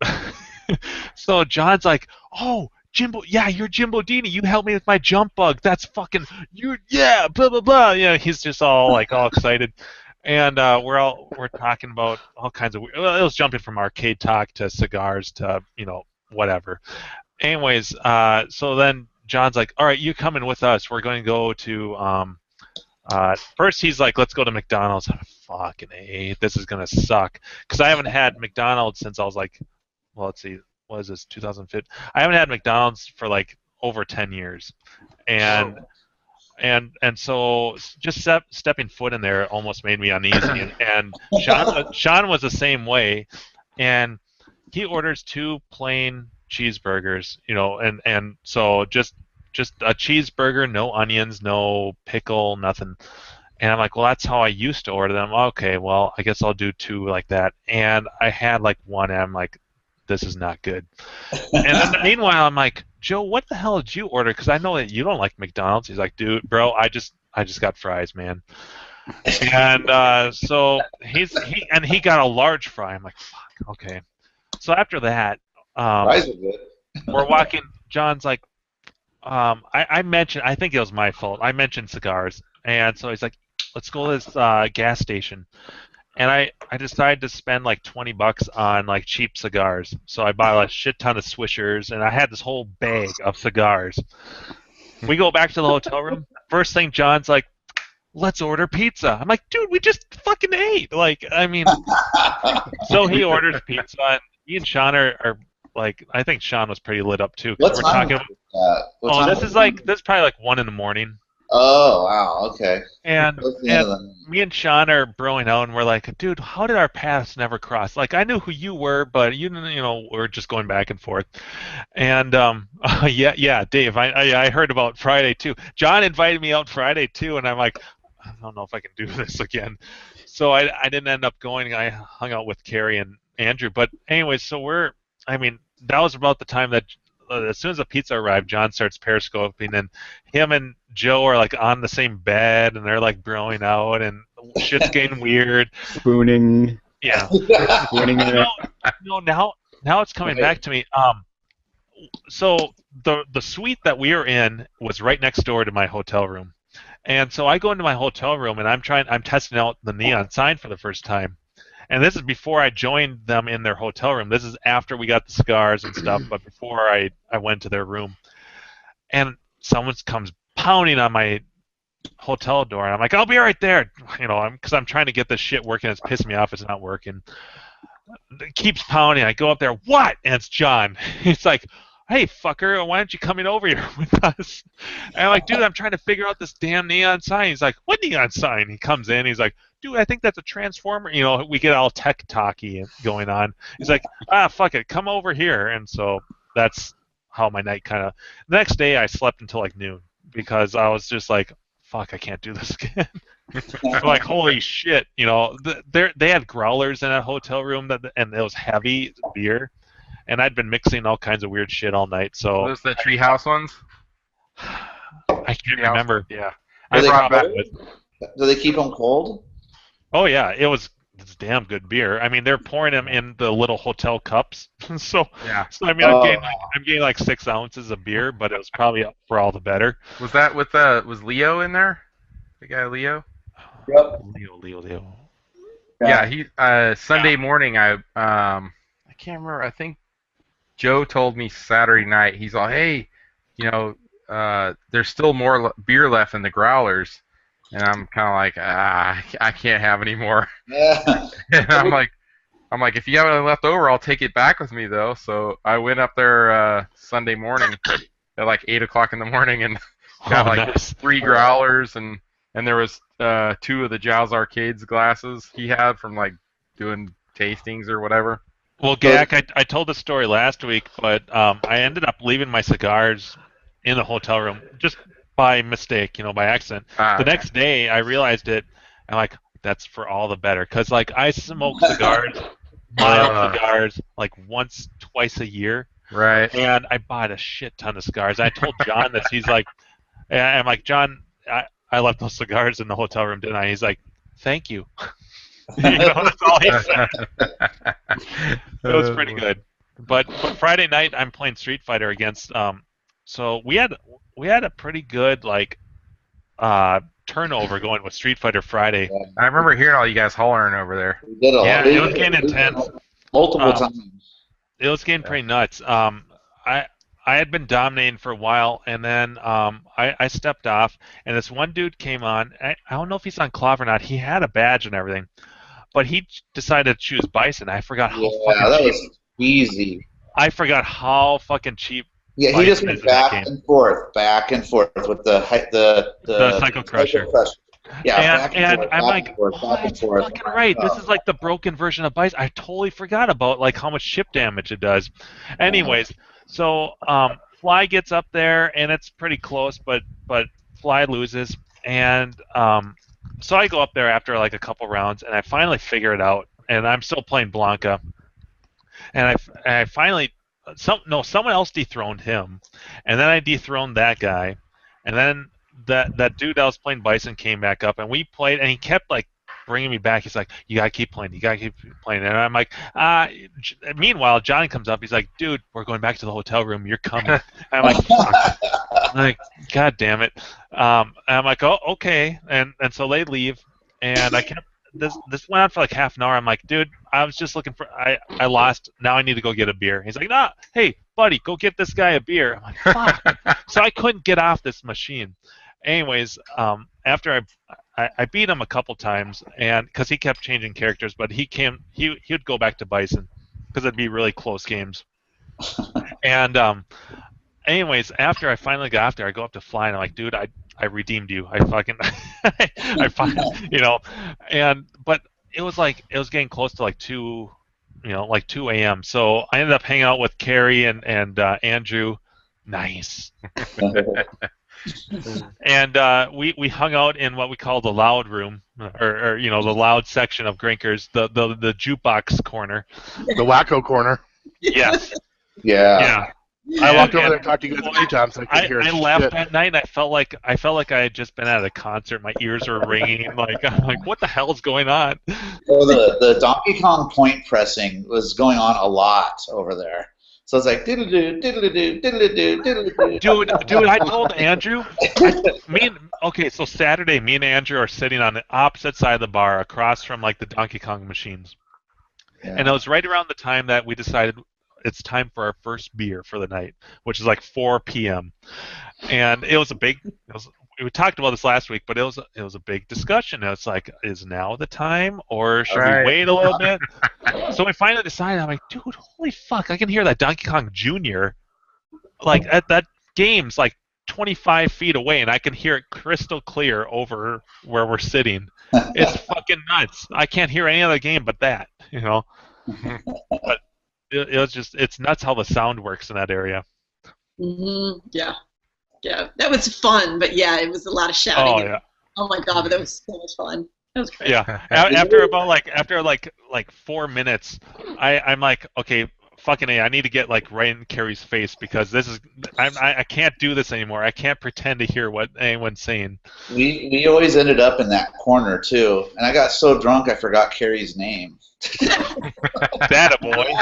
John's like, "Oh, Jimbo, you're Jimbo Dini. You helped me with my jump bug. That's fucking blah blah blah." Yeah, he's just all excited, and we're talking about all kinds of. Well, it was jumping from arcade talk to cigars to whatever. Anyways, so then John's like, all right, you coming with us. We're going to go to, first he's like, let's go to McDonald's. Fucking A, this is going to suck. Because I haven't had McDonald's since I was like, well, let's see, what is this, 2015? I haven't had McDonald's for like over 10 years. And so just stepping foot in there almost made me uneasy. And Sean was the same way. And he orders 2 plain cheeseburgers, and so just a cheeseburger, no onions, no pickle, nothing. And I'm like, well, that's how I used to order them. Okay, well, I guess I'll do 2 like that. And I had like 1, and I'm like, this is not good. And then meanwhile, I'm like, Joe, what the hell did you order? Because I know that you don't like McDonald's. He's like, dude, bro, I just got fries, man. And so he got a large fry. I'm like, fuck, okay. So after that, fries are good. we're walking. John's like, I mentioned, I think it was my fault. I mentioned cigars, and so he's like, "Let's go to this gas station." And I decided to spend like $20 on like cheap cigars. So I bought a shit ton of Swishers, and I had this whole bag of cigars. We go back to the hotel room. First thing John's like, "Let's order pizza." I'm like, "Dude, we just fucking ate." Like, I mean, so he orders pizza, and he and Sean are like, I think Sean was pretty lit up too because What we're time talking. was that? What Oh, time this was is it? like this is probably like 1 in the morning. Oh, wow, okay. And That's the end of and the night. me and Sean are broing out, and we're like, "Dude, how did our paths never cross?" Like, I knew who you were, but you know, we're just going back and forth. And yeah, Dave, I heard about Friday too. John invited me out Friday too, and I'm like, I don't know if I can do this again. So I didn't end up going. I hung out with Carrie and Andrew. But anyway, so I mean, that was about the time that as soon as the pizza arrived, John starts periscoping, and him and Joe are like on the same bed, and they're like broing out, and shit's getting weird. Spooning, Yeah. spooning it. No, now it's coming Okay. back to me. So the suite that we were in was right next door to my hotel room. And so I go into my hotel room and I'm testing out the neon sign for the first time. And this is before I joined them in their hotel room. This is after we got the cigars and stuff, but before I went to their room. And someone comes pounding on my hotel door, and I'm like, "I'll be right there," because I'm trying to get this shit working. It's pissing me off. It's not working. It keeps pounding. I go up there. What? And it's John. He's like, "Hey, fucker, why aren't you coming over here with us?" And I'm like, "Dude, I'm trying to figure out this damn neon sign." He's like, "What neon sign?" He comes in. He's like, "Dude, I think that's a transformer." We get all tech talky going on. He's like, fuck it, come over here. And so that's how my night kind of. The next day, I slept until like noon because I was just like, "Fuck, I can't do this again." I'm like, holy shit, they had growlers in that hotel room and it was heavy beer, and I'd been mixing all kinds of weird shit all night, so Those the treehouse ones? I can't Treehouse remember. ones? Yeah. I Do they brought back. Do they keep them cold? Oh yeah, it's damn good beer. I mean, they're pouring them in the little hotel cups, so Yeah. I mean, I'm getting like 6 ounces of beer, but it was probably for all the better. Was that with was Leo in there? The guy Leo? Yep. Leo. Yeah, he Sunday morning I can't remember. I think Joe told me Saturday night. He's all, "Hey, there's still more beer left in the growlers." And I'm kind of like, I can't have any more. Yeah. And I'm like, if you have any left over, I'll take it back with me though. So I went up there Sunday morning at like 8 o'clock in the morning and got like Nice. 3 growlers and there was 2 of the Giles Arcades glasses he had from like doing tastings or whatever. Well, Gak, I told the story last week, but I ended up leaving my cigars in the hotel room just by mistake, by accident. The next day, I realized it, and like, that's for all the better, because like I smoke cigars, mild cigars, like once, twice a year, Right. and I bought a shit ton of cigars. I told John this. He's like, and I'm like, "John, I left those cigars in the hotel room, didn't I?" He's like, "Thank you." That's all he said. It was pretty good. But Friday night I'm playing Street Fighter against so we had a pretty good like turnover going with Street Fighter Friday. I remember hearing all you guys hollering over there. We did a Yeah, lot. it was getting intense. Multiple times. It was getting pretty nuts. I had been dominating for a while, and then I stepped off, and this one dude came on. I don't know if he's on Clav or not. He had a badge and everything, but he decided to choose Bison. I forgot how Yeah, fucking that cheap. was easy. I forgot how fucking cheap. Yeah, he just Bison went is in that back game. and forth with the Psycho Crusher. Yeah, back and forth, I'm back like, and forth, oh, back and that's forth. fucking right. This is like the broken version of Bison. I totally forgot about like how much chip damage it does. Anyways, so Fly gets up there and it's pretty close, but Fly loses, and so I go up there after like a couple rounds, and I finally figure it out, and I'm still playing Blanca, and I finally someone else dethroned him, and then I dethroned that guy, and then that dude that was playing Bison came back up, and we played, and he kept like bringing me back. He's like, you gotta keep playing. You gotta keep playing. And I'm like, meanwhile, Johnny comes up. He's like, dude, we're going back to the hotel room. You're coming. And I'm like, fuck. I'm like, God damn it. And I'm like, oh, okay. And so they leave, and I kept this went on for like half an hour. I'm like, dude, I was just looking for. I lost. Now I need to go get a beer. He's like, nah, hey, buddy, go get this guy a beer. I'm like, fuck. So I couldn't get off this machine. Anyways, after I beat him a couple times, and because he kept changing characters, but he would go back to Bison because it'd be really close games. And anyways, after I finally got off there, I go up to Fly, and I'm like, dude, I redeemed you. I fucking I fucking, you know, but it was getting close to like 2 a.m. So I ended up hanging out with Carrie and Andrew. Nice. And we hung out in what we call the loud room, or the loud section of Grinkers, the jukebox corner, The wacko corner. Yes. Yeah. I walked over there and talked to you guys a few times. So I couldn't hear I shit. left that night, and I felt like I had just been at a concert. My ears were ringing. I'm like, what the hell's going on? Well, the Donkey Kong point pressing was going on a lot over there. So it's like diddle-doo, diddle-doo, diddle-doo, diddle-doo. Dude, I told Andrew. So Saturday, me and Andrew are sitting on the opposite side of the bar, across from like the Donkey Kong machines, and it was right around the time that we decided it's time for our first beer for the night, which is like 4 p.m. And it was a big. We talked about this last week, but it was a big discussion. It's like, is now the time, or should we wait a little bit? So we finally decided. I'm like, dude, holy fuck! I can hear that Donkey Kong Jr. like at that game's like 25 feet away, and I can hear it crystal clear over where we're sitting. It's fucking nuts. I can't hear any other game but that, you know. But it was it's nuts how the sound works in that area. Yeah. Yeah, that was fun, but yeah, it was a lot of shouting. Oh yeah. Oh my god, but that was so much fun. That was great. Yeah. After 4 minutes, I'm like, okay, fucking A, I need to get like right in Carrie's face, because I can't do this anymore. I can't pretend to hear what anyone's saying. We always ended up in that corner too, and I got so drunk I forgot Carrie's name. That a boy.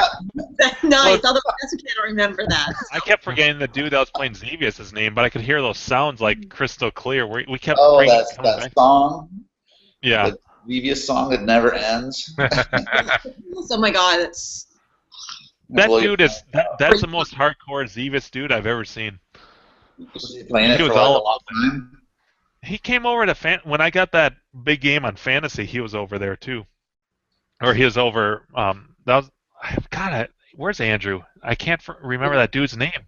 Nice. Otherwise, I can't remember that. I kept forgetting the dude that was playing Xevious' name, but I could hear those sounds like crystal clear. We kept. Oh, bringing that's that back. song. Yeah. The previous song that never ends. Oh my god, that's. That dude is that's the most hardcore Xevious dude I've ever seen. Was he playing it He for was like a all- long time? He came over to when I got that big game on Fantasy. He was over there too, or he was over. Where's Andrew? I can't remember that dude's name.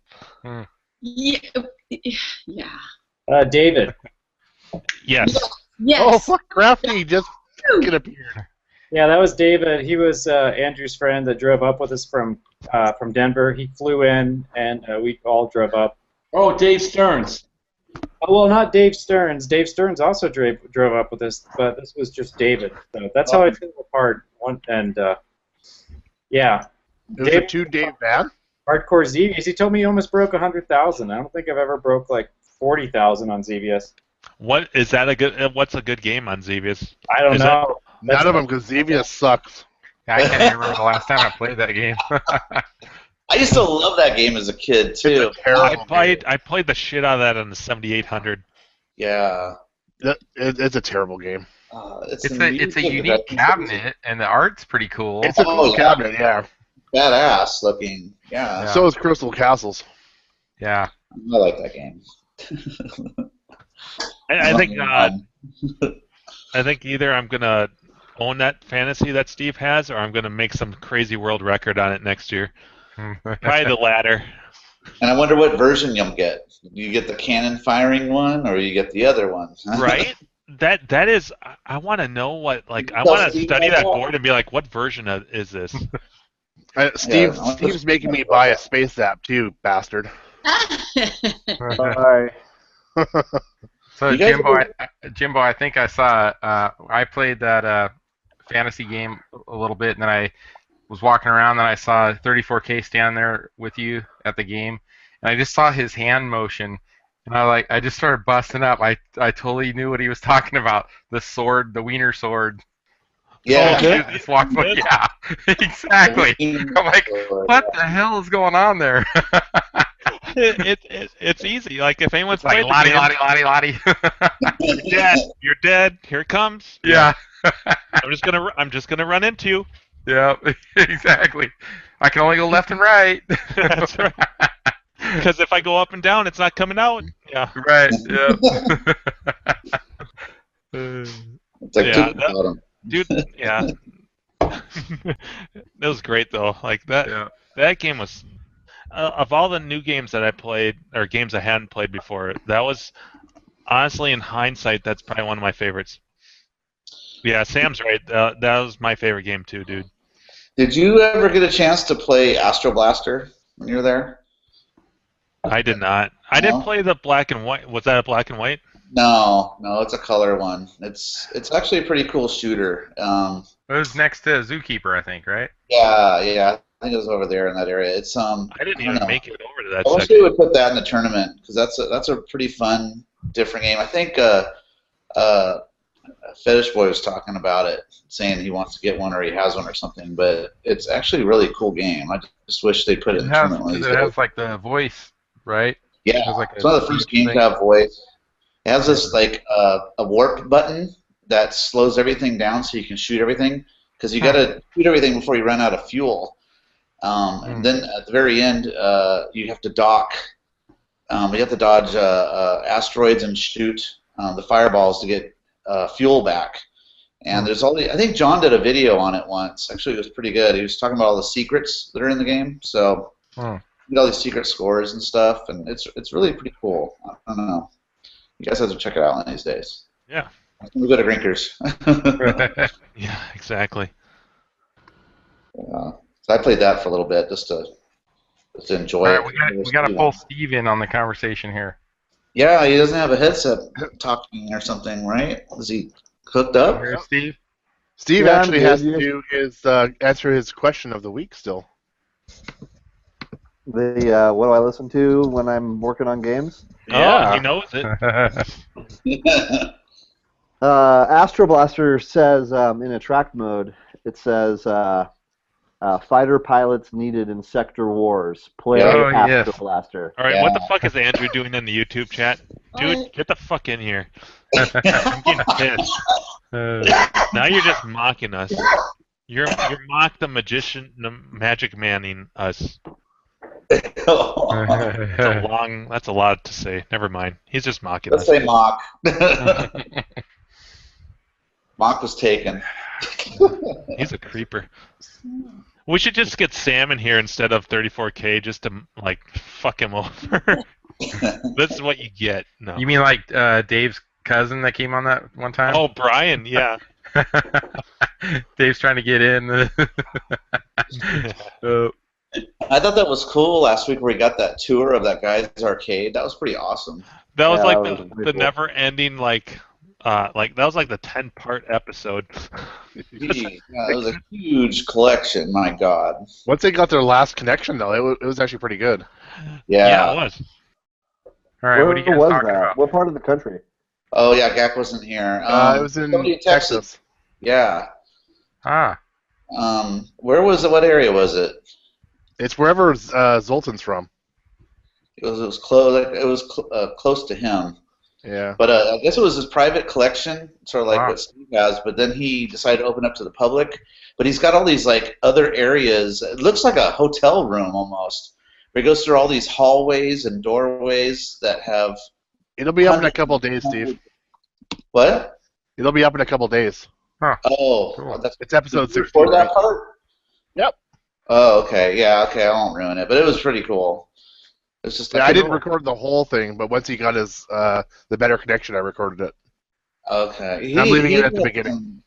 Yeah. David. Yes. Yes. Oh, fuck, Crafty just fucking appeared. Yeah, that was David. He was Andrew's friend that drove up with us from Denver. He flew in, and we all drove up. Oh, Dave Stearns. Oh, well, not Dave Stearns. Dave Stearns also drove up with us, but this was just David. So that's how I feel apart. Yeah. Is it too Dave bad? Hardcore Xevious. He told me he almost broke 100,000. I don't think I've ever broke like 40,000 on Xevious. What is that a good? What's a good game on Xevious? I don't know. None of them, because Xevious sucks. I can't even remember the last time I played that game. I used to love that game as a kid too. It's a terrible game. I played the shit out of that on the 7800. Yeah. It's a terrible game. It's a unique cabinet, and the art's pretty cool. It's a cool cabinet, yeah. Badass looking. Yeah. So is Crystal Castles. Yeah. I like that game. I think I think either I'm gonna own that fantasy that Steve has, or I'm gonna make some crazy world record on it next year. Probably the latter. And I wonder what version you'll get. You get the cannon firing one, or you get the other one? Right? That is. I want to know what. Like, I want to study that board and be like, what version is this? Steve's making me buy a space app too, bastard. Sorry. So Jimbo, I think I saw. I played that fantasy game a little bit, and then I was walking around, and I saw 34K stand there with you at the game, and I just saw his hand motion, and I just started busting up. I totally knew what he was talking about. The sword, the wiener sword. Yeah. Oh, Jesus, walks like, yeah, exactly. I'm like, what the hell is going on there? It's easy. Like if anyone's It's like played the lottie, game, lottie, lottie, lottie. you're dead. You're dead. Here it comes. Yeah. I'm just gonna run into you. Yeah, exactly. I can only go left and right. That's right. Because if I go up and down, it's not coming out. Yeah. Right. Yeah. It's like Yeah, two bottom. Dude. Yeah. That was great though. Like that. Yeah. That game was. Of all the new games that I played, or games I hadn't played before, that was honestly, in hindsight, that's probably one of my favorites. Yeah, Sam's right. That was my favorite game too, dude. Did you ever get a chance to play Astro Blaster when you were there? I did not. I didn't No? play the black and white. Was that a black and white? No, it's a color one. It's actually a pretty cool shooter. It was next to Zookeeper, I think, right? Yeah. I think it was over there in that area. It's I didn't don't even know. make it over to that I wish section. they would put that in the tournament because that's a pretty fun, different game. I think Fetish Boy was talking about it, saying he wants to get one or he has one or something. But it's actually a really cool game. I just wish they put it in the tournament one of these It days. has like the voice, right? Yeah, It has like it's one of the first games to have voice. It has this like a warp button that slows everything down so you can shoot everything because you got to shoot everything before you run out of fuel. And then at the very end, you have to dock. You have to dodge asteroids and shoot the fireballs to get fuel back. And there's all the. I think John did a video on it once. Actually, it was pretty good. He was talking about all the secrets that are in the game. So you get all these secret scores and stuff, and it's really pretty cool. I don't know. You guys have to check it out one of these days. Yeah. We go to Grinkers. Yeah, exactly. So I played that for a little bit just to enjoy All it. right, we got to pull Steve in on the conversation here. Yeah, he doesn't have a headset talking or something, right? Is he hooked up? Here's Steve. Steve Yeah, I'm actually good. has to do his answer his question of the week still. What do I listen to when I'm working on games? Oh, he knows it. Astro Blaster says in attract mode, it says fighter pilots needed in sector wars. Play Oh, Astro yes. Blaster. All right, Yeah. what the fuck is Andrew doing in the YouTube chat? Dude, get the fuck in here. I'm getting pissed. Now you're just mocking us. You're mock the magician, the magic manning us. That's a lot to say. Never mind. He's just mocking Let's us. say Mock. Mock was taken. He's a creeper. We should just get Sam in here instead of 34K just to like fuck him over. This is what you get. No. You mean like Dave's cousin that came on that one time? Oh, Brian, yeah. Dave's trying to get in. I thought that was cool last week where we got that tour of that guy's arcade. That was pretty awesome. That was Yeah, like that was the pretty cool. never-ending like that was like the 10-part episode. Jeez, yeah, it was a huge collection. My God. Once they got their last connection, though, it was actually pretty good. Yeah. It was. All right, Where what are you guys was talking that? about? What part of the country? Oh yeah, Gak wasn't here. It was in somebody in Texas. Yeah. Ah, Where was it? What area was it? It's wherever Zoltan's from. It was close. It was close to him. Yeah. But I guess it was his private collection, sort of like Wow. what Steve has. But then he decided to open up to the public. But he's got all these like other areas. It looks like a hotel room almost. Where he goes through all these hallways and doorways that have. It'll be up in a couple of days, Steve. What? It'll be up in a couple of days. Oh, Cool. that's It's episode Did you 16. record that right? part? Yep. Oh, okay. Yeah, okay. I won't ruin it. But it was pretty cool. It's just. Yeah, I didn't record the whole thing, but once he got his the better connection, I recorded it. Okay. I'm leaving it at the had beginning.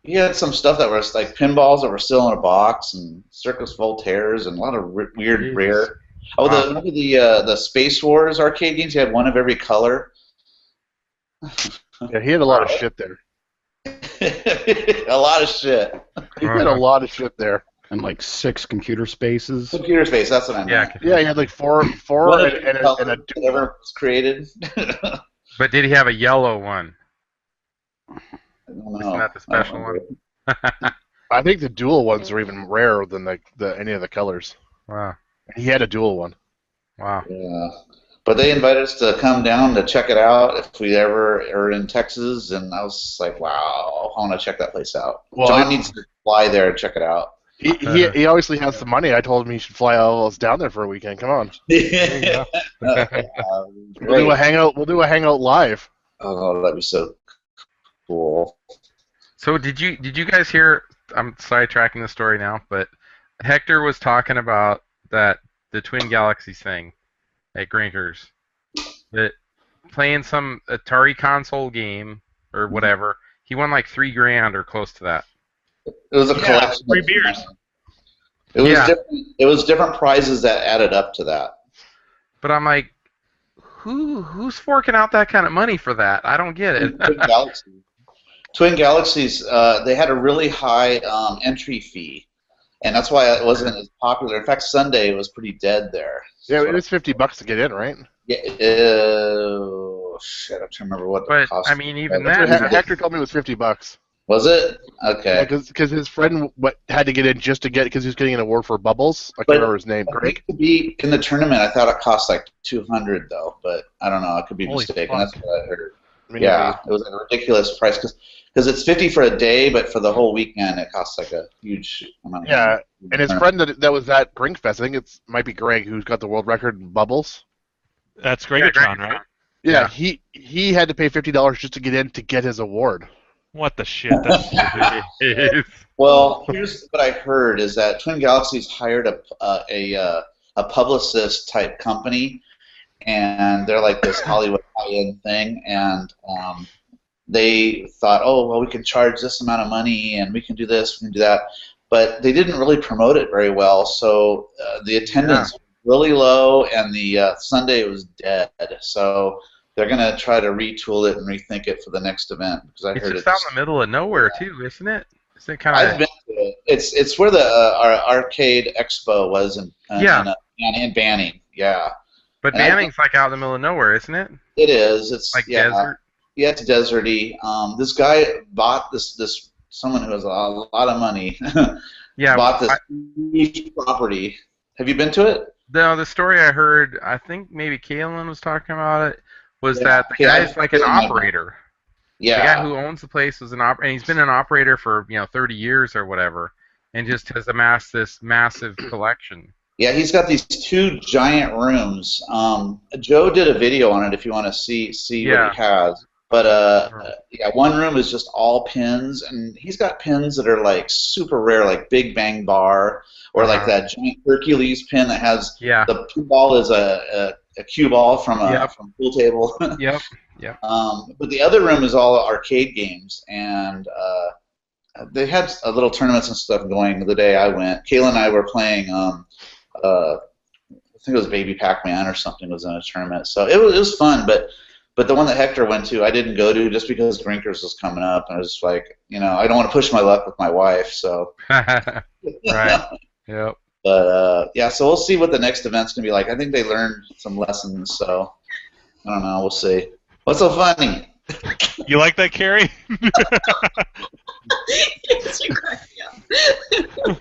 He had some stuff that was like pinballs that were still in a box and Circus Voltaires and a lot of weird, Jesus. rare. Oh, remember the Space Wars arcade games? He had one of every color. Yeah, he had a lot of shit there. A lot of shit. He had a lot of shit there. And like 6 computer spaces. Computer space. That's what I yeah. meant. Yeah, he had like four One of and every a color that dual. ever was created. But did he have a yellow one? I don't know. Isn't that the I don't special one? remember. I think the dual ones are even rarer than the any of the colors. Wow. He had a dual one. Wow. Yeah. But they invited us to come down to check it out if we ever are in Texas, and I was like, wow, I want to check that place out. Well, John needs to fly there and check it out. He obviously has the money. I told him he should fly all of us down there for a weekend. Come on. There you go. We'll do a hangout. We'll do a hangout live. Oh, that'd be so cool. So did you guys hear? I'm sidetracking the story now, but Hector was talking about the Twin Galaxies thing at Grinkers, that playing some Atari console game or whatever. He won like $3,000 or close to that. It was a collection. Free beers. It was Yeah. different. It was different prizes that added up to that. But I'm like, who's forking out that kind of money for that? I don't get it. Twin Galaxies, they had a really high entry fee, and that's why it wasn't as popular. In fact, Sunday was pretty dead there. Yeah, it was $50 to get in, right? Yeah. Shit, I'm trying to remember what the But cost. I mean, even was. that. Hector told me it was $50. Was it? Okay. Because his friend had to get in just to get because he was getting an award for Bubbles. I can't But remember his name. I Greg. think to be in the tournament, I thought it cost like $200 though, but I don't know. I could be Holy mistaken. fuck. That's what I heard. Maybe. Yeah, it was a ridiculous price because it's $50 for a day, but for the whole weekend it costs like a huge amount. Yeah, and his friend that was at Brinkfest, I think it might be Greg, who's got the world record in Bubbles. That's Gregatron, right? Yeah, he had to pay $50 just to get in to get his award. What the shit? That's Well, here's what I heard is that Twin Galaxies hired a publicist type company, and they're like this Hollywood high-end thing, and they thought, oh, well, we can charge this amount of money, and we can do this, we can do that, but they didn't really promote it very well, so the attendance was really low, and the Sunday was dead, so they're going to try to retool it and rethink it for the next event, because I It's heard just out in the middle of nowhere too, isn't it? Isn't it kind I've of? been to it. It's where the our arcade expo was in Banning. Yeah, But and I Banning's like out in the middle of nowhere, isn't it? it is. It's Like yeah, desert. yeah, it's deserty. This guy bought this someone who has a lot of money. Yeah. bought this huge property. Have you been to it? No, the story I heard, I think maybe Kalen was talking about it, was Yeah. that the Yeah, guy's like an Kalen might be. operator. Yeah. The guy who owns the place was an operator, and he's been an operator for 30 years or whatever, and just has amassed this massive collection. Yeah, he's got these two giant rooms. Joe did a video on it if you want to see Yeah. what he has. But yeah, one room is just all pins, and he's got pins that are like super rare, like Big Bang Bar, or like that giant Hercules pin that has the pin ball is a cue ball from a pool table. Yep. But the other room is all arcade games, and they had a little tournaments and stuff going the day I went. Kayla and I were playing. I think it was Baby Pac-Man or something was in a tournament, so it was fun. But the one that Hector went to, I didn't go to just because Grinkers was coming up, and I was like, I don't want to push my luck with my wife, so. Right. Yep. But yeah, so we'll see what the next event's gonna be like. I think they learned some lessons, so I don't know. We'll see. What's so funny? You like that, Carrie? Yes, you crack me up.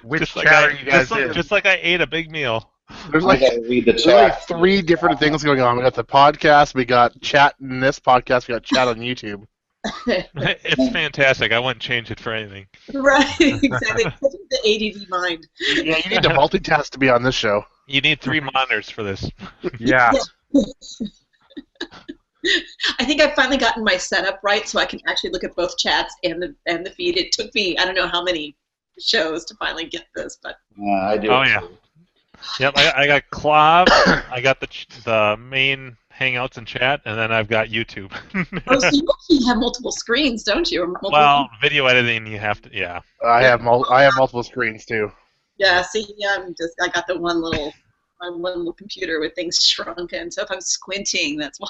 Which just chat are you guys in? just like I ate a big meal. There's I like gotta read the there's like chat. 3 different things going on. We got the podcast, we got chat in this podcast, we got chat on YouTube. It's fantastic. I wouldn't change it for anything. Right, exactly. The ADD mind. Yeah, you need to multitask to be on this show. You need 3 monitors for this. Yeah. I think I've finally gotten my setup right, so I can actually look at both chats and the feed. It took me I don't know how many shows to finally get this, but I do. Oh yeah. Yep, I got Clav, I got the main Hangouts and chat, and then I've got YouTube. oh, so you actually have multiple screens, don't you? Or multiple Well, video editing, you have to, yeah. I have multiple screens too. Yeah, see, I got the one little computer with things shrunk, and so if I'm squinting, that's why.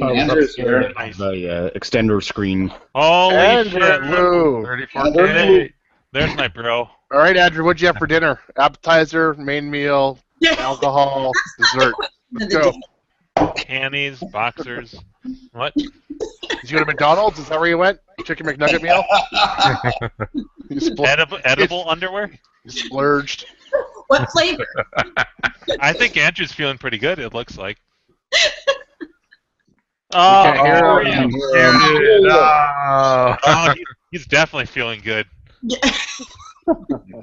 Andrew's here. The extender screen. Holy Andrew! shit, look. 34K. There's my bro. All right, Andrew, what'd you have for dinner? Appetizer, main meal, Yes. alcohol, dessert. Let's go. Panties, boxers. What? Did you go to McDonald's? Is that where you went? Chicken McNugget meal? You Edible underwear? You splurged. What flavor? I think Andrew's feeling pretty good. It looks like. can't hear Oh, him. oh, he's definitely feeling good. Yeah.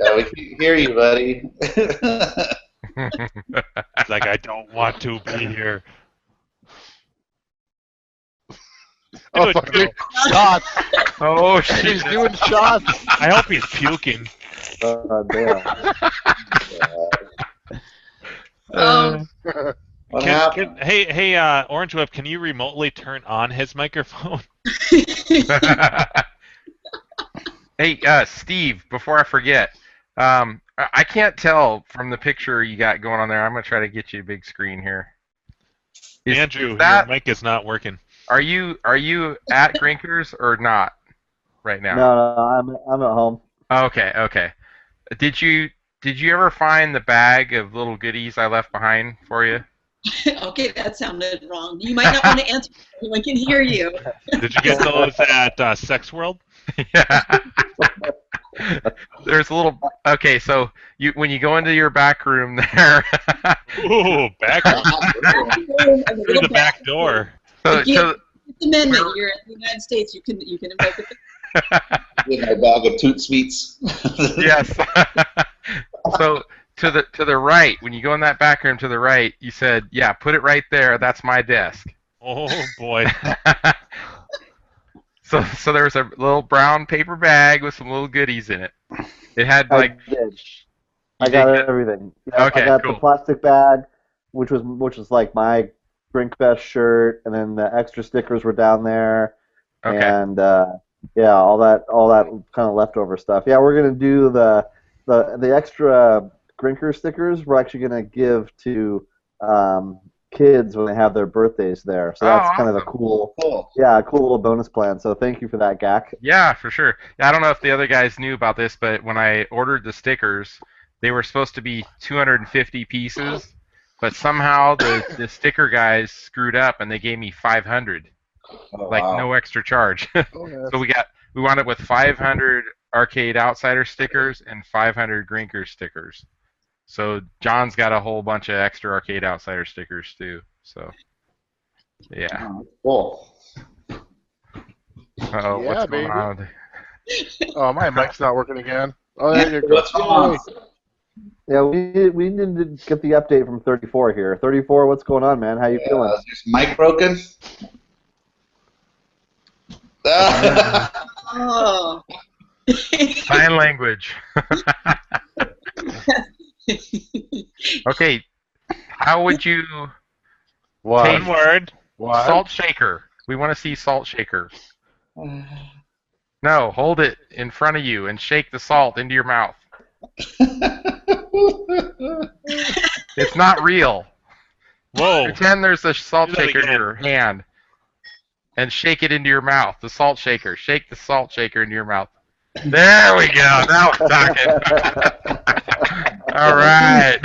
Yeah, we can hear you, buddy. He's like, I don't want to be here. Oh, Dude, fuck, no. shots. Oh, He's shit. doing shots. I hope he's puking. Damn. What happened? Hey, Orange Whip, can you remotely turn on his microphone? Hey, Steve, before I forget, I can't tell from the picture you got going on there. I'm going to try to get you a big screen here. Andrew, that- your mic is not working. Are you at Grinkers or not right now? No, I'm at home. Okay. Did you ever find the bag of little goodies I left behind for you? Okay, that sounded wrong. You might not want to answer. Everyone can hear you. Did you get those at Sex World? Yeah. There's a little. Okay, so when you go into your back room there. Ooh, back through the back door. It's amendment. You're in the United States. You can invoke it. Get my bag of Toot Sweets. Yes. So to the right, when you go in that back room to the right, you said, "Yeah, put it right there. That's my desk." Oh boy. So there was a little brown paper bag with some little goodies in it. It had like. I did. You I got did? everything. Yeah, Okay, I got cool. the plastic bag, which was like my Drinkfest shirt, and then the extra stickers were down there, Okay. and yeah, all that kind of leftover stuff. Yeah, we're gonna do the extra Grinker stickers. We're actually gonna give to kids when they have their birthdays there. So that's kind of a Cool. cool little bonus plan. So thank you for that, Gak. Yeah, for sure. I don't know if the other guys knew about this, but when I ordered the stickers, they were supposed to be 250 pieces, but somehow the sticker guys screwed up and they gave me 500, like no extra charge. So we wound up with 500 Arcade Outsider stickers and 500 Grinker stickers. So John's got a whole bunch of extra Arcade Outsider stickers too. So yeah. Cool. Uh-oh, Yeah, what's baby. going on? Oh, my mic's not working again. Oh, there you go. What's going on? Yeah, we need to get the update from 34 here. 34, what's going on, man? How you feeling? Is this mic broken? Oh. Sign language. Okay, how would you What? Taste- One word. What? salt shaker? We want to see salt shaker. No, hold it in front of you and shake the salt into your mouth. It's not real. Whoa. Pretend there's a salt Do that shaker in again. your hand and shake it into your mouth. The salt shaker. Shake the salt shaker into your mouth. There we go. Now we're talking. All right.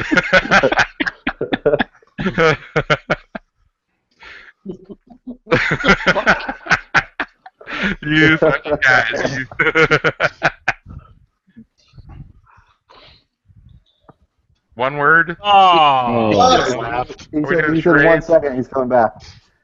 You fucking guys. You. One word? Oh. Just laughed. He Are we said, doing he said 1 charades? second, he's coming back.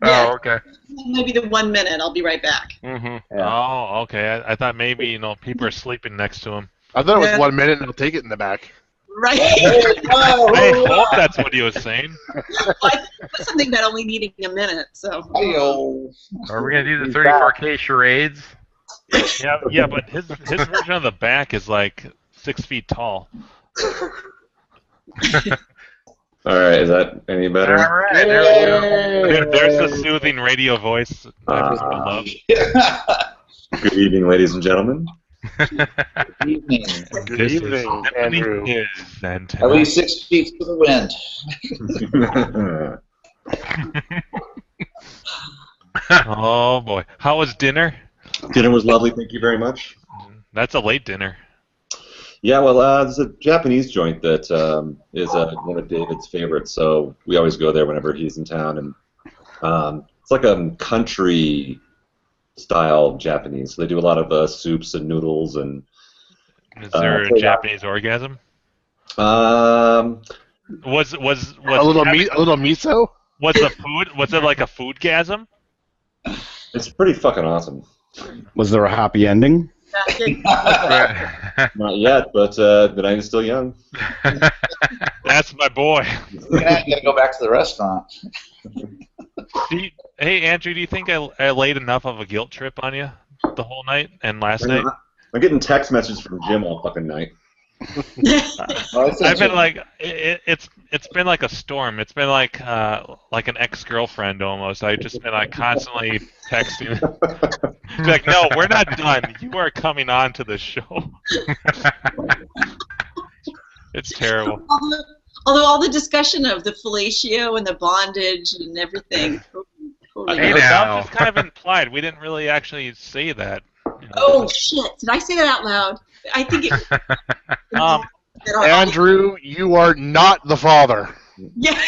Oh, okay. Maybe the 1 minute. I'll be right back. Mm-hmm. Yeah. Oh, okay. I thought maybe people are sleeping next to him. I thought it was Yeah. 1 minute and I'll take it in the back. Right. I hope that's what he was saying. That's something about only needing a minute. So. Hi-yo. Are we gonna do the He's 34K charades? Yeah, but his version of the back is like 6 feet tall. All right, is that any All better? right, there we go. There's the soothing radio voice I love. Good evening, ladies and gentlemen. Evening. Good This is evening, Stephanie Andrew. His antenna. At least 6 feet to the wind. Oh boy, how was dinner? Dinner was lovely, thank you very much. That's a late dinner. Yeah, well, there's a Japanese joint that is one of David's favorites, so we always go there whenever he's in town, and It's like a country style Japanese. They do a lot of soups and noodles and. Is there a Japanese orgasm? Um, Was a little miso? Was the food? Was it like a foodgasm? it's pretty fucking awesome. Was there a happy ending? Not yet, but the night is still young. That's my boy. Yeah, you gotta go back to the restaurant. Hey, Andrew, do you think I laid enough of a guilt trip on you the whole night and last night? I'm getting text messages from Jim all fucking night. I've been like it's been like a storm. It's been like an ex-girlfriend almost. I've just been like constantly texting. She's like, no, we're not done. You are coming on to the show. It's terrible. Although all the discussion of the fellatio and the bondage and everything. Totally Hey, that now. was just kind of implied. We didn't really actually say that. You know. Oh shit! Did I say that out loud? I think it. Andrew, you are not the father. Yeah.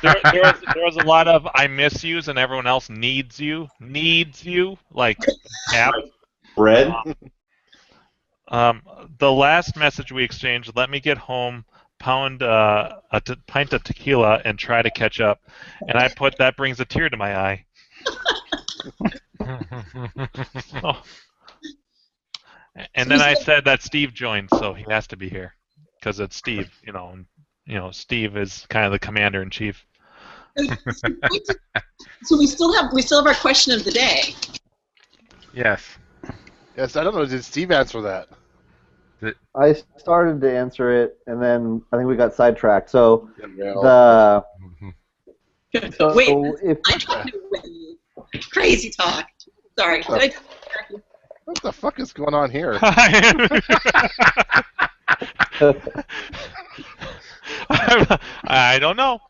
there was a lot of I miss yous and everyone else needs you, like app. Bread? The last message we exchanged, let me get home, pound a pint of tequila, and try to catch up. And I put, that brings a tear to my eye. So, and then I said that Steve joined, so he has to be here because it's Steve, and Steve is kind of the commander in chief. So we still have our question of the day. Yes. Yes, I don't know. Did Steve answer that? I started to answer it, and then I think we got sidetracked. So Wait, if I'm talking with you. Crazy talk. Sorry. Did I distract you? What the fuck is going on here? I don't know.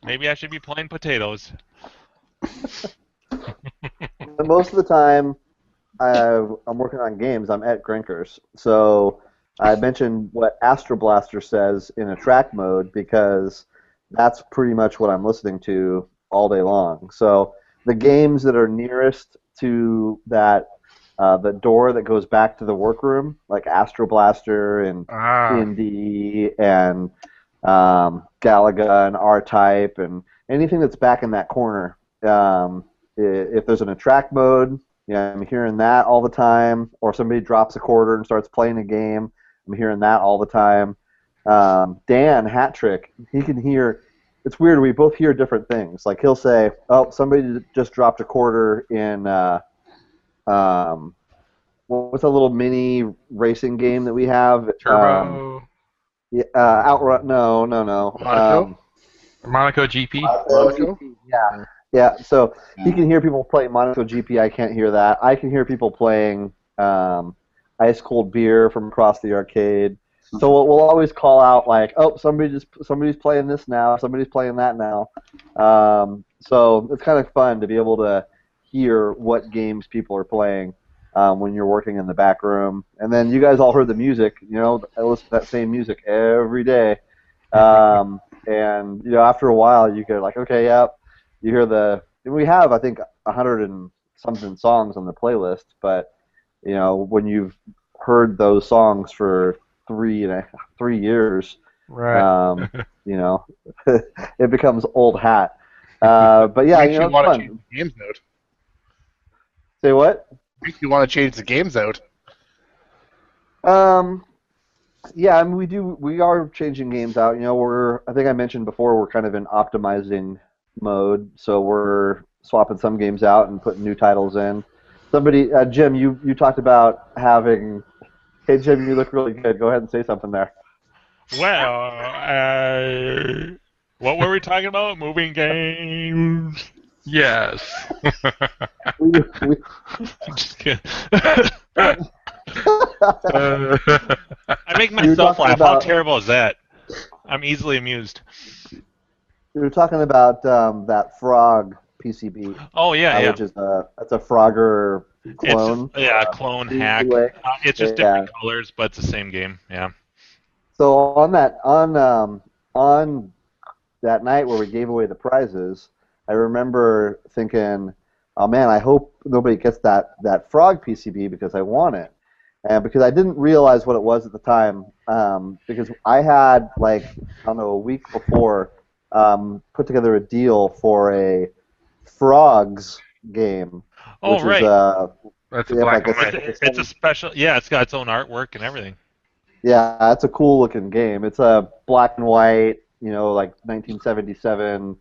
Maybe I should be playing potatoes. most of the time I'm working on games, I'm at Grinkers. So I mentioned what Astro Blaster says in a track mode because that's pretty much what I'm listening to all day long. So the games that are nearest to that the door that goes back to the workroom, like Astro Blaster and D&D and Galaga and R-Type and anything that's back in that corner. If there's an attract mode, I'm hearing that all the time. Or somebody drops a quarter and starts playing a game, I'm hearing that all the time. Dan Hattrick, he can hear. It's weird. We both hear different things. Like he'll say, "Oh, somebody just dropped a quarter in what's a little mini racing game that we have? Turbo. Outrun. No. Monaco? Monaco GP. Monaco? Yeah. So he can hear people playing Monaco GP. I can't hear that. I can hear people playing ice cold beer from across the arcade. So we'll always call out like, "Oh, somebody's playing this now. Somebody's playing that now." So it's kind of fun to be able to hear what games people are playing when you're working in the back room. And then you guys all heard the music. I listen to that same music every day. And after a while, you go like, "Okay, yep." You hear we have, I think, 100 and something songs on the playlist, but when you've heard those songs for 3 years, Right. it becomes old hat. But yeah, Makes you it's want to fun. change the games out. Say what? Makes you want to change the games out. Yeah, I mean, we are changing games out. I think I mentioned before, we're kind of in optimizing mode, so we're swapping some games out and putting new titles in. Somebody, Jim, you talked about having. Hey, Jim, you look really good. Go ahead and say something there. Well, what were we talking about? Moving games. Yes. I'm just kidding. I make myself laugh. How terrible is that? I'm easily amused. We were talking about that Frog PCB. Oh yeah. Which is that's a Frogger clone. It's clone hack. It's just different colors, but it's the same game. Yeah. So on on that night where we gave away the prizes, I remember thinking, "Oh man, I hope nobody gets that frog PCB because I want it." And because I didn't realize what it was at the time, because I had like I don't know a week before put together a deal for a frogs game, Oh, which is right. That's a yeah, black like and white. It's a special. Yeah, it's got its own artwork and everything. yeah, it's a cool looking game. It's a black and white, like 1977.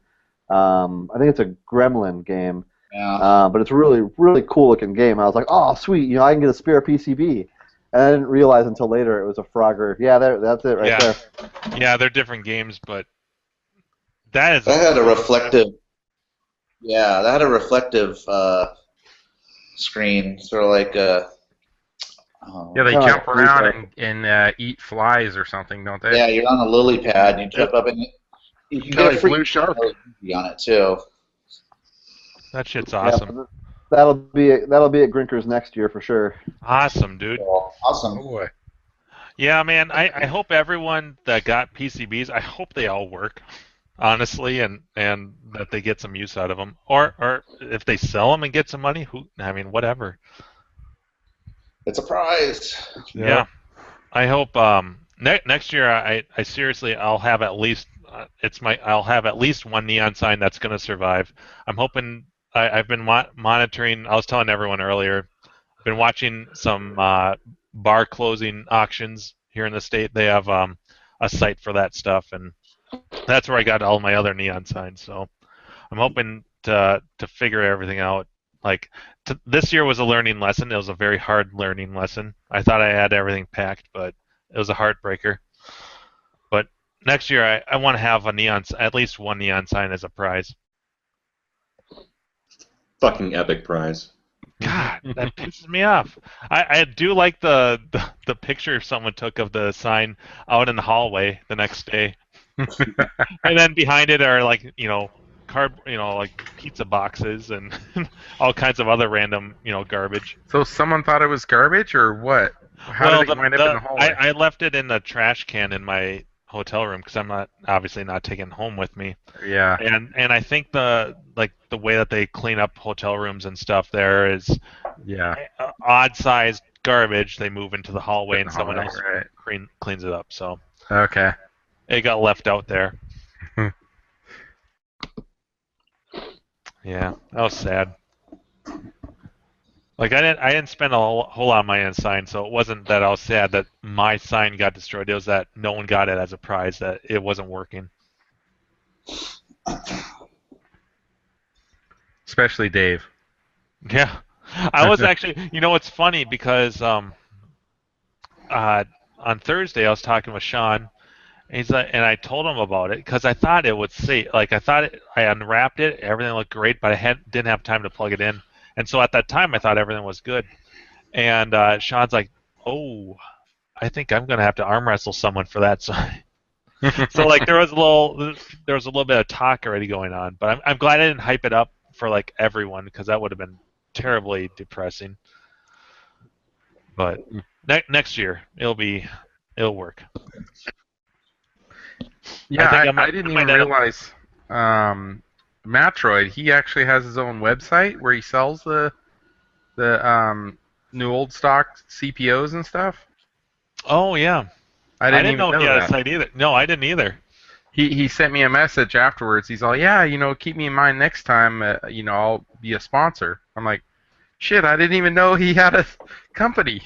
I think it's a Gremlin game, Yeah. but it's a really really cool looking game. I was like, oh sweet, I can get a spare PCB, and I didn't realize until later it was a Frogger. Yeah, that's it right Yeah. there. Yeah, they're different games, but that is. That had a reflective. Yeah, that had a reflective screen, sort of like a. Yeah, they Kinda like jump a around and eat flies or something, don't they? Yeah, you're on a lily pad and you jump up and you can Kinda get a like free Blue Shark. on it too. That shit's Yeah, awesome. that'll be at Grinkers next year for sure. Awesome, dude. Oh Awesome. boy. Yeah, man. I hope everyone that got PCBs, I hope they all work, honestly, and that they get some use out of them. Or if they sell them and get some money, whatever. It's a prize. Yeah. I hope next year I seriously I'll have at least I'll have at least one neon sign that's going to survive. I'm hoping I've been monitoring. I was telling everyone earlier. I've been watching some bar closing auctions here in the state. They have a site for that stuff, and that's where I got all my other neon signs. So I'm hoping to figure everything out. Like this year was a learning lesson. It was a very hard learning lesson. I thought I had everything packed, but it was a heartbreaker. But next year I want to have at least one neon sign as a prize. Fucking epic prize. God, that pisses me off. I do like the picture someone took of the sign out in the hallway the next day, and then behind it are like like pizza boxes and all kinds of other random garbage. So someone thought it was garbage, or what? How did it wind up in the hallway? I left it in the trash can in my hotel room because I'm obviously not taking it home with me. Yeah. And I think the way that they clean up hotel rooms and stuff there is Yeah. odd sized garbage they move into the hallway and someone hallway, else right. cleans it up. So Okay. it got left out there. Yeah, that was sad. Like I didn't spend a whole lot of money on signs, so it wasn't that I was sad that my sign got destroyed. It was that no one got it as a prize, that it wasn't working. Especially Dave. Yeah, I was actually. It's funny because on Thursday I was talking with Sean. And he's like, and I told him about it because I thought it would say, like, I unwrapped it, everything looked great, but I didn't have time to plug it in. And so at that time, I thought everything was good. And Sean's like, "Oh, I think I'm gonna have to arm wrestle someone for that sign." So like there was a little bit of talk already going on, but I'm glad I didn't hype it up for like everyone because that would have been terribly depressing. But next year it'll work. Yeah, I didn't even realize Matroid, he actually has his own website where he sells the new old stock CPOs and stuff. Oh yeah. I didn't even know he had that. a site either. No, I didn't either. He sent me a message afterwards. He's all, yeah, keep me in mind next time. I'll be a sponsor. I'm like, shit, I didn't even know he had a company.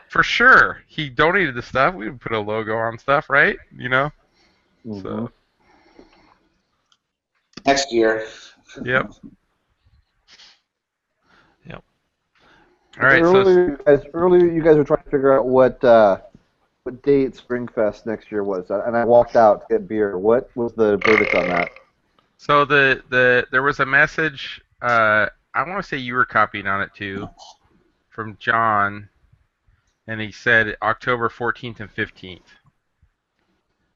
For sure, he donated the stuff. We would put a logo on stuff, right? Mm-hmm. So. Next year. Yep. Yep. All right. Earlier, you guys were trying to figure out what date Springfest next year was, and I walked out to get beer. What was the verdict on that? So there was a message. I want to say you were copied on it too, from John, and he said October 14th and 15th.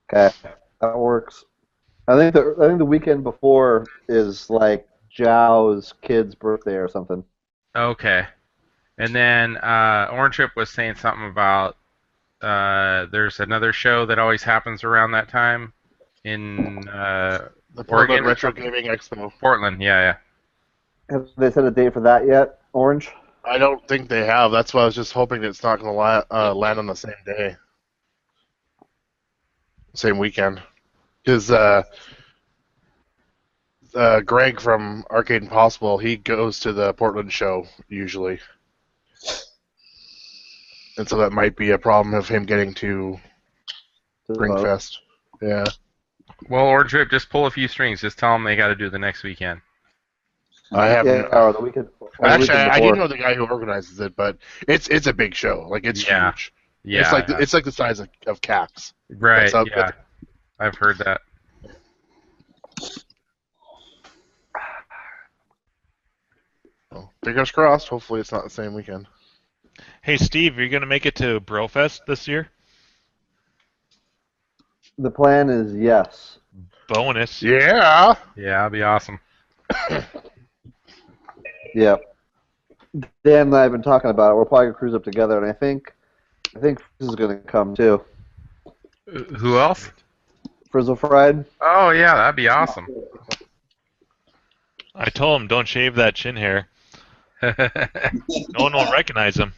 Okay, that works. I think the weekend before is like Zhao's kid's birthday or something. Okay. And then Orange Chip was saying something about there's another show that always happens around that time in The Oregon Portland or Retro something? Gaming Expo. Portland, yeah. Have they set a date for that yet, Orange? I don't think they have. That's why I was just hoping it's not going to land on the same day, same weekend. Because Greg from Arcade Impossible, he goes to the Portland show usually, and so that might be a problem of him getting to Ringfest. Yeah. Well, Orange Whip, just pull a few strings. Just tell them they got to do the next weekend. I haven't. Yeah, or the weekend. Actually, I do know the guy who organizes it, but it's a big show. Like it's Yeah. huge. Yeah. It's like the size of CAX. Right. That's Yeah. I've heard that. Well, fingers crossed. Hopefully, it's not the same weekend. Hey, Steve, are you going to make it to Brofest this year? The plan is yes. Bonus. Yeah. Yeah, that'd be awesome. Yep. Dan and I have been talking about it. We're probably gonna cruise up together, and I think this is gonna come too. Who else? Frizzle Fried. Oh yeah, that'd be awesome. I told him don't shave that chin hair. No one will recognize him.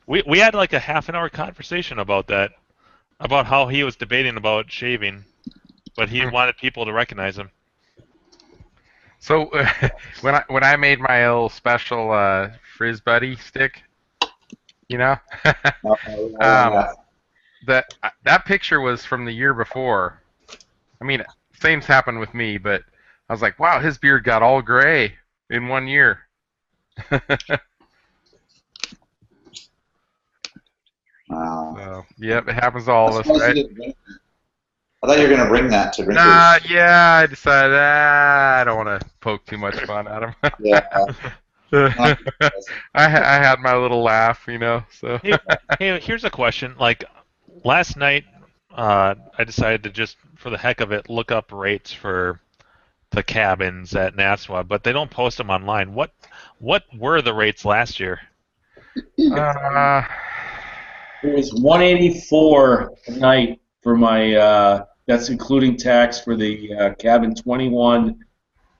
We had like a half an hour conversation about that, about how he was debating about shaving, but he wanted people to recognize him. So when I made my little special Frizz Buddy stick, you know, that picture was from the year before. I mean, same's happened with me, but I was like, wow, his beard got all gray in 1 year. Wow. So, yep, it happens to all of us, right? I thought you were going to bring that to Drinkers. Nah, yeah, I decided I don't want to poke too much fun at him. Yeah. I had my little laugh, you know. So Hey, here's a question. Like last night, I decided to just, for the heck of it, look up rates for the cabins at NASWA, but they don't post them online. What were the rates last year? It was 184 a night for my. That's including tax for the cabin 21.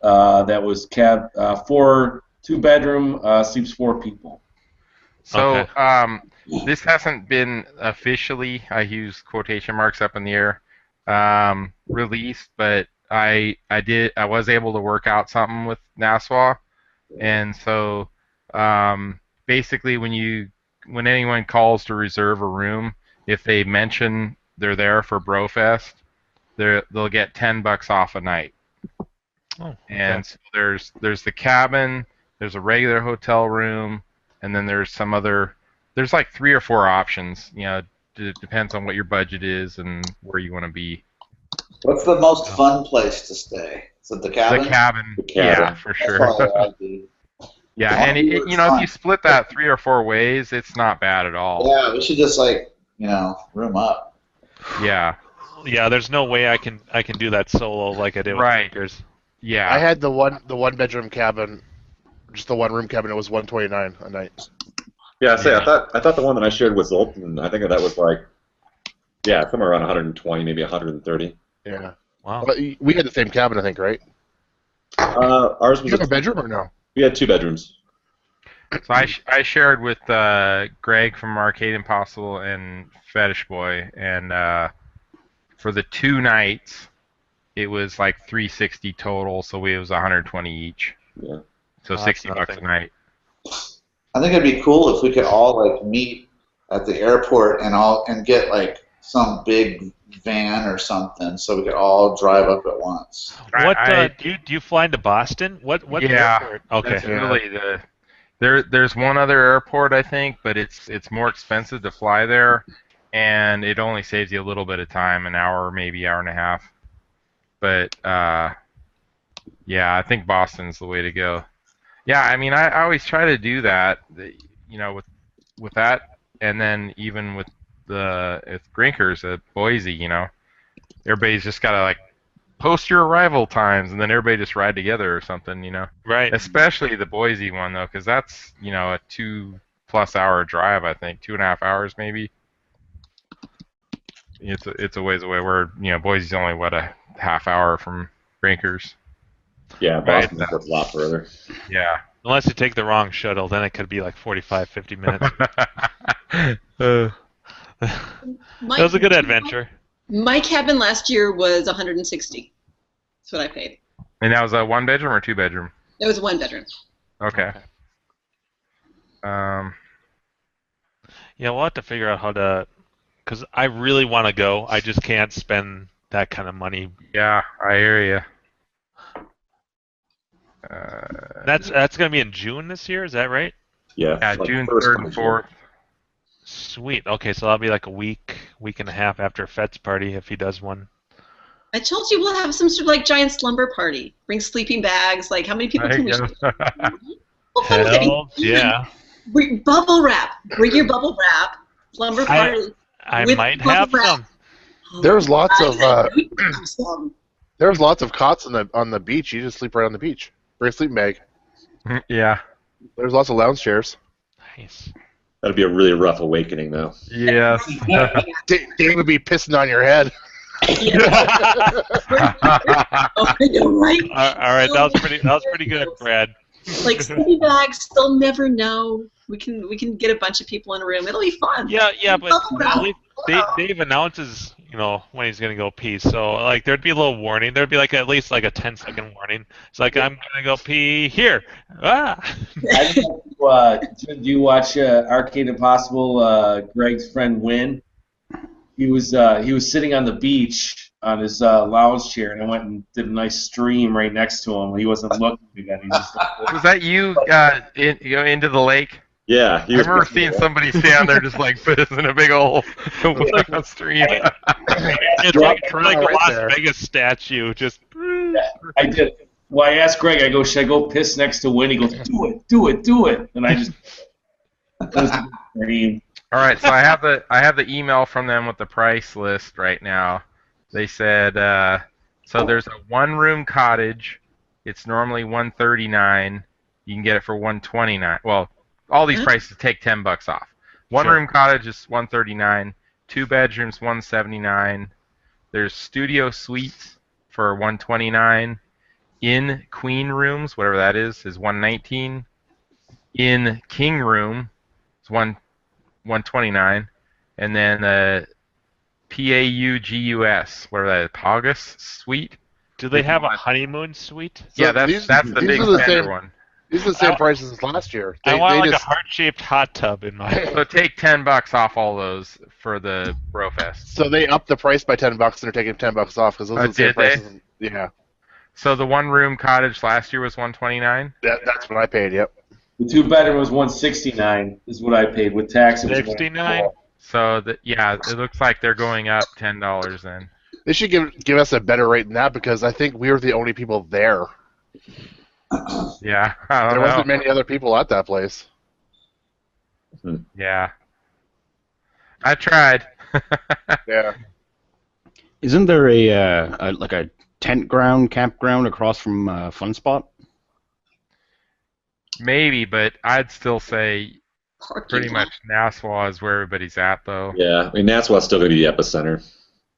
That was cab 2-bedroom, sleeps 4 people. So this hasn't been officially, I use quotation marks up in the air, released, but I was able to work out something with Nassau, and so basically when anyone calls to reserve a room, if they mention they're there for Brofest, they'll get $10 off a night. Oh, okay. And so there's the cabin, there's a regular hotel room, and then there's some other. There's like 3 or 4 options. You know, it depends on what your budget is and where you want to be. What's the most fun place to stay? Is it the cabin? The cabin, yeah, for sure. That's probably what I'd be. Yeah, and you know, if you split that 3 or 4 ways, it's not bad at all. Yeah, we should just room up. Yeah. Yeah, there's no way I can do that solo like I did with Drinkers. Yeah. I had the one bedroom cabin, just the one room cabin. It was $129 a night. Yeah, I thought the one that I shared was Zoltan. I think that was like, somewhere around 120, maybe 130. Yeah. Wow. But we had the same cabin, I think, right? Ours was. You have a bedroom or no? We had 2 bedrooms. So I shared with Greg from Arcade Impossible and Fetish Boy, and for the 2 nights, it was like $360 total, so it was $120 each. Yeah. So $60 a night. I think it'd be cool if we could all meet at the airport and get some big van or something, so we could all drive up at once. What do you fly into Boston? What airport? Okay. That's really there's one other airport, I think, but it's more expensive to fly there, and it only saves you a little bit of time, an hour, maybe hour and a half. But I think Boston's the way to go. Yeah, I mean, I always try to do that, you know, with that, and then even with Grinkers at Boise, you know, everybody's just gotta post your arrival times, and then everybody just ride together or something, you know. Right. Especially the Boise one though, because that's a 2+ hour drive, I think, 2.5 hours maybe. it's a ways away. We're Boise's only a half hour from Grinkers. Yeah, Right. Boston's a lot further. Yeah. Unless you take the wrong shuttle, then it could be like 45, 50 minutes. It was a good adventure. My cabin last year was 160. That's what I paid. And that was a 1-bedroom or 2-bedroom? It was a 1-bedroom. Okay. Yeah, we'll have to figure out how to, because I really want to go. I just can't spend that kind of money. Yeah, I hear you. That's going to be in June this year, is that right? Yeah, Yeah, like June first 3rd one and this year. 4th. Sweet. Okay, so that'll be like a week and a half after Fet's party if he does one. I told you we'll have some sort of like giant slumber party. Bring sleeping bags. Like, how many people There can we? you go. Well, fun with it. Hell yeah. Bring bubble wrap. Bring your bubble wrap. Slumber party. I with might bubble have wrap. some. There's lots of Some. there's lots of cots on the beach. You just sleep right on the beach. Bring a sleeping bag. Yeah. There's lots of lounge chairs. Nice. That'd be a really rough awakening, though. Yes. Dave would be pissing on your head. Oh, I know, right? All right, that was pretty good, Brad. Like sleeping bags, they'll never know. We can get a bunch of people in a room. It'll be fun. Yeah, but Bubble wrap. at least Dave announces, when he's gonna go pee. So like there'd be a little warning. There'd be like at least like a 10-second warning. It's like I'm gonna go pee here. Ah. Do you watch Arcade Impossible? Greg's friend Win. He was sitting on the beach on his lounge chair, and I went and did a nice stream right next to him. He wasn't looking again. He just Was that you into the lake? Yeah, I remember seeing somebody stand there just like pissing a big old stream. It's like a Las Vegas statue. Just. I did. Well, I asked Greg. I go, should I go piss next to Win? He goes, do it, and I just. That was a dream. All right, so I have the email from them with the price list right now. They said so there's a 1-room cottage. It's normally $139. You can get it for $129. Well, all these prices take $10 off. 1-room cottage is $139. 2 bedrooms $179. There's studio suites for $129. In queen rooms, whatever that is $119. In king room is $129, and then PAUGUS, whatever that is, Paugus suite. Do they have a honeymoon suite? Yeah, that's the big standard one. These are the same prices as last year. I want like a heart-shaped hot tub in my. So take $10 off all those for the Brofest. So they upped the price by $10 and they're taking $10 off because those are the same prices. Yeah. So the 1-room cottage last year was $129. That's what I paid. Yep. The 2-bedroom was $169. Is what I paid with tax. It was $69. So it looks like they're going up $10 then. They should give us a better rate than that because I think we were the only people there. Yeah, I don't there know. wasn't many other people at that place. Yeah, I tried. Yeah. Isn't there a tent campground across from Fun Spot? Maybe, but I'd still say pretty much Nassau is where everybody's at, though. Yeah, I mean Nassau's still going to be the epicenter.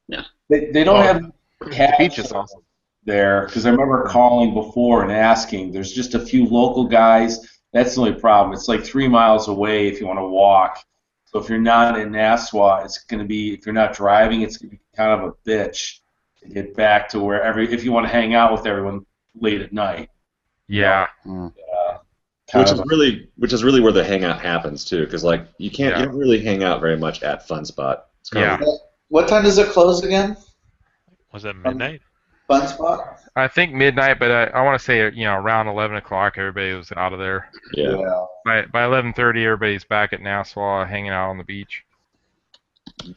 Yeah. They don't have the beach is awesome there because I remember calling before and asking. There's just a few local guys. That's the only problem. It's like 3 miles away if you want to walk. So if you're not in Nassau, it's going to be, if you're not driving, it's going to be kind of a bitch to get back to wherever, if you want to hang out with everyone late at night. Yeah. Which is really where the hangout happens too, because like you don't really hang out very much at Fun Spot. What time does it close again? Was it midnight? Fun Spot? I think midnight, but I want to say around 11 o'clock everybody was out of there. Yeah. By 11:30 everybody's back at Nassau hanging out on the beach.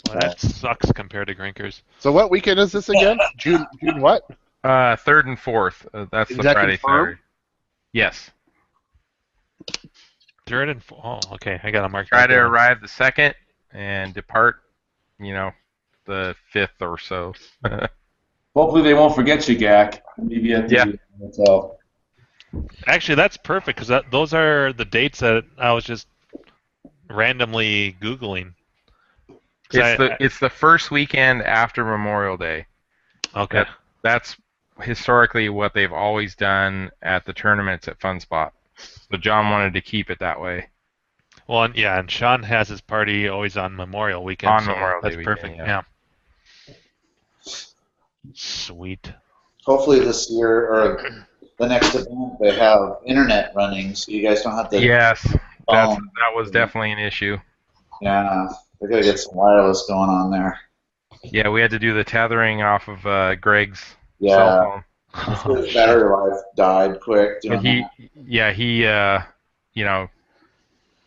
Well, that sucks compared to Grinkers. So what weekend is this again? June what? 3rd and 4th. That's Is the that Friday, confirmed? Saturday. Yes. 3rd and 4th. Oh, okay. I got to mark Try that to down. arrive the 2nd and depart, the 5th or so. Hopefully they won't forget you, Gak. Maybe at the hotel. Actually, that's perfect because those are the dates that I was just randomly Googling. It's the first weekend after Memorial Day. Okay. That's historically what they've always done at the tournaments at Fun Spot. So John wanted to keep it that way. Well, and Sean has his party always on Memorial Weekend. On so Memorial Day that's weekend, perfect. yeah. Sweet. Hopefully this year or the next event they have internet running, so you guys don't have to. Yes, phone. that was definitely an issue. Yeah, they gotta get some wireless going on there. Yeah, we had to do the tethering off of Greg's Yeah. cell phone. His battery life died quick. But he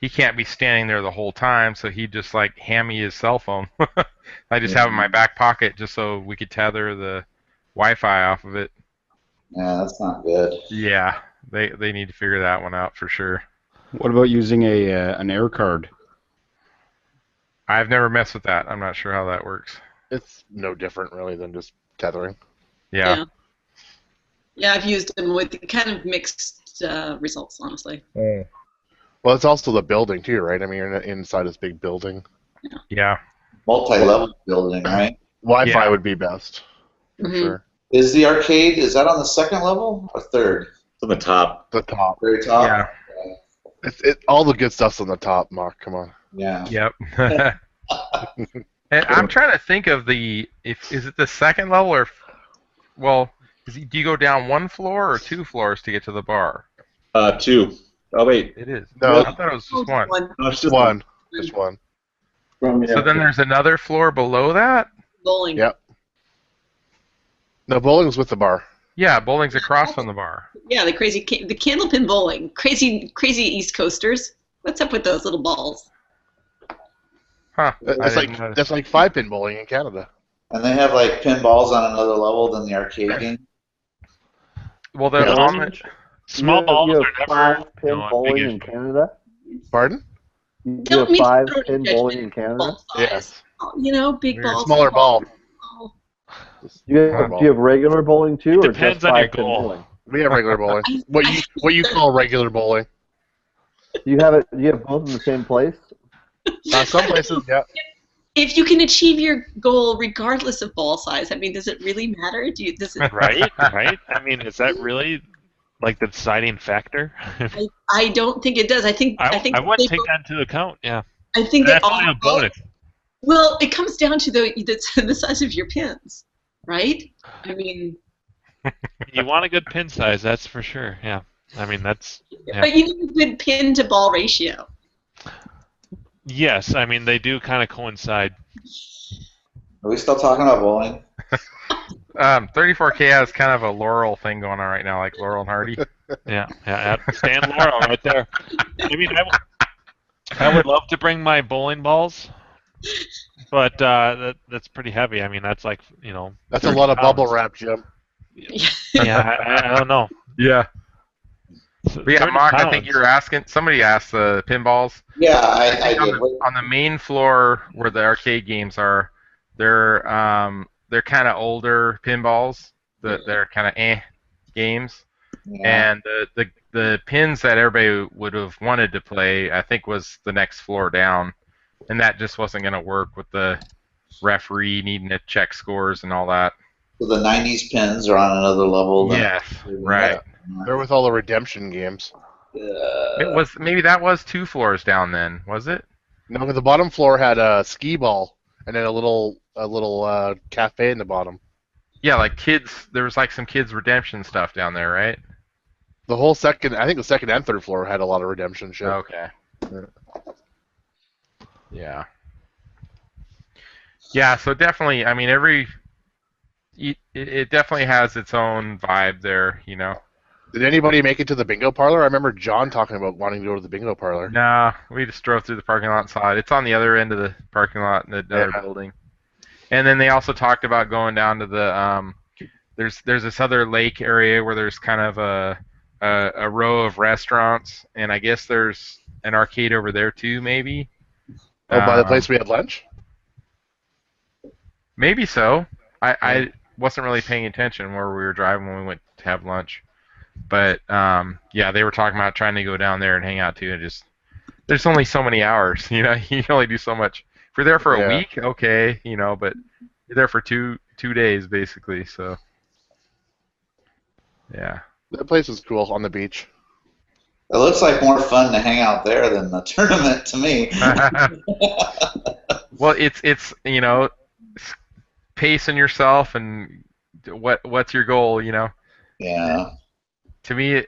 can't be standing there the whole time, so he just like hand me his cell phone. I just have it in my back pocket just so we could tether the Wi-Fi off of it. Yeah, that's not good. Yeah, they need to figure that one out for sure. What about using an air card? I've never messed with that. I'm not sure how that works. It's no different really than just tethering. Yeah. Yeah, I've used them with kind of mixed results, honestly. Well, it's also the building too, right? I mean, you're inside this big building. Yeah. Multi-level building, right? Wi-Fi would be best for sure. Is the arcade, is that on the second level or third? It's on the top. The top. Very top? Yeah. All the good stuff's on the top, Mark. Come on. Yeah. Yep. And I'm trying to think of is it the second level or, well, do you go down one floor or 2 floors to get to the bar? 2. Oh wait. It is. No. I thought it was just one. No, it's just one. Just one. So then there's another floor below that? Bowling. Yep. No, bowling's with the bar. Yeah, bowling's across from the bar. Yeah, the candlepin bowling. Crazy East Coasters. What's up with those little balls? Huh. That's like 5-pin bowling in Canada. And they have like pinballs on another level than the arcade game? Well, they're on the... Small balls you are have never 5-pin a bowling big in issue. Canada? Pardon? You Don't have mean to 5-pin throw bowling judgment in Canada? ball size. Yes. You know, big Weird. balls. Smaller ball. Oh. Do you have regular bowling too, or Depends just on your 5-pin goal. bowling? We have regular bowling. What you call regular bowling? You have both in the same place? Some places, yeah. If you can achieve your goal regardless of ball size, I mean, does it really matter? Right? I mean, is that really like the deciding factor? I don't think it does. I think I wouldn't take both- that into account. Yeah. I think That's that only a bonus. Well, it comes down to the size of your pins, right? I mean, You want a good pin size, that's for sure. Yeah. I mean, that's. Yeah. but you need a good pin to ball ratio. Yes, I mean they do kind of coincide. Are we still talking about bowling? 34K has kind of a Laurel thing going on right now, like Laurel and Hardy. Yeah. Stan Laurel right there. I mean, I would love to bring my bowling balls, but that's pretty heavy. I mean, that's like That's a lot of bubble wrap, Jim. Yeah, I don't know. Yeah. But yeah, 30 Mark, I pounds. think you're asking. Somebody asked the pinballs. Yeah, I on, did. on the main floor where the arcade games are, they're kind of older pinballs. They're kind of games, Yeah. and the pins that everybody would have wanted to play, I think, was the next floor down, and that just wasn't going to work with the referee needing to check scores and all that. So the 90s pins are on another level. Yes, right. They're with all the redemption games. Maybe that was 2 floors down then, was it? No, but the bottom floor had a skee ball and then a little cafe in the bottom. Yeah, like kids. There was like some kids redemption stuff down there, right? The whole second, I think the second and third floor had a lot of redemption shit. Okay. Yeah. Yeah, so definitely, I mean, it definitely has its own vibe there, Did anybody make it to the bingo parlor? I remember John talking about wanting to go to the bingo parlor. Nah, we just drove through the parking lot side. It's on the other end of the parking lot in another building. And then they also talked about going down to the there's this other lake area where there's kind of a row of restaurants, and I guess there's an arcade over there too, maybe. Oh, by the place we had lunch? Maybe so. I wasn't really paying attention where we were driving when we went to have lunch. But yeah, they were talking about trying to go down there and hang out too. And there's only so many hours, you can only do so much. If you're there for a Yeah. week, okay, but you're there for two days basically. So yeah. That place was cool on the beach. It looks like more fun to hang out there than the tournament to me. Well, it's pacing yourself and what's your goal, Yeah. To me,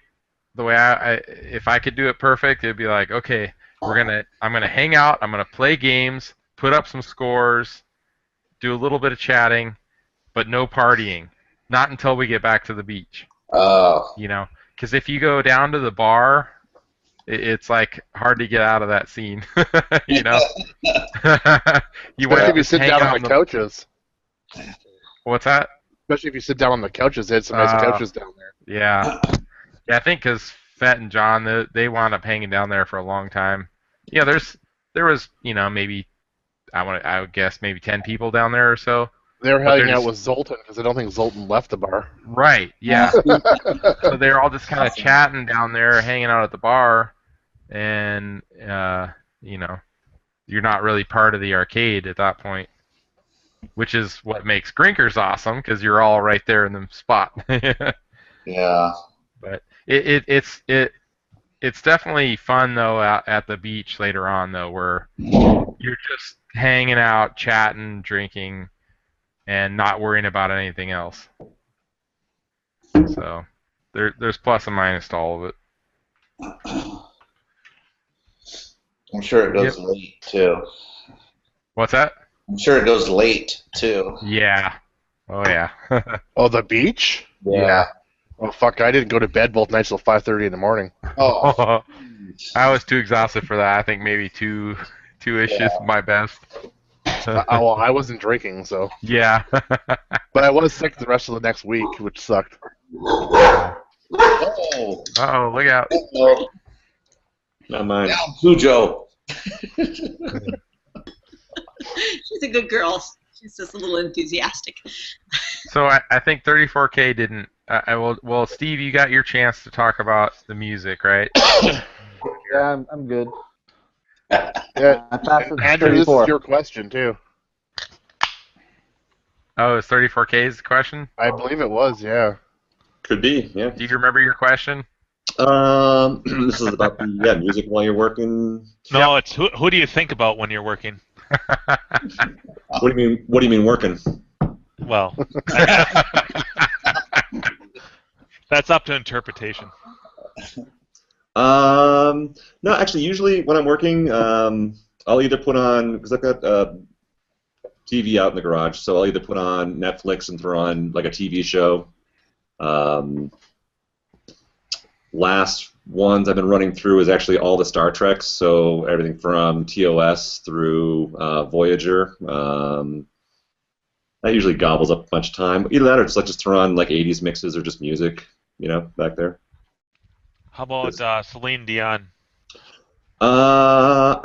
the way if I could do it perfect, it'd be like, okay, I'm gonna hang out, I'm gonna play games, put up some scores, do a little bit of chatting, but no partying. Not until we get back to the beach. Oh. Because if you go down to the bar, it's like hard to get out of that scene. You Especially want if to you just sit hang down out on the couches. What's that? Especially if you sit down on the couches. They had some nice couches down there. Yeah. Yeah, I think because Fett and John, they wound up hanging down there for a long time. Yeah, there was maybe I would guess maybe 10 people down there or so. They were But they're hanging out just- with Zoltan because I don't think Zoltan left the bar. Right. Yeah. So they're all just kind of chatting down there, hanging out at the bar, and you're not really part of the arcade at that point, which is what makes Grinkers awesome because you're all right there in the spot. Yeah. But it's definitely fun though at the beach later on though, where you're just hanging out, chatting, drinking, and not worrying about anything else. So there's plus and minus to all of it. I'm sure it goes late too. What's that? I'm sure it goes late too. Yeah. Oh yeah. Oh, the beach? Yeah. Oh fuck! I didn't go to bed both nights till 5:30 in the morning. Oh. I was too exhausted for that. I think maybe two-ish is my best. Well, I wasn't drinking, so. Yeah. But I was sick the rest of the next week, which sucked. Oh. Uh-oh, look out. Oh. Not mine. Down, Cujo. She's a good girl. She's just a little enthusiastic. So I think 34K didn't. Well, Steve, you got your chance to talk about the music, right? Yeah, I'm good. Yeah, I passed it to Andrew, this 34. is your question too. Oh, it's 34K's question? I believe it was, yeah. Could be, yeah. Do you remember your question? This is about the music while you're working. No, it's who do you think about when you're working? What do you mean working? Well, that's up to interpretation. No, actually, usually when I'm working, I'll either put on, because I've got TV out in the garage, so I'll either put on Netflix and throw on like a TV show. Last ones I've been running through is actually all the Star Treks, so everything from TOS through Voyager. That usually gobbles up a bunch of time. Either that or just throw on like 80s mixes or just music, back there. How about Celine Dion? I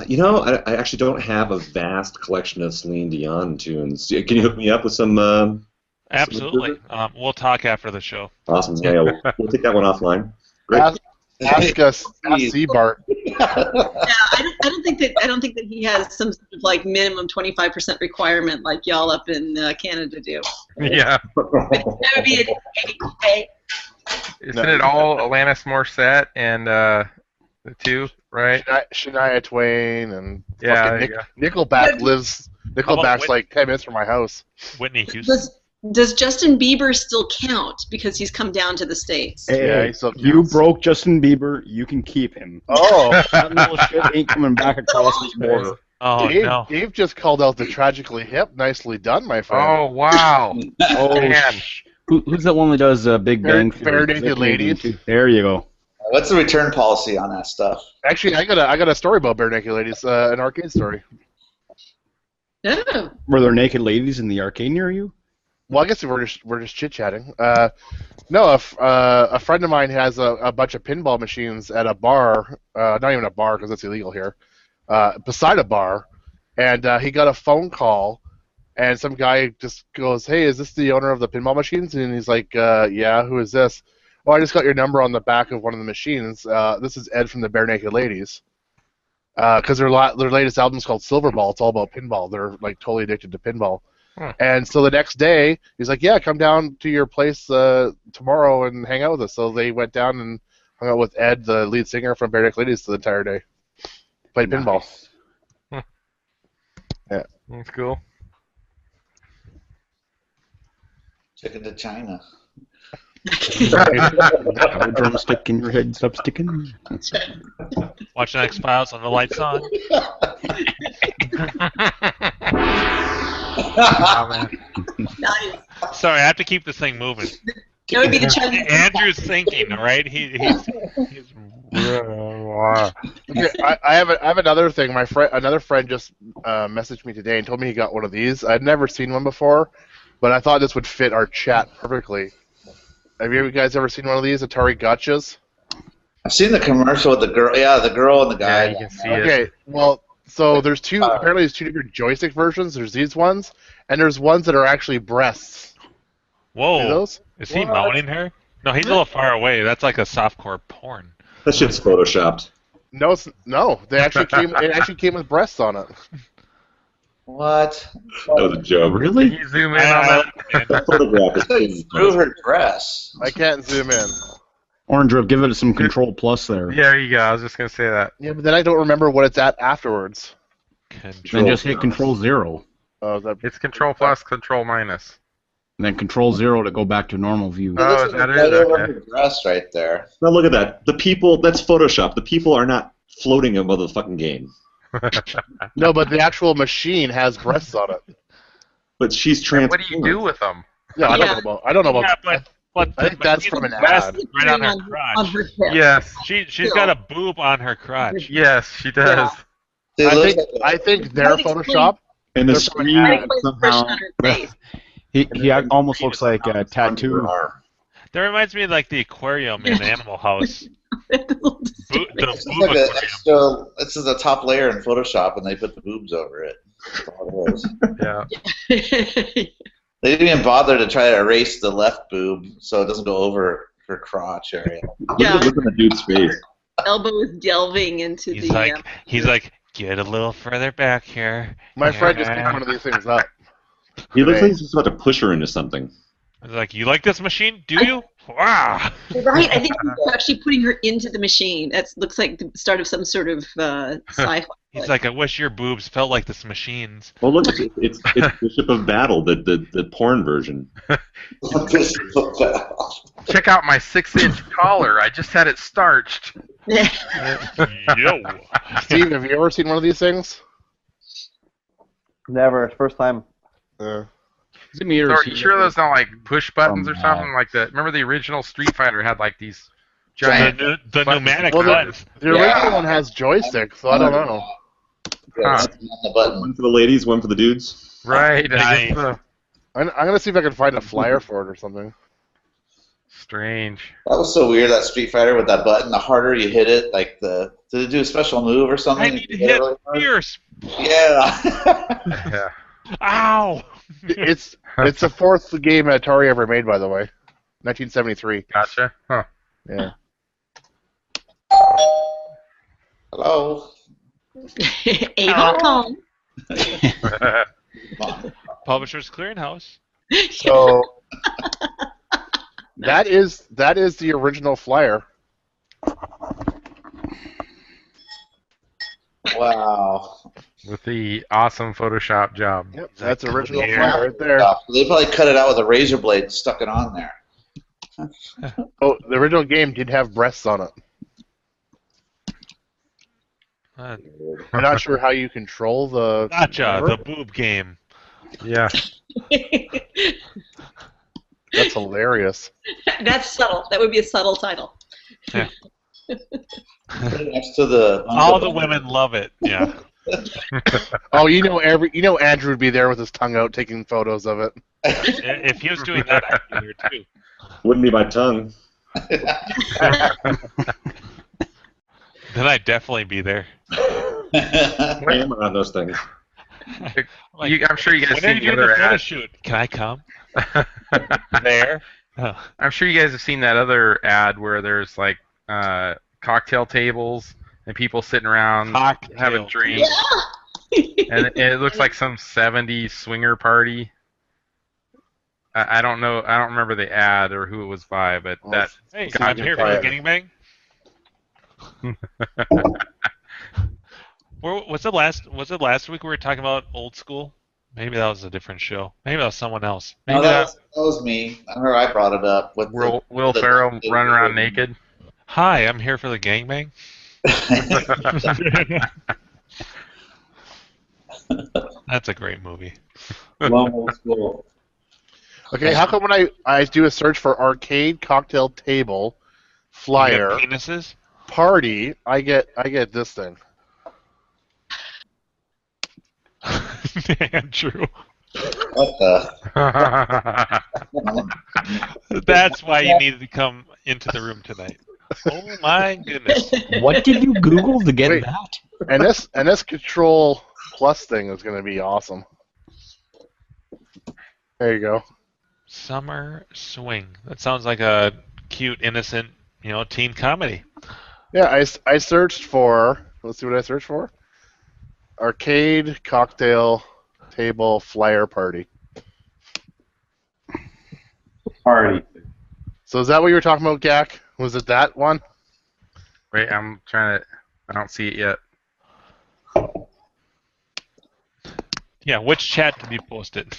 actually don't have a vast collection of Celine Dion tunes. Can you hook me up with some? Absolutely. We'll talk after the show. Awesome. Yeah, we'll take that one offline. Great. Ask C-Bart. Yeah, I don't think that he has some sort of like minimum 25% requirement like y'all up in Canada do. Yeah. That would be a Isn't it all Alanis Morissette and the two, right? Shania Twain and Yeah, fucking there you Nickelback lives. about Nickelback's like 10 minutes from my house. Whitney Houston. Does Justin Bieber still count because he's come down to the States? Hey, Yeah, he still you counts. broke Justin Bieber, you can keep him. Oh, That little shit ain't coming back across this border. Oh Dave, no. Dave just called out the Tragically Hip. Nicely done, my friend. Oh, wow. Oh, Man. who's that one that does Big Bang Bare Theory? Naked Ladies. There you go. What's the return policy on that stuff? Actually, I got a story about Bare Naked Ladies, an arcade story. Oh. Were there naked ladies in the arcade near you? Well, I guess we're just chit chatting. No, a friend of mine has a bunch of pinball machines at a bar. Not even a bar because that's illegal here. Beside a bar, and he got a phone call, and some guy just goes, "Hey, is this the owner of the pinball machines?" And he's like, "Yeah, who is this?" "Oh, I just got your number on the back of one of the machines. This is Ed from the Bare Naked Ladies." because their latest album is called Silverball. It's all about pinball. They're like totally addicted to pinball. And so the next day, he's like, "Yeah, come down to your place tomorrow and hang out with us." So they went down and hung out with Ed, the lead singer from Bare Neck Ladies, the entire day. Played pinball. Yeah, That's cool. Took it to China. No drumstick in your head, stop sticking. Watching X-Files on the lights on. Oh, man. Nice. Sorry, I have to keep this thing moving. That would be the Chinese. Andrew's thinking, all right? He's Okay, I have another thing. Another friend just messaged me today and told me he got one of these. I'd never seen one before, but I thought this would fit our chat perfectly. Have you guys ever seen one of these Atari Gotchas? I've seen the commercial with the girl. Yeah, the girl and the guy. Yeah, you can see it. Okay, well, so there's two. Apparently, there's two different joystick versions. There's these ones, and there's ones that are actually breasts. Whoa. See those? Is he moaning her? No, he's a little far away. That's like a softcore porn. That shit's photoshopped. No. They actually came. It actually came with breasts on it. What? That was a joke. Can you zoom in on that? That photograph is crazy. Through her dress. I can't zoom in. Orange Rip, give it some Control Plus there. Yeah, there you go. I was just going to say that. Yeah, but then I don't remember what it's at afterwards. Then just hit Control 0. Oh, is that... It's Control Plus, Control Minus. And then Control 0 to go back to normal view. Oh, is that it? Right over Okay. her dress right there. Now look at that. The people, that's Photoshop. The people are not floating above the fucking game. No, but the actual machine has breasts on it. But she's And trans. what do you do with them? No, I don't know about. Yeah, but I think that's from an ad. right on her On crotch. her hip. Yes. She's got a boob on her crotch. Yes, she does. They I look think like I think their Photoshop. And the They're screen That Yeah, explains the expression on her face. He almost looks like a tattoo. That reminds me of like the aquarium in Animal House. The It's boob like an aquarium. extra. This is the top layer in Photoshop, and they put the boobs over it. That's all it is. Yeah. They didn't even bother to try to erase the left boob so it doesn't go over her crotch area. Yeah. Look at the dude's face. Elbow is delving into He's the. like, get a little further back here. My friend just Yeah. picked one of these things up. He looks like he's just about to push her into something. He's like, you like this machine? Do you? Wow. Right, I think he's actually putting her into the machine. That looks like the start of some sort of sci-fi. He's like, I wish your boobs felt like this machine's. Well, look, it's Bishop of Battle, the porn version. Check out my 6-inch collar. I just had it starched. Yo. Steve, have you ever seen one of these things? Never. First time. Is it me or So is are he- you sure those not like push buttons or From, something like that? Remember the original Street Fighter had like these The, giant. the pneumatic Well, buttons. The original one has joysticks, so I don't know. Yeah, it's on the button. One for the ladies, one for the dudes. Right. I Nice. guess so. I'm gonna see if I can find a flyer for it or something. Strange. That was so weird. That Street Fighter with that button. The harder you hit it, like did it do a special move or something? I need to hit fierce. Yeah. Yeah. Ow. It's the fourth game Atari ever made, by the way. 1973. Gotcha. Huh. Yeah. Hello. Avon. Publishers Clearinghouse. So that is the original flyer. Wow. With the awesome Photoshop job. Yep, that's the original Yeah. flyer right there. They probably cut it out with a razor blade and stuck it on there. Oh, the original game did have breasts on it. Uh, I'm not sure how you control the. gotcha. The boob game. Yeah. That's hilarious. That's subtle. That would be a subtle title. Yeah. Next to the. All the women love it. Yeah. Oh, Andrew would be there with his tongue out taking photos of it. If he was doing that, I'd be there too. Wouldn't be my tongue. Then I'd definitely be there. Hammer on those things. Like, I'm sure you guys when are seen you the doing the other photo ad. shoot? Can I come? There. Oh. I'm sure you guys have seen that other ad where there's like cocktail tables and people sitting around Cocktail. having drinks, and it looks like some '70s swinger party. I don't know. I don't remember the ad or who it was by, but that. Hey, God, I'm here for the gangbang. Was it last week we were talking about old school? Maybe that was a different show. Maybe that was someone else. Maybe No, that was me. I remember I brought it up. With Will Ferrell running around naked. Hi, I'm here for the gangbang. That's a great movie. Love old school. Okay, how come when I do a search for arcade cocktail table flyer You get penises? party, I get this thing. Andrew. What the? That's why you needed to come into the room tonight. Oh my goodness. What did you Google to get Wait. that? And this Control Plus thing is going to be awesome. There you go. Summer Swing. That sounds like a cute, innocent, teen comedy. Yeah, I searched for. Let's see what I searched for. Arcade cocktail table flyer party. Party. So is that what you were talking about, Gak? Was it that one? Wait, I'm trying to. I don't see it yet. Yeah, which chat did you post it?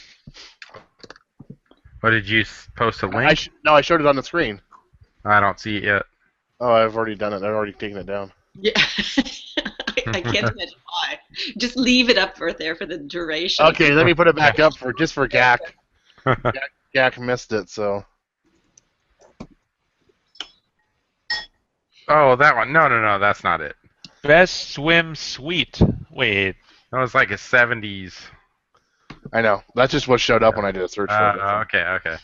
What did you post a link? No, I showed it on the screen. I don't see it yet. Oh, I've already done it. I've already taken it down. Yeah. I can't imagine why. Just leave it up for the duration. Okay, let me put it back up for Gak. Gak missed it, so. Oh, that one. No, that's not it. Best Swim Suite. Wait. That was like a '70s. I know. That's just what showed up when I did a search for it. Okay.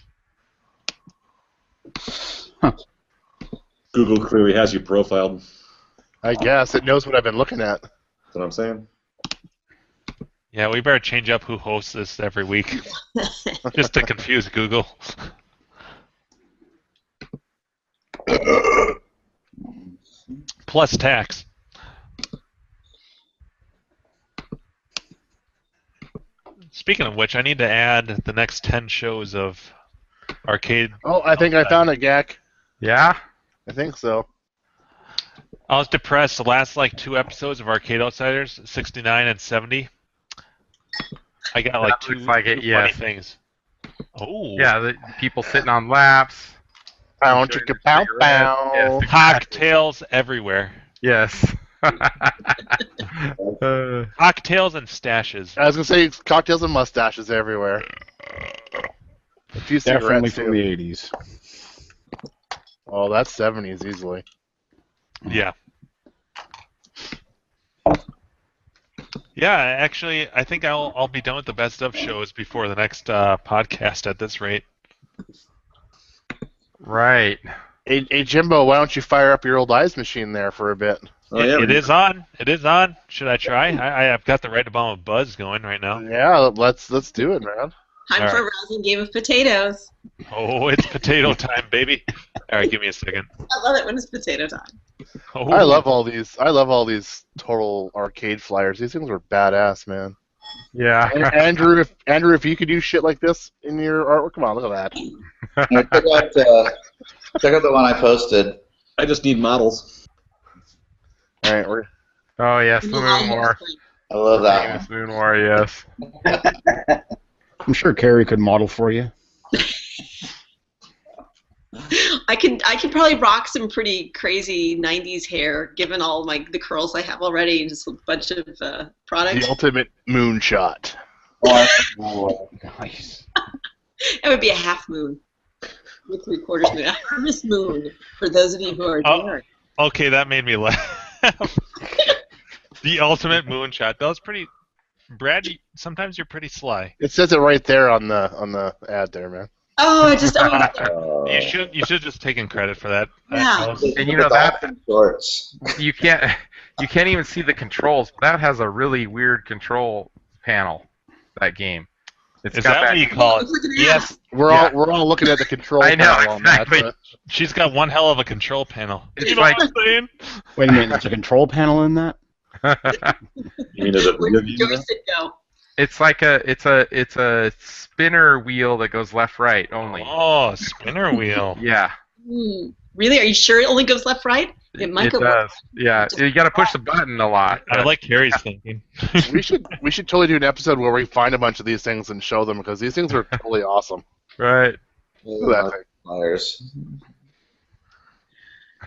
Google clearly has you profiled. I guess it knows what I've been looking at. That's what I'm saying. Yeah, we better change up who hosts this every week. Just to confuse Google. Plus tax. Speaking of which, I need to add the next 10 shows of arcade. Oh, I think I found it, Gak. Yeah? I think so. I was depressed. The last 2 episodes of Arcade Outsiders, 69 and 70. I got That two looks like it, funny yes. things. Oh. Yeah, the people sitting on laps. Pow, chicka, pow, pow. Yes, exactly. Cocktails everywhere. Yes. Cocktails and stashes. I was going to say cocktails and mustaches everywhere. A few Definitely cigarettes, from too. the 80s. Oh, that's 70s easily. Yeah. Yeah, actually, I think I'll be done with the best of shows before the next podcast at this rate. Right. Hey, Jimbo, why don't you fire up your old eyes machine there for a bit? Oh, yeah, It is on. It is on. Should I try? I've got the right amount of buzz going right now. Yeah, let's do it, man. Time for a rousing game of potatoes. Oh, it's potato time, baby. All right, give me a second. I love it when it's potato time. Oh. I love all these total arcade flyers. These things were badass, man. Yeah. Andrew, if you could do shit like this in your artwork, come on, look at that. Check out the one I posted. I just need models. All right, we're Oh, yes, the Moon War. I love that one. Famous Moon War, yes. I'm sure Carrie could model for you. I could probably rock some pretty crazy '90s hair, given all the curls I have already, and just a bunch of products. the ultimate moonshot. Nice. It would be a half moon, a 3/4 moon, a harvest moon. For those of you who are there. Okay, that made me laugh. The ultimate moonshot. That was pretty. Brad, sometimes you're pretty sly. It says it right there on the ad there, man. Oh, I just You should just taken credit for that. Yeah. And you know that Shorts. you can't even see the controls. That has a really weird control panel. That game. It's Is got that what you call it? Look at that. Yes. We're Yeah. all looking at the control I know, panel on that. exactly. She's got one hell of a control panel. It's You know like- what I'm saying? Wait a minute, there's a control panel in that? You mean there's a Where video did the view now? joystick go? It's like it's a spinner wheel that goes left right only. Oh, spinner wheel. Yeah. Really? Are you sure it only goes left right? It might go does. Yeah, you got to push the button a lot. I like Carrie's thinking. we should totally do an episode where we find a bunch of these things and show them because these things are totally awesome. Right. Look at that thing. Liars.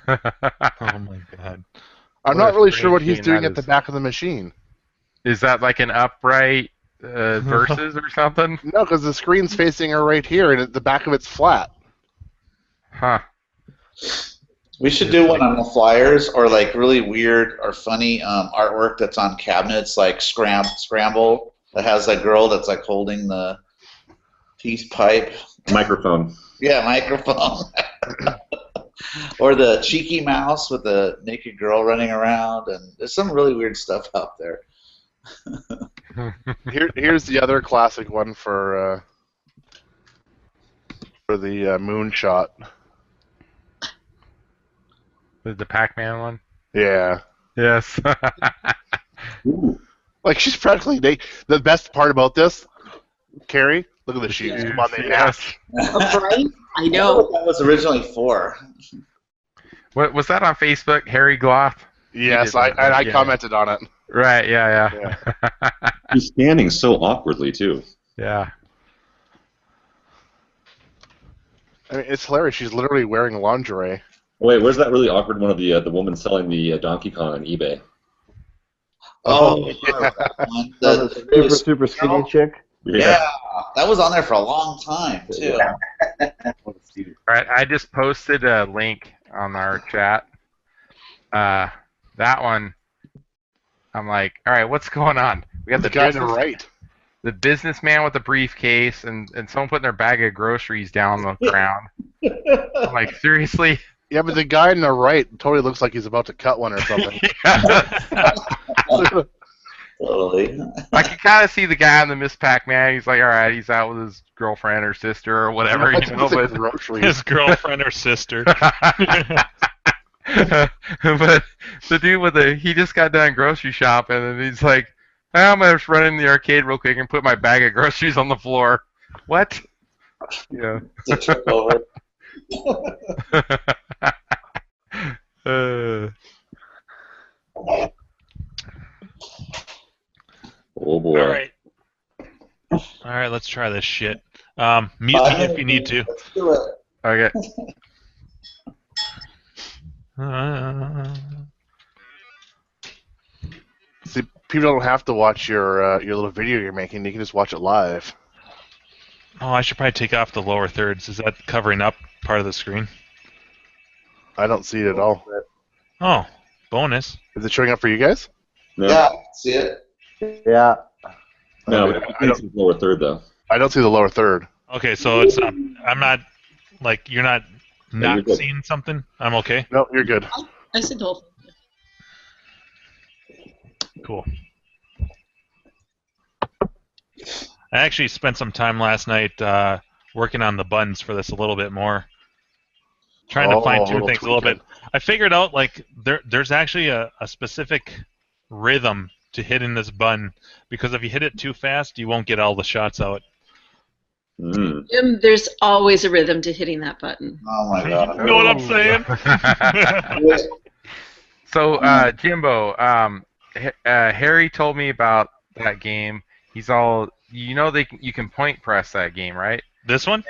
Oh my god. I'm What not a really sure what strange he's game doing that at the is. back of the machine. Is that like an upright versus or something? No, because the screen's facing her right here, and the back of it's flat. Huh. We should do one on the flyers or like really weird or funny artwork that's on cabinets, like Scramble, that has that girl that's like holding the peace pipe. Microphone. Yeah, microphone. Or the cheeky mouse with the naked girl running around, and there's some really weird stuff out there. Here's the other classic one for the moonshot. The Pac-Man one? Yeah. Yes. Ooh. Like, she's practically the best part about this, Carrie, look at the shoes. Come on, they match. Right? I I know know. what that was originally for. What was that on Facebook? Harry Gloth? Yes, did that, I yeah. commented on it. Right. Yeah. He's standing so awkwardly too. Yeah. I mean, it's hilarious. She's literally wearing lingerie. Wait, where's that really awkward one of the woman selling the Donkey Kong on eBay? Oh, yeah. that one. Oh, The the really super skinny chick. Yeah, that was on there for a long time too. All right. I just posted a link on our chat. That one. I'm like, all right, what's going on? We got The the guy to the business- right. the businessman with the briefcase and someone putting their bag of groceries down on the ground. I'm like, seriously? Yeah, but the guy on the right totally looks like he's about to cut one or something. Totally. I can kind of see the guy on the Miss Pac-Man. He's like, all right, he's out with his girlfriend or sister or whatever, you know. It's like But, groceries. His girlfriend or sister. but the dude he just got done grocery shopping and he's like, I'm gonna just run in the arcade real quick and put my bag of groceries on the floor. What? Yeah. To trip over. Oh boy. All right, let's try this shit. Mute me if you need to. Let's do it. Okay. See, people don't have to watch your little video you're making. You can just watch it live. Oh, I should probably take off the lower thirds. Is that covering up part of the screen? I don't see it at all. Oh, bonus. Is it showing up for you guys? No, Yeah, see it? Yeah. no, Okay, I think it's lower third though. I don't see the lower third. Okay, so it's I'm not like you're not you're good. seeing something. I'm okay. No, you're good. I said the whole thing. Cool. I actually spent some time last night working on the buttons for this a little bit more. Trying to fine tune little things a little tweaking. bit. I figured out like there's actually a specific rhythm to hitting this button because if you hit it too fast, you won't get all the shots out. Mm. There's always a rhythm to hitting that button. Oh my god. You know what I'm saying? So, Jimbo, Harry told me about that game. He's all, you know, you can point press that game, right? This one?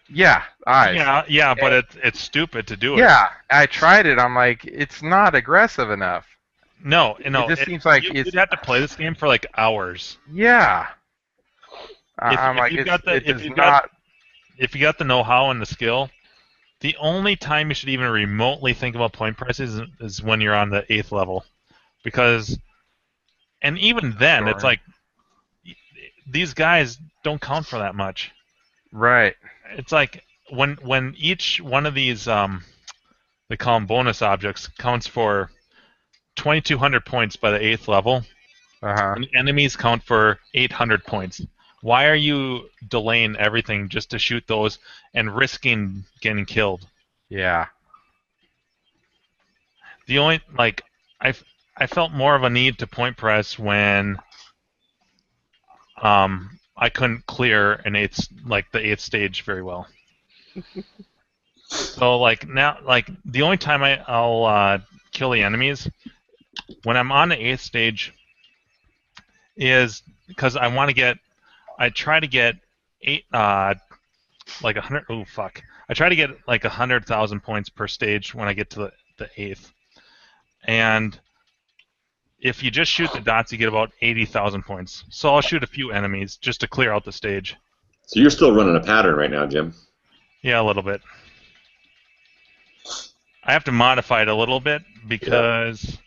Yeah, eyes. Yeah, but it's stupid to do it. Yeah, I tried it. I'm like, it's not aggressive enough. No. It just seems like it's. you'd have to play this game for like hours. Yeah. I'm If like, you've got the- it if does you've not. got- If you got the know-how and the skill, the only time you should even remotely think about point presses is when you're on the 8th level, because, and even then, it's Sure. like these guys don't count for that much. Right. It's like when each one of these they call them bonus objects counts for 2,200 points by the 8th level, Uh huh. and enemies count for 800 points. Why are you delaying everything just to shoot those and risking getting killed? Yeah. The only I felt more of a need to point press when I couldn't clear the eighth stage very well. So now the only time I'll kill the enemies when I'm on the eighth stage is because I try to get 100. Oh fuck! I try to get 100,000 points per stage when I get to the eighth, and if you just shoot the dots, you get about 80,000 points. So I'll shoot a few enemies just to clear out the stage. So you're still running a pattern right now, Jim? Yeah, a little bit. I have to modify it a little bit because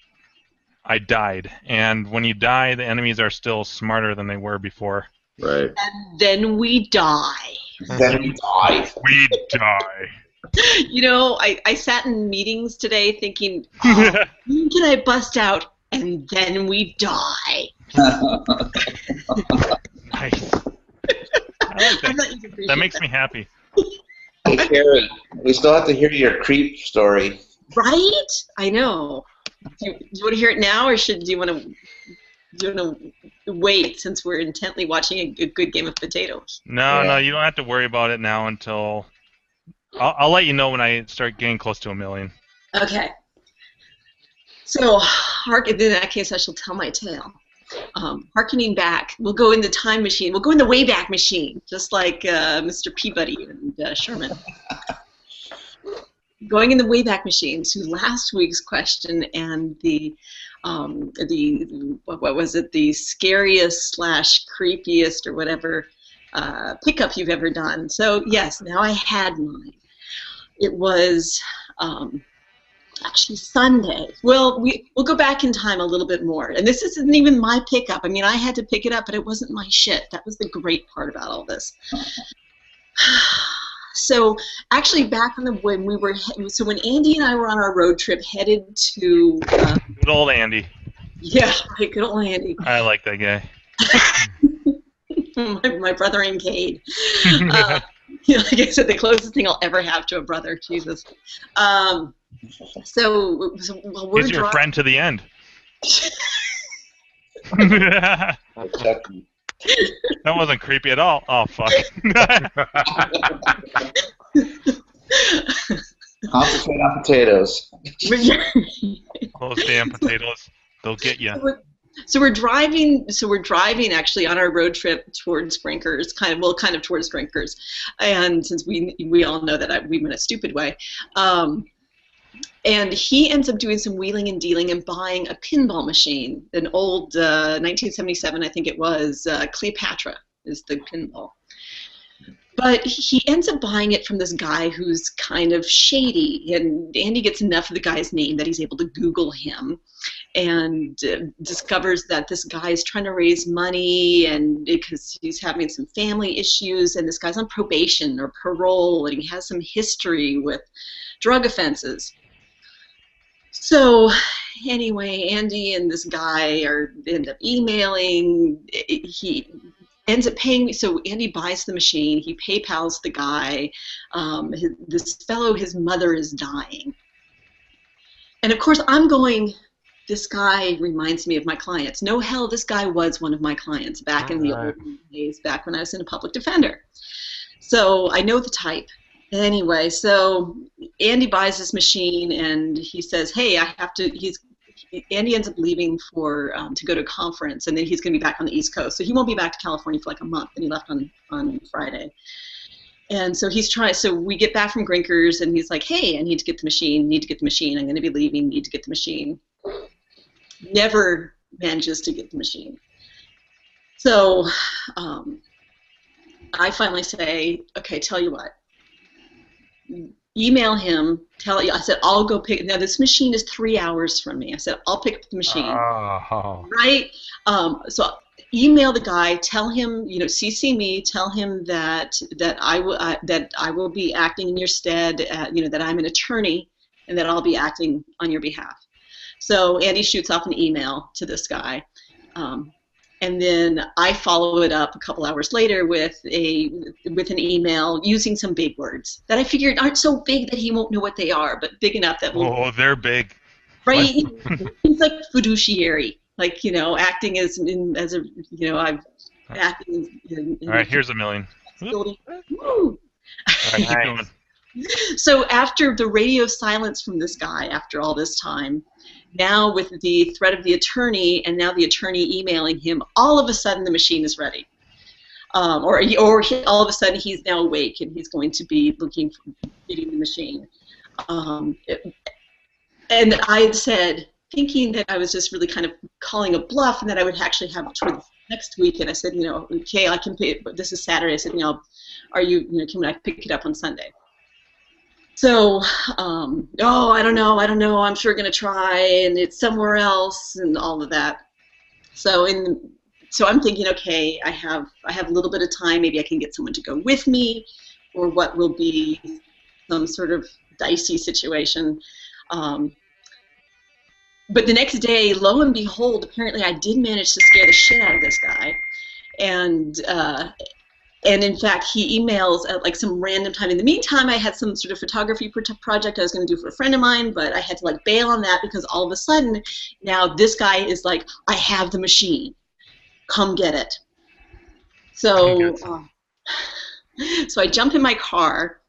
I died, and when you die, the enemies are still smarter than they were before. Right. And then we die. Then we die. We die. You know, I sat in meetings today thinking, oh, when can I bust out? And then we die. Nice. I like that. That makes me happy. Hey, Carrie, we still have to hear your creep story. Right? I know. Do you want to hear it now, or do you want to wait since we're intently watching a good game of potatoes? No, you don't have to worry about it now until I'll let you know when I start getting close to 1 million. Okay. So, in that case, I shall tell my tale. Harkening back, we'll go in the time machine. We'll go in the Wayback Machine, just like Mr. Peabody and Sherman. Going in the Wayback Machine to last week's question and the what was it? The scariest / creepiest or whatever pickup you've ever done. So yes, now I had mine. It was. Actually, Sunday. Well, we'll go back in time a little bit more. And this isn't even my pickup. I mean, I had to pick it up, but it wasn't my shit. That was the great part about all this. So, actually, back on when Andy and I were on our road trip headed to... good old Andy. Yeah, right, good old Andy. I like that guy. my brother in Cade. Like I said, the closest thing I'll ever have to a brother. Jesus. So we're He's your friend to the end. That wasn't creepy at all. Oh, fuck. Concentrate on potatoes. Those damn potatoes. They'll get you. So we're driving actually on our road trip towards Grinkers, kind of towards Grinkers, and since we all know that we went a stupid way, and he ends up doing some wheeling and dealing and buying a pinball machine, an old 1977, I think it was, Cleopatra is the pinball. But he ends up buying it from this guy who's kind of shady, and Andy gets enough of the guy's name that he's able to Google him and discovers that this guy is trying to raise money and because he's having some family issues, and this guy's on probation or parole, and he has some history with drug offenses. So anyway, Andy and this guy end up emailing. He ends up paying me. So Andy buys the machine. He PayPals the guy. His mother is dying. And of course, I'm going, this guy reminds me of my clients. No, hell, this guy was one of my clients back in the old days, back when I was in a public defender. So I know the type. Anyway, so Andy buys this machine, and he says, hey, Andy ends up leaving to go to a conference, and then he's going to be back on the East Coast. So he won't be back to California for like a month, and he left on Friday. And so so we get back from Grinkers, and he's like, hey, I need to get the machine, I'm going to be leaving, need to get the machine. Never manages to get the machine. So I finally say, okay, tell you what. Email him, I said, I'll go pick, now this machine is 3 hours from me. I said, I'll pick up the machine. Oh. Right? So email the guy, tell him, CC me, tell him that I will be acting in your stead, that I'm an attorney and that I'll be acting on your behalf. So Andy shoots off an email to this guy. And then I follow it up a couple hours later with an email using some big words that I figured aren't so big that he won't know what they are, but big enough that will. Oh, they're big. Right? He's like fiduciary, like acting as a I've acted in All right, here's $1 million. Woo! All right, keep going. So after the radio silence from this guy, after all this time, now with the threat of the attorney, and now the attorney emailing him, all of a sudden the machine is ready. Or all of a sudden he's now awake and he's going to be looking for getting the machine. And I had said, thinking that I was just really kind of calling a bluff and that I would actually have it toward next week, and I said, okay, I can pay it, but this is Saturday. I said, can I pick it up on Sunday? So, I don't know, I'm sure going to try, and it's somewhere else, and all of that. So I'm thinking, okay, I have a little bit of time, maybe I can get someone to go with me, or what will be some sort of dicey situation. But the next day, lo and behold, apparently I did manage to scare the shit out of this guy, and in fact, he emails at like some random time. In the meantime, I had some sort of photography project I was going to do for a friend of mine, but I had to like bail on that because all of a sudden, now this guy is like, I have the machine, come get it. So, so I jump in my car,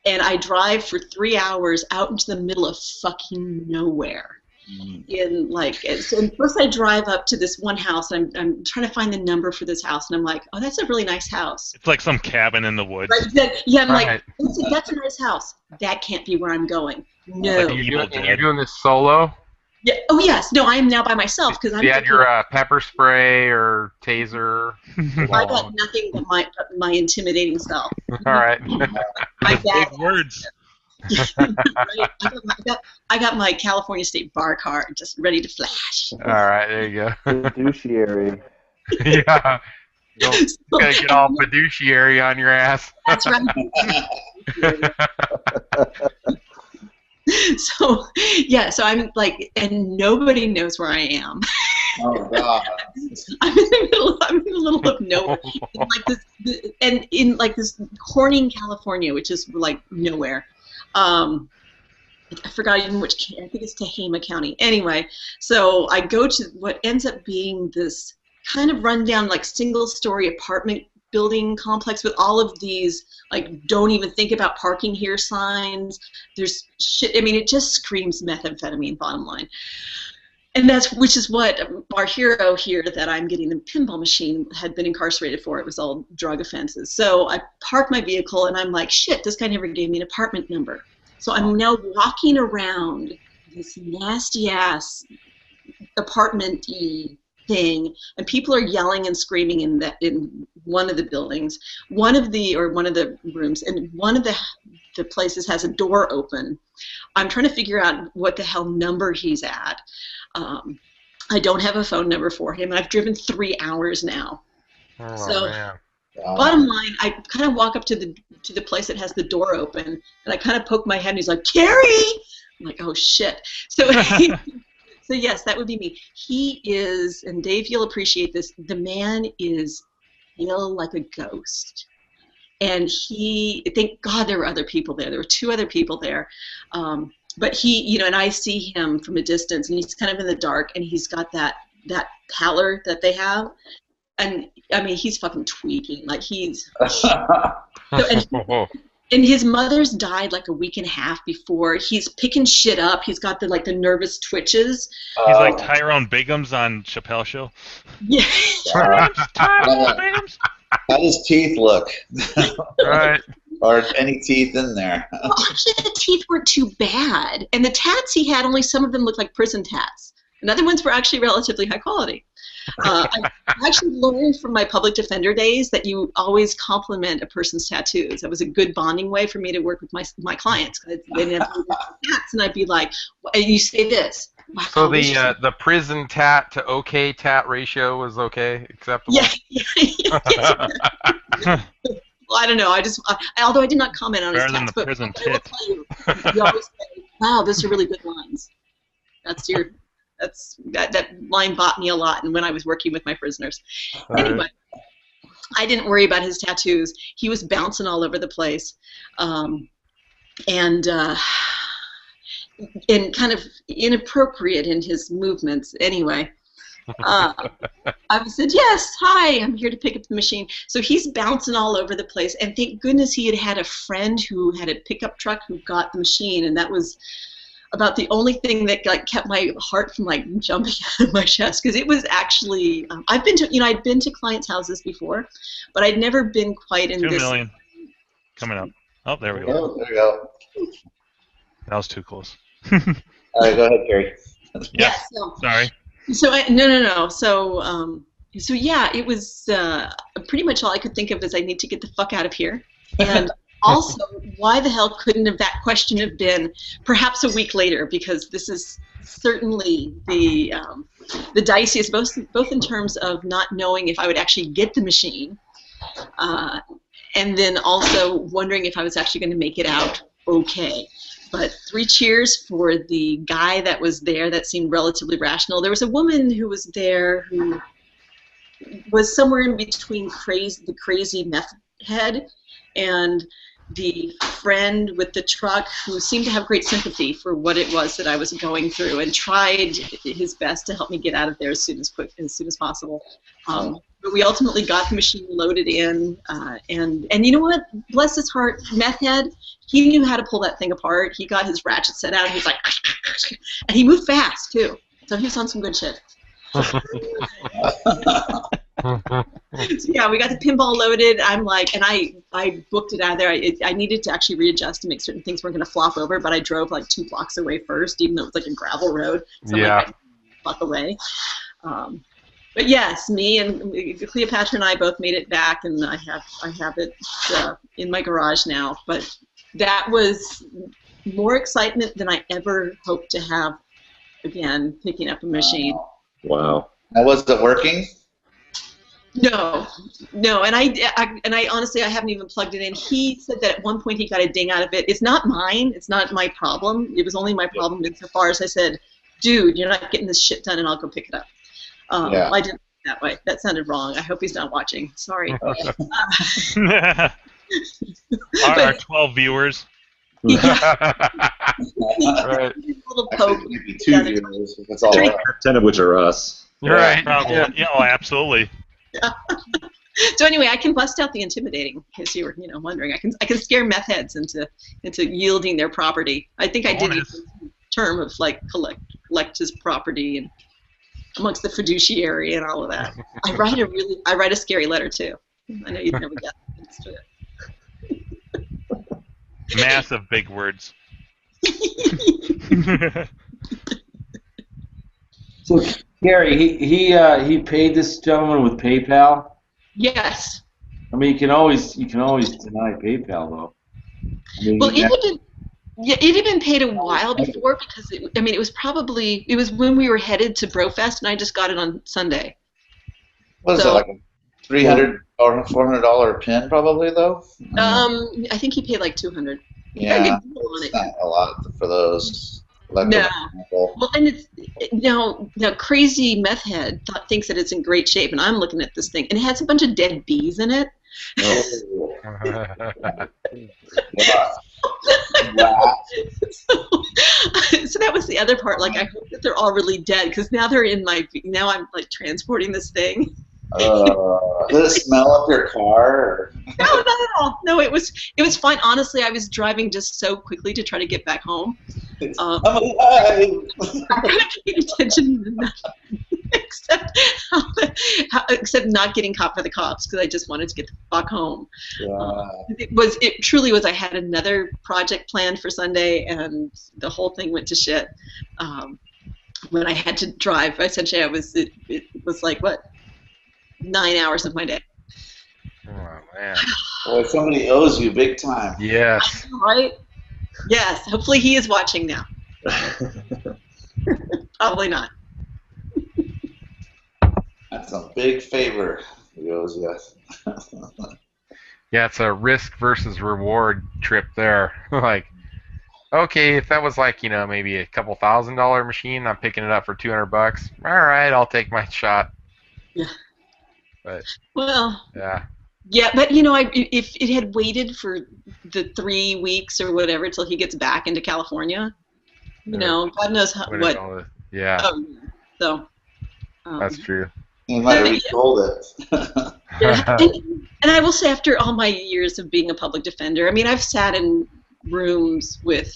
and I drive for 3 hours out into the middle of fucking nowhere. So first I drive up to this one house, and I'm trying to find the number for this house, and I'm like, oh, that's a really nice house. It's like some cabin in the woods. Right? Yeah, I'm like, that's a nice house. That can't be where I'm going. No. Like you're doing this solo? Yeah. Oh yes. No, I am now by myself because I'm. You had your pepper spray or taser. I got nothing but my intimidating self. All right. Big words. Right. I got my California State bar card just ready to flash. All right, there you go. Fiduciary. Yeah. Don't gotta get all fiduciary on your ass. That's right. So I'm like, and nobody knows where I am. Oh God! I'm in the middle of nowhere, in this Corning, California, which is like nowhere. I forgot even which. I think it's Tehama County. Anyway, so I go to what ends up being this kind of rundown, like single-story apartment building complex with all of these like "don't even think about parking here" signs. There's shit. I mean, it just screams methamphetamine. Bottom line. And which is what our hero here that I'm getting the pinball machine had been incarcerated for. It was all drug offenses. So I park my vehicle, and I'm like, shit, this guy never gave me an apartment number. So I'm now walking around this nasty-ass apartment-y thing, and people are yelling and screaming in one of the buildings, one of the rooms, and one of the places has a door open. I'm trying to figure out what the hell number he's at. I don't have a phone number for him. I've driven 3 hours now. Oh, so, man. bottom line, I kind of walk up to the place that has the door open, and I kind of poke my head, and he's like, "Carrie!" I'm like, "Oh shit!" So, so yes, that would be me. He is, and Dave, you'll appreciate this. The man is ill like a ghost, and thank God there were other people there. There were 2 other people there. But he, and I see him from a distance, and he's kind of in the dark, and he's got that pallor that they have, and I mean, he's fucking tweaking, like he's. And his mother's died like a week and a half before. He's picking shit up. He's got the nervous twitches. He's like Tyrone Biggums on Chappelle's Show. Yeah. Tyrone Biggums. How does teeth look? Right. Or any teeth in there? Well, actually, the teeth weren't too bad, and the tats he had, only some of them looked like prison tats, and other ones were actually relatively high quality. I actually learned from my public defender days that you always compliment a person's tattoos. That was a good bonding way for me to work with my clients. They didn't have tats, and I'd be like, and you say this. Wow, so the prison tat to okay tat ratio was okay, acceptable? Yeah. Well, I don't know. Although I did not comment on his Better than tats, the prison but I will tell you, you always say, "Wow, those are really good lines." That's your. That line bought me a lot, and when I was working with my prisoners. Anyway, I didn't worry about his tattoos. He was bouncing all over the place, and kind of inappropriate in his movements. Anyway. I said, yes, hi, I'm here to pick up the machine. So he's bouncing all over the place, and thank goodness he had a friend who had a pickup truck who got the machine, and that was about the only thing that kept my heart from jumping out of my chest, because it was actually I'd been to clients' houses before, but I'd never been quite in 2 this. million coming up. Oh, there we go. Oh, there you go. That was too close. All right, go ahead, Gary. Yeah. Sorry. So no. So yeah, it was pretty much all I could think of is I need to get the fuck out of here. And also, why the hell couldn't that question have been perhaps a week later? Because this is certainly the diciest, both in terms of not knowing if I would actually get the machine, and then also wondering if I was actually going to make it out okay. But 3 cheers for the guy that was there that seemed relatively rational. There was a woman who was there who was somewhere in between the crazy meth head and the friend with the truck who seemed to have great sympathy for what it was that I was going through and tried his best to help me get out of there as soon as possible. But we ultimately got the machine loaded in, and you know what? Bless his heart, meth head, he knew how to pull that thing apart. He got his ratchet set out, and he's like, and he moved fast too. So he was on some good shit. So yeah, we got the pinball loaded. I'm like, and I booked it out of there. I needed to actually readjust to make certain things weren't going to flop over, but I drove 2 blocks away first, even though it was a gravel road. So Yeah. I'm block away. But yes, me and Cleopatra and I both made it back, and I have it in my garage now. But that was more excitement than I ever hoped to have again, picking up a machine. Wow. Now, was it working? No, and I honestly I haven't even plugged it in. He said that at one point he got a ding out of it. It's not mine. It's not my problem. It was only my problem insofar as I said, dude, you're not getting this shit done, and I'll go pick it up. Yeah. I didn't that way. That sounded wrong. I hope he's not watching. Sorry. Our 12 viewers. Yeah. Right. Little poke. Actually, maybe 2 viewers. That's all. 10 of which are us. Right. Probably. Yeah. Oh, absolutely. So anyway, I can bust out the intimidating, because you were wondering. I can scare meth heads into yielding their property. I think I did use the term of collect his property and amongst the fiduciary and all of that. I write a scary letter too. I know you'd never get to it. Massive big words. So Gary, he paid this gentleman with PayPal. Yes. I mean, you can always deny PayPal though. I mean, Well, it had been paid a while before, because it was when we were headed to Brofest, and I just got it on Sunday. What is it, like a $300 or $400 pin probably though? I think he paid like $200. Yeah, it's not a lot for those. No. Well, and it's now crazy meth head thinks that it's in great shape, and I'm looking at this thing, and it has a bunch of dead bees in it. Oh. So that was the other part. I hope that they're all really dead, because now they're in now I'm transporting this thing. Did it smell up your car? No, not at all. No, it was fine. Honestly, I was driving just so quickly to try to get back home. I'm alive. I couldn't pay attention to nothing except not getting caught by the cops, because I just wanted to get the fuck home. Yeah. It truly was. I had another project planned for Sunday, and the whole thing went to shit. When I had to drive, essentially, it was like what? 9 hours of my day. Oh man. Boy, somebody owes you big time. Yes. Right? Yes. Hopefully he is watching now. Probably not. That's a big favor he owes you. Yeah, it's a risk versus reward trip there. okay, if that was like, maybe a couple $1,000 machine, I'm picking it up for $200. All right, I'll take my shot. Yeah. But Well, yeah, yeah, but if it had waited for the 3 weeks or whatever till he gets back into California, God knows would've known it. Yeah, so. that's true. You might have But, retold it. yeah, and I will say, after all my years of being a public defender, I mean, I've sat in rooms with.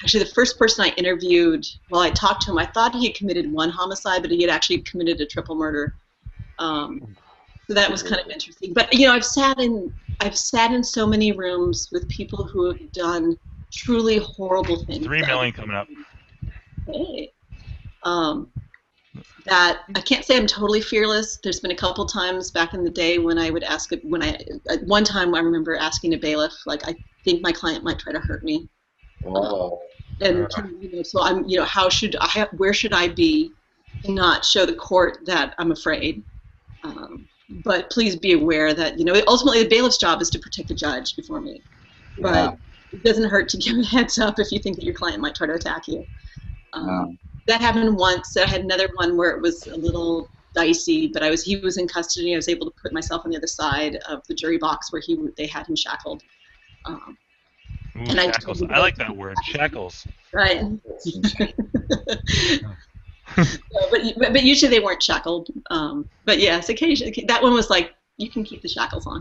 Actually, the first person I interviewed, while I talked to him, I thought he had committed one homicide, but he had actually committed a triple murder. So that was kind of interesting. But I've sat in so many rooms with people who have done truly horrible things. 3 million coming up. Hey. That I can't say I'm totally fearless. There's been a couple times back in the day when I would at one time I remember asking a bailiff, like, I think my client might try to hurt me. Oh. And so I'm, where should I be to not show the court that I'm afraid? But please be aware that, ultimately the bailiff's job is to protect the judge before me. Yeah. But it doesn't hurt to give a heads up if you think that your client might try to attack you. That happened once. I had another one where it was a little dicey, but he was in custody. I was able to put myself on the other side of the jury box where they had him shackled. Ooh, shackles. I like that word, shackles. Right. But usually they weren't shackled. But yes, occasionally that one was like, you can keep the shackles on.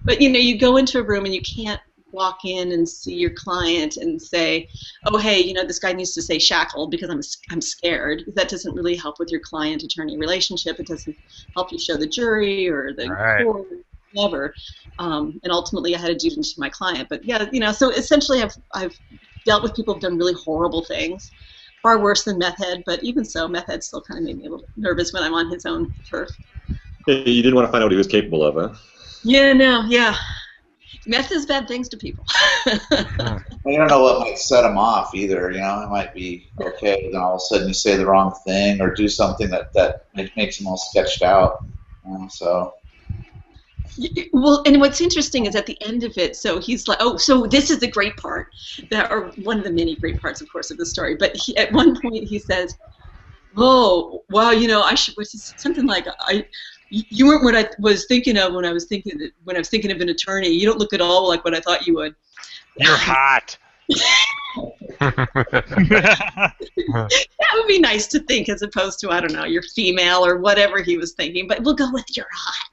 But you go into a room and you can't walk in and see your client and say, oh, hey, this guy needs to say shackled because I'm scared. That doesn't really help with your client-attorney relationship. It doesn't help you show the jury or the court, whatever. And ultimately, I had to do it to my client. But yeah, so essentially, I've dealt with people who've done really horrible things, far worse than Meth Head. But even so, Meth Head still kind of made me a little nervous when I'm on his own turf. You didn't want to find out what he was capable of, huh? Yeah. Meth does bad things to people. Well, you don't know what might set him off either. It might be okay, then all of a sudden you say the wrong thing or do something that makes him all sketched out. So. Well, and what's interesting is at the end of it, so he's like, oh, so this is the great part, or one of the many great parts, of course, of the story. But at one point he says, oh, wow, I should, something like, you weren't what I was thinking of when I was thinking of an attorney. You don't look at all like what I thought you would. You're hot. That would be nice to think, as opposed to, I don't know, you're female or whatever he was thinking. But we'll go with you're hot.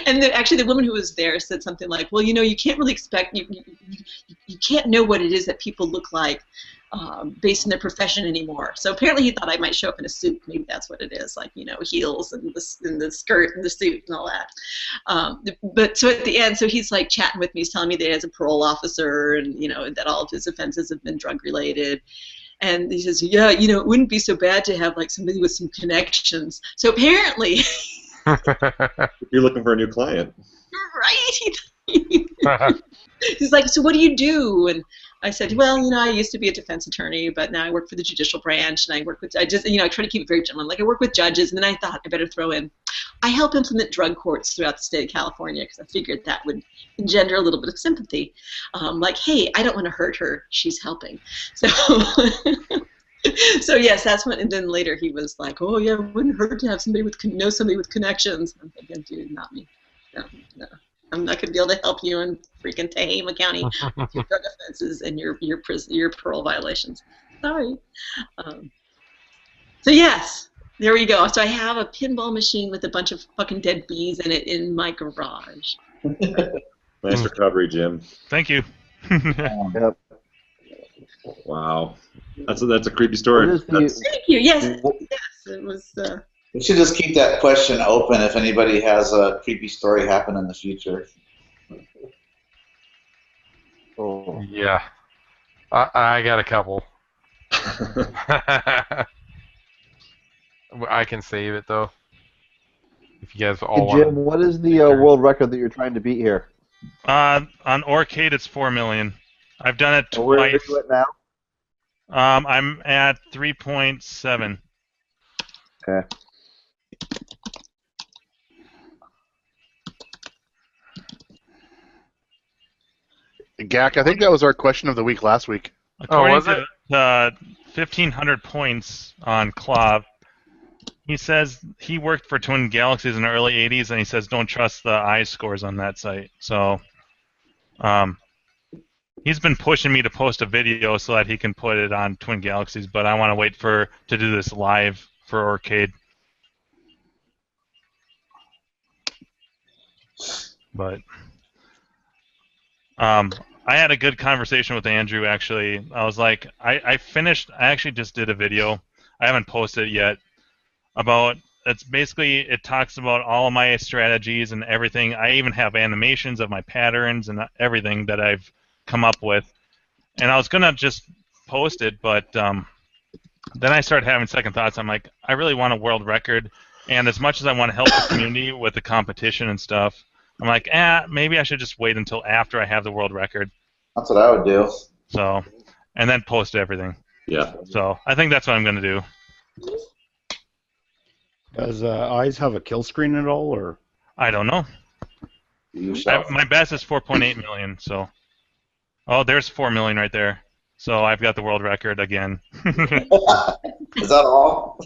And then actually the woman who was there said something like, well, you can't really expect, you can't know what it is that people look like based on their profession anymore. So apparently he thought I might show up in a suit. Maybe that's what it is, like, heels and the skirt and the suit and all that. But so at the end, so he's like chatting with me. He's telling me that he has a parole officer and, that all of his offenses have been drug related. And he says, yeah, it wouldn't be so bad to have like somebody with some connections. So apparently... You're looking for a new client. Right. He's like, so what do you do? And I said, well, I used to be a defense attorney, but now I work for the judicial branch, and I try to keep it very general. Like, I work with judges, and then I thought I better throw in, I help implement drug courts throughout the state of California, because I figured that would engender a little bit of sympathy. Like, hey, I don't want to hurt her. She's helping. So... So yes, that's when. And then later he was like, "Oh yeah, it wouldn't hurt to have somebody with connections." I'm thinking, dude, not me. No, I'm not gonna be able to help you in freaking Tehama County with your drug offenses and your parole violations. Sorry. So yes, there we go. So I have a pinball machine with a bunch of fucking dead bees in it in my garage. Nice recovery, Jim. Thank you. Yep. Wow. That's a creepy story. Thank you. Yes, it was. We should just keep that question open if anybody has a creepy story happen in the future. Oh. Yeah. I got a couple. I can save it, though. If you guys all Hey, Jim, what is the world record that you're trying to beat here? On Orcade, it's 4 million. I've done it Where are twice. you at now? I'm at 3.7. Okay. Gak, I think that was our question of the week last week. According was to it? the 1,500 points on Clav, he says he worked for Twin Galaxies in the early 80s, and he says don't trust the I scores on that site. So he's been pushing me to post a video so that he can put it on Twin Galaxies, but I want to wait to do this live for Arcade. But I had a good conversation with Andrew, actually. I was like, I actually just did a video. I haven't posted it yet. It talks about all of my strategies and everything. I even have animations of my patterns and everything that I've come up with. And I was going to just post it, but then I started having second thoughts. I'm like, I really want a world record. And as much as I want to help the community with the competition and stuff, I'm like, maybe I should just wait until after I have the world record. That's what I would do. So, and then post everything. Yeah. So I think that's what I'm going to do. Does Eyes have a kill screen at all, or? I don't know. My best is 4.8 million. So, there's 4 million right there. So I've got the world record again. Is that all?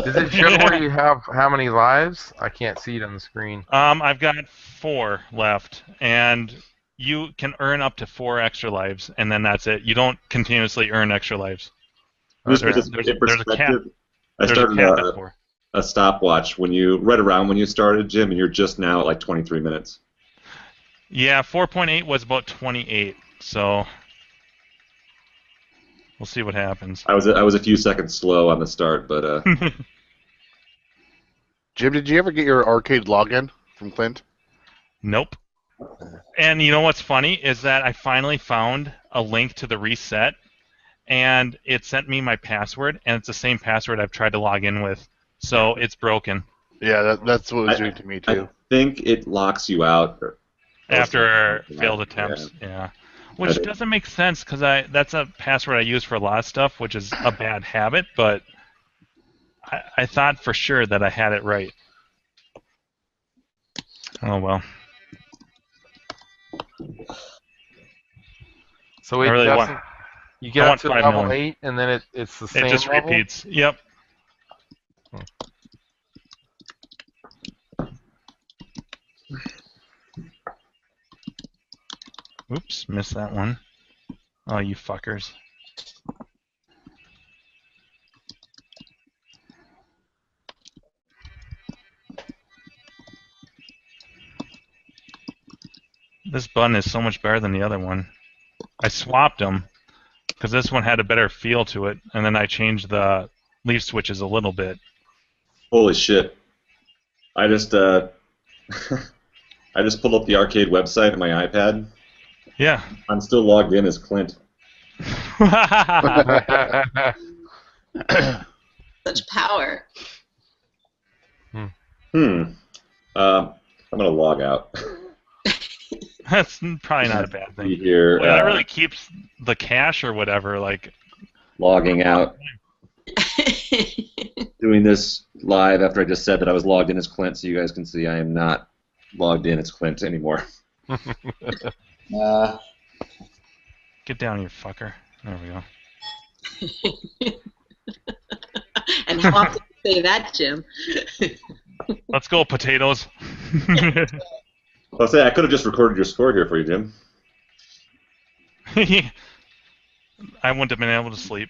Does it show where you have how many lives? I can't see it on the screen. I've got 4 left, and you can earn up to 4 extra lives, and then that's it. You don't continuously earn extra lives. Just There's in a cap. perspective, I There's a started cap at 4. a stopwatch right around when you started, Jim, and you're just now at like 23 minutes. Yeah, 4.8 was about 28, so we'll see what happens. I was a few seconds slow on the start, but Jim, did you ever get your arcade login from Clint? Nope. And you know what's funny is that I finally found a link to the reset, and it sent me my password, and it's the same password I've tried to log in with, so it's broken. Yeah, that's what it was doing to me too. I think it locks you out After failed attempts, yeah. Which doesn't make sense because that's a password I use for a lot of stuff, which is a bad habit, but I thought for sure that I had it right. Oh well. So it I really doesn't. want- You I get up want to 5 level million. 8, and then it's the same It just level? repeats. Yep. Oops, missed that one. Oh, you fuckers. This button is so much better than the other one. I swapped them because this one had a better feel to it, and then I changed the leaf switches a little bit. Holy shit! I just I just pulled up the arcade website on my iPad. Yeah. I'm still logged in as Clint. Such power. I'm gonna log out. That's probably not a bad Be thing. here. Well, that really keeps the cache or whatever. Like, logging out. Doing this live after I just said that I was logged in as Clint, so you guys can see I am not logged in as Clint anymore. get down, you fucker. There we go. And how often do you say that, Jim? Let's go, potatoes. I'll say I could have just recorded your score here for you, Jim. I wouldn't have been able to sleep.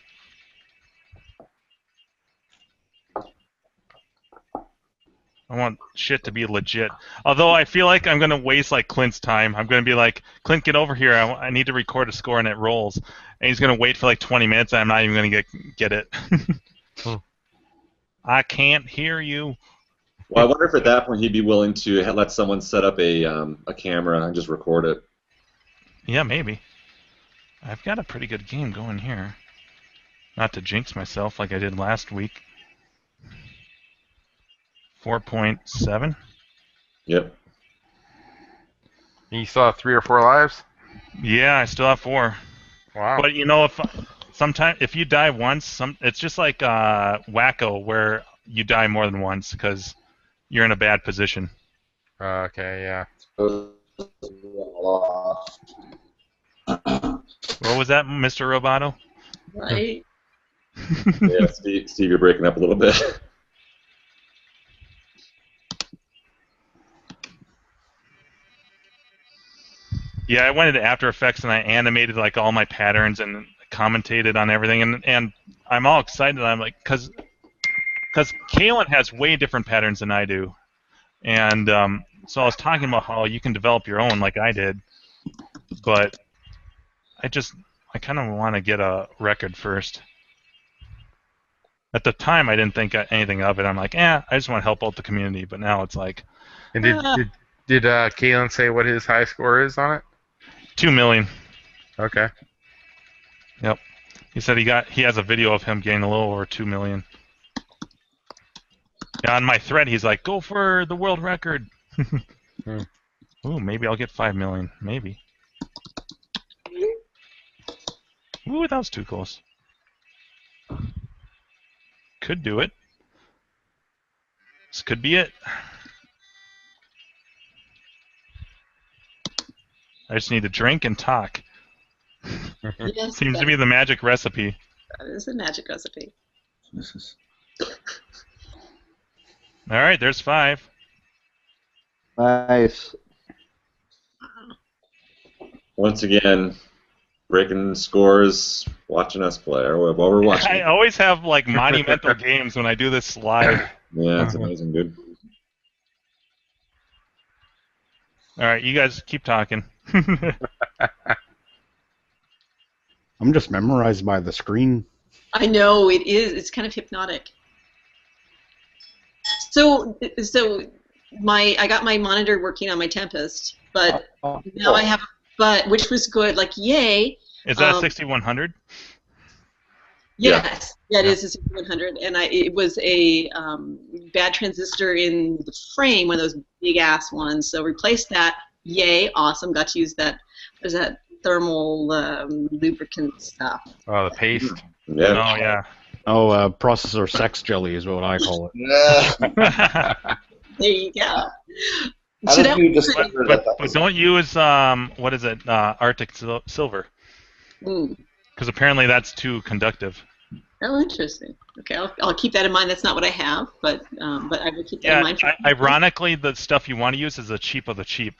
I want shit to be legit. Although I feel like I'm going to waste like Clint's time. I'm going to be like, Clint, get over here. I need to record a score and it rolls. And he's going to wait for like 20 minutes and I'm not even going to get it. I can't hear you. Well, I wonder if at that point he'd be willing to let someone set up a camera and just record it. Yeah, maybe. I've got a pretty good game going here. Not to jinx myself like I did last week. 4.7. Yep. You still have 3 or 4 lives? Yeah, I still have 4. Wow. But you know, if you die once, it's just like Wacko, where you die more than once because you're in a bad position. Okay, yeah. What was that, Mr. Roboto? Right. Yeah, Steve, you're breaking up a little bit. Yeah, I went into After Effects and I animated like all my patterns and commentated on everything, and I'm all excited. I'm like, because Kalen has way different patterns than I do, and so I was talking about how you can develop your own like I did, but I kind of want to get a record first. At the time, I didn't think anything of it. I'm like, I just want to help out the community. But now it's like, And did Kalen say what his high score is on it? 2 million. Okay. Yep. He said he has a video of him getting a little over 2 million. Yeah, on my thread, he's like, go for the world record. Ooh, maybe I'll get 5 million. Maybe. Ooh, that was too close. Could do it. This could be it. I just need to drink and talk. Yes, Seems to be the magic recipe. that is a magic recipe. All right, there's 5. Nice. Once again, breaking scores, watching us play, or while we're watching. I always have like monumental games when I do this live. Yeah, it's amazing, dude. All right, you guys keep talking. I'm just memorized by the screen. I know it is. It's kind of hypnotic. So I got my monitor working on my Tempest, but now I have which was good. Like yay. Is that 6100? Yes, yeah, it is a 6100, and it was a bad transistor in the frame, one of those big ass ones. So replaced that. Yay, awesome. Got to use that. What is that thermal lubricant stuff? Oh, the paste. Yeah. Oh yeah. Oh, processor sex jelly is what I call it. Yeah. There you go. How So did that you was discover But that? don't use what is it? Arctic Silver, Mm. because apparently that's too conductive. Oh, interesting. Okay, I'll keep that in mind. That's not what I have, but I will keep that in Yeah. mind. Ironically, the stuff you want to use is the cheap of the cheap.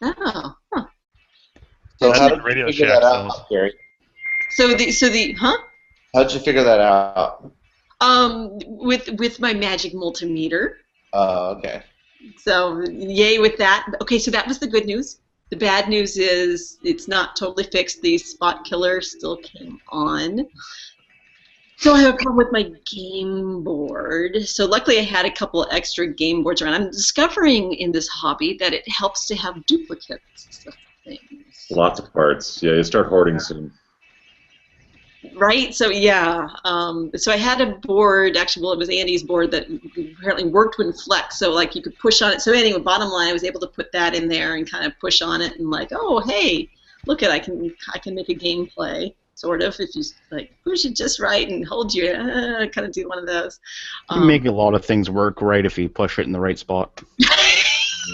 Oh, huh. So how did Radio you figure Shack that sells. out, Gary? So the How did you figure that out? with my magic multimeter. Okay. So yay with that. Okay, so that was the good news. The bad news is it's not totally fixed. The spot killer still came on. So I have a problem with my game board. So luckily I had a couple extra game boards around. I'm discovering in this hobby that it helps to have duplicates of things. Lots of parts. Yeah, you start hoarding soon. Right? So yeah. So I had a board, actually, well, it was Andy's board that apparently worked when flex. So like you could push on it. So anyway, bottom line, I was able to put that in there and kind of push on it and like, oh hey, look at I can make a gameplay. Sort of, if you like push it just right and hold your, kind of do one of those. You can make a lot of things work right if you push it in the right spot.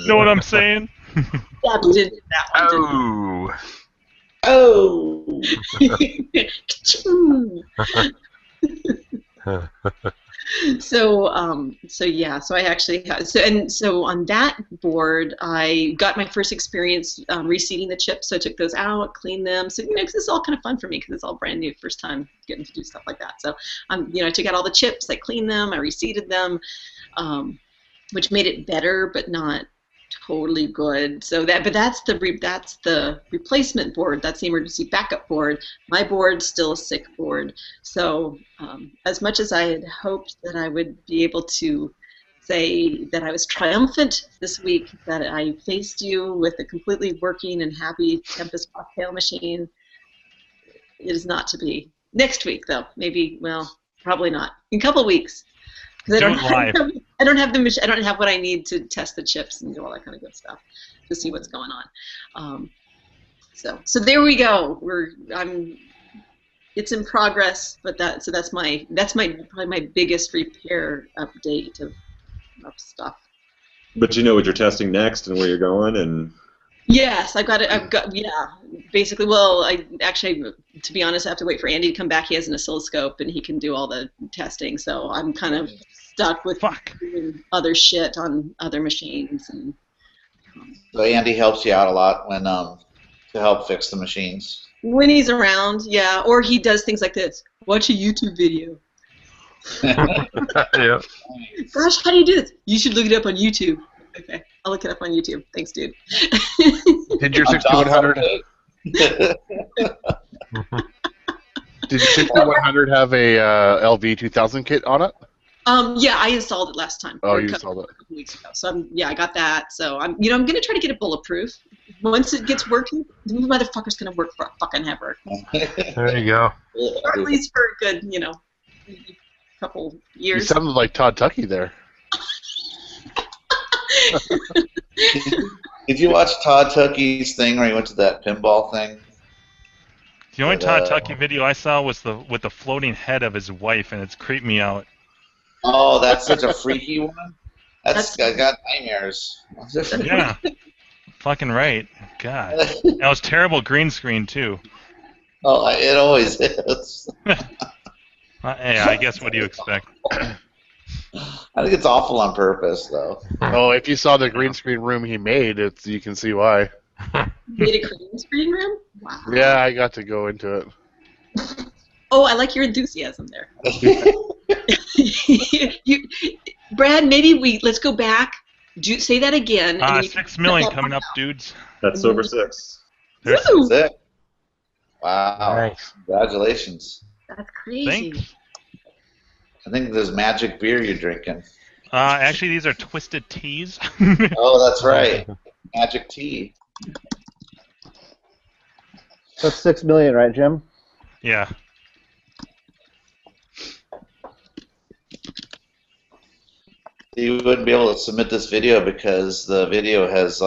Know what I'm saying? Yeah, we did that one. Oh. Oh. So yeah, so I actually have, so on that board I got my first experience reseeding the chips. So I took those out, cleaned them. So this is all kind of fun for me because it's all brand new, first time getting to do stuff like that. So I took out all the chips, I cleaned them, I reseeded them, which made it better, but not totally good. So that's the replacement board. That's the emergency backup board. My board's still a sick board. So as much as I had hoped that I would be able to say that I was triumphant this week, that I faced you with a completely working and happy Tempest cocktail machine, it is not to be. Next week, though, maybe. Well, probably not. In a couple of weeks. Because I don't have what I need to test the chips and do all that kind of good stuff to see what's going on. So there we go. It's in progress, but that's probably my biggest repair update of stuff. But you know what you're testing next and where you're going, and Yes, I've got it. Yeah. Basically, well, to be honest, I have to wait for Andy to come back. He has an oscilloscope, and he can do all the testing. So I'm kind of stuck with doing other shit on other machines. And So Andy helps you out a lot to help fix the machines. when he's around, yeah, or he does things like this. Watch a YouTube video. Yeah. Gosh, how do you do this? You should look it up on YouTube. Okay, I'll look it up on YouTube. Thanks, dude. Did your 6100? Did your 6100 have a LV 2000 kit on it? Yeah, I installed it last time. Oh, you installed it. A couple weeks ago. So I got that. So I'm gonna try to get it bulletproof. Once it gets working, the motherfucker's gonna work for fucking ever. There you go. Or at least for a good, couple You years. sounded like Todd Tuckey there. Did you watch Todd Tuckey's thing where he went to that pinball thing? The only Todd Tuckey video I saw was with the floating head of his wife, and it's creeped me out. Oh, that's such a freaky one. I got nightmares. Yeah, fucking right. God, that was terrible green screen too. Oh, it always is. Hey, I guess what do you expect? I think it's awful on purpose, though. Oh, if you saw the green screen room he made, you can see why. Made a green screen room? Wow. Yeah, I got to go into it. Oh, I like your enthusiasm there. Brad, maybe let's go back. Say that again. And 6 million coming up, dudes. That's over 6. Woo! That's it. Wow. Nice. That's Congratulations. crazy. Thanks. I think there's magic beer you're drinking. Actually, these are twisted teas. Oh, that's right. Magic tea. That's 6 million, right, Jim? Yeah. You wouldn't be able to submit this video because the video has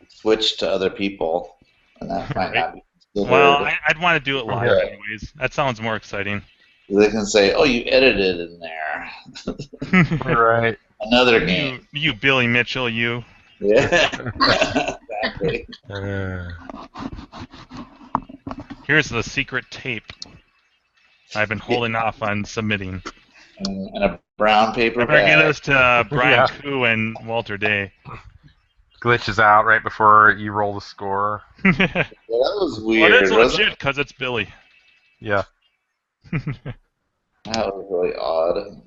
switched to other people, and that might not be considered. Well, I'd want to do it live Yeah. anyways. That sounds more exciting. They can say, "Oh, you edited in there." Right. Another game. You Billy Mitchell, you. Yeah. Exactly. Here's the secret tape I've been holding off on submitting. And a brown paper I better bag. give this to Brian Yeah. Koo and Walter Day. Glitches out right before you roll the score. Yeah, that was Well, weird. it's wasn't legit because it's Billy. Yeah. it? That was really odd.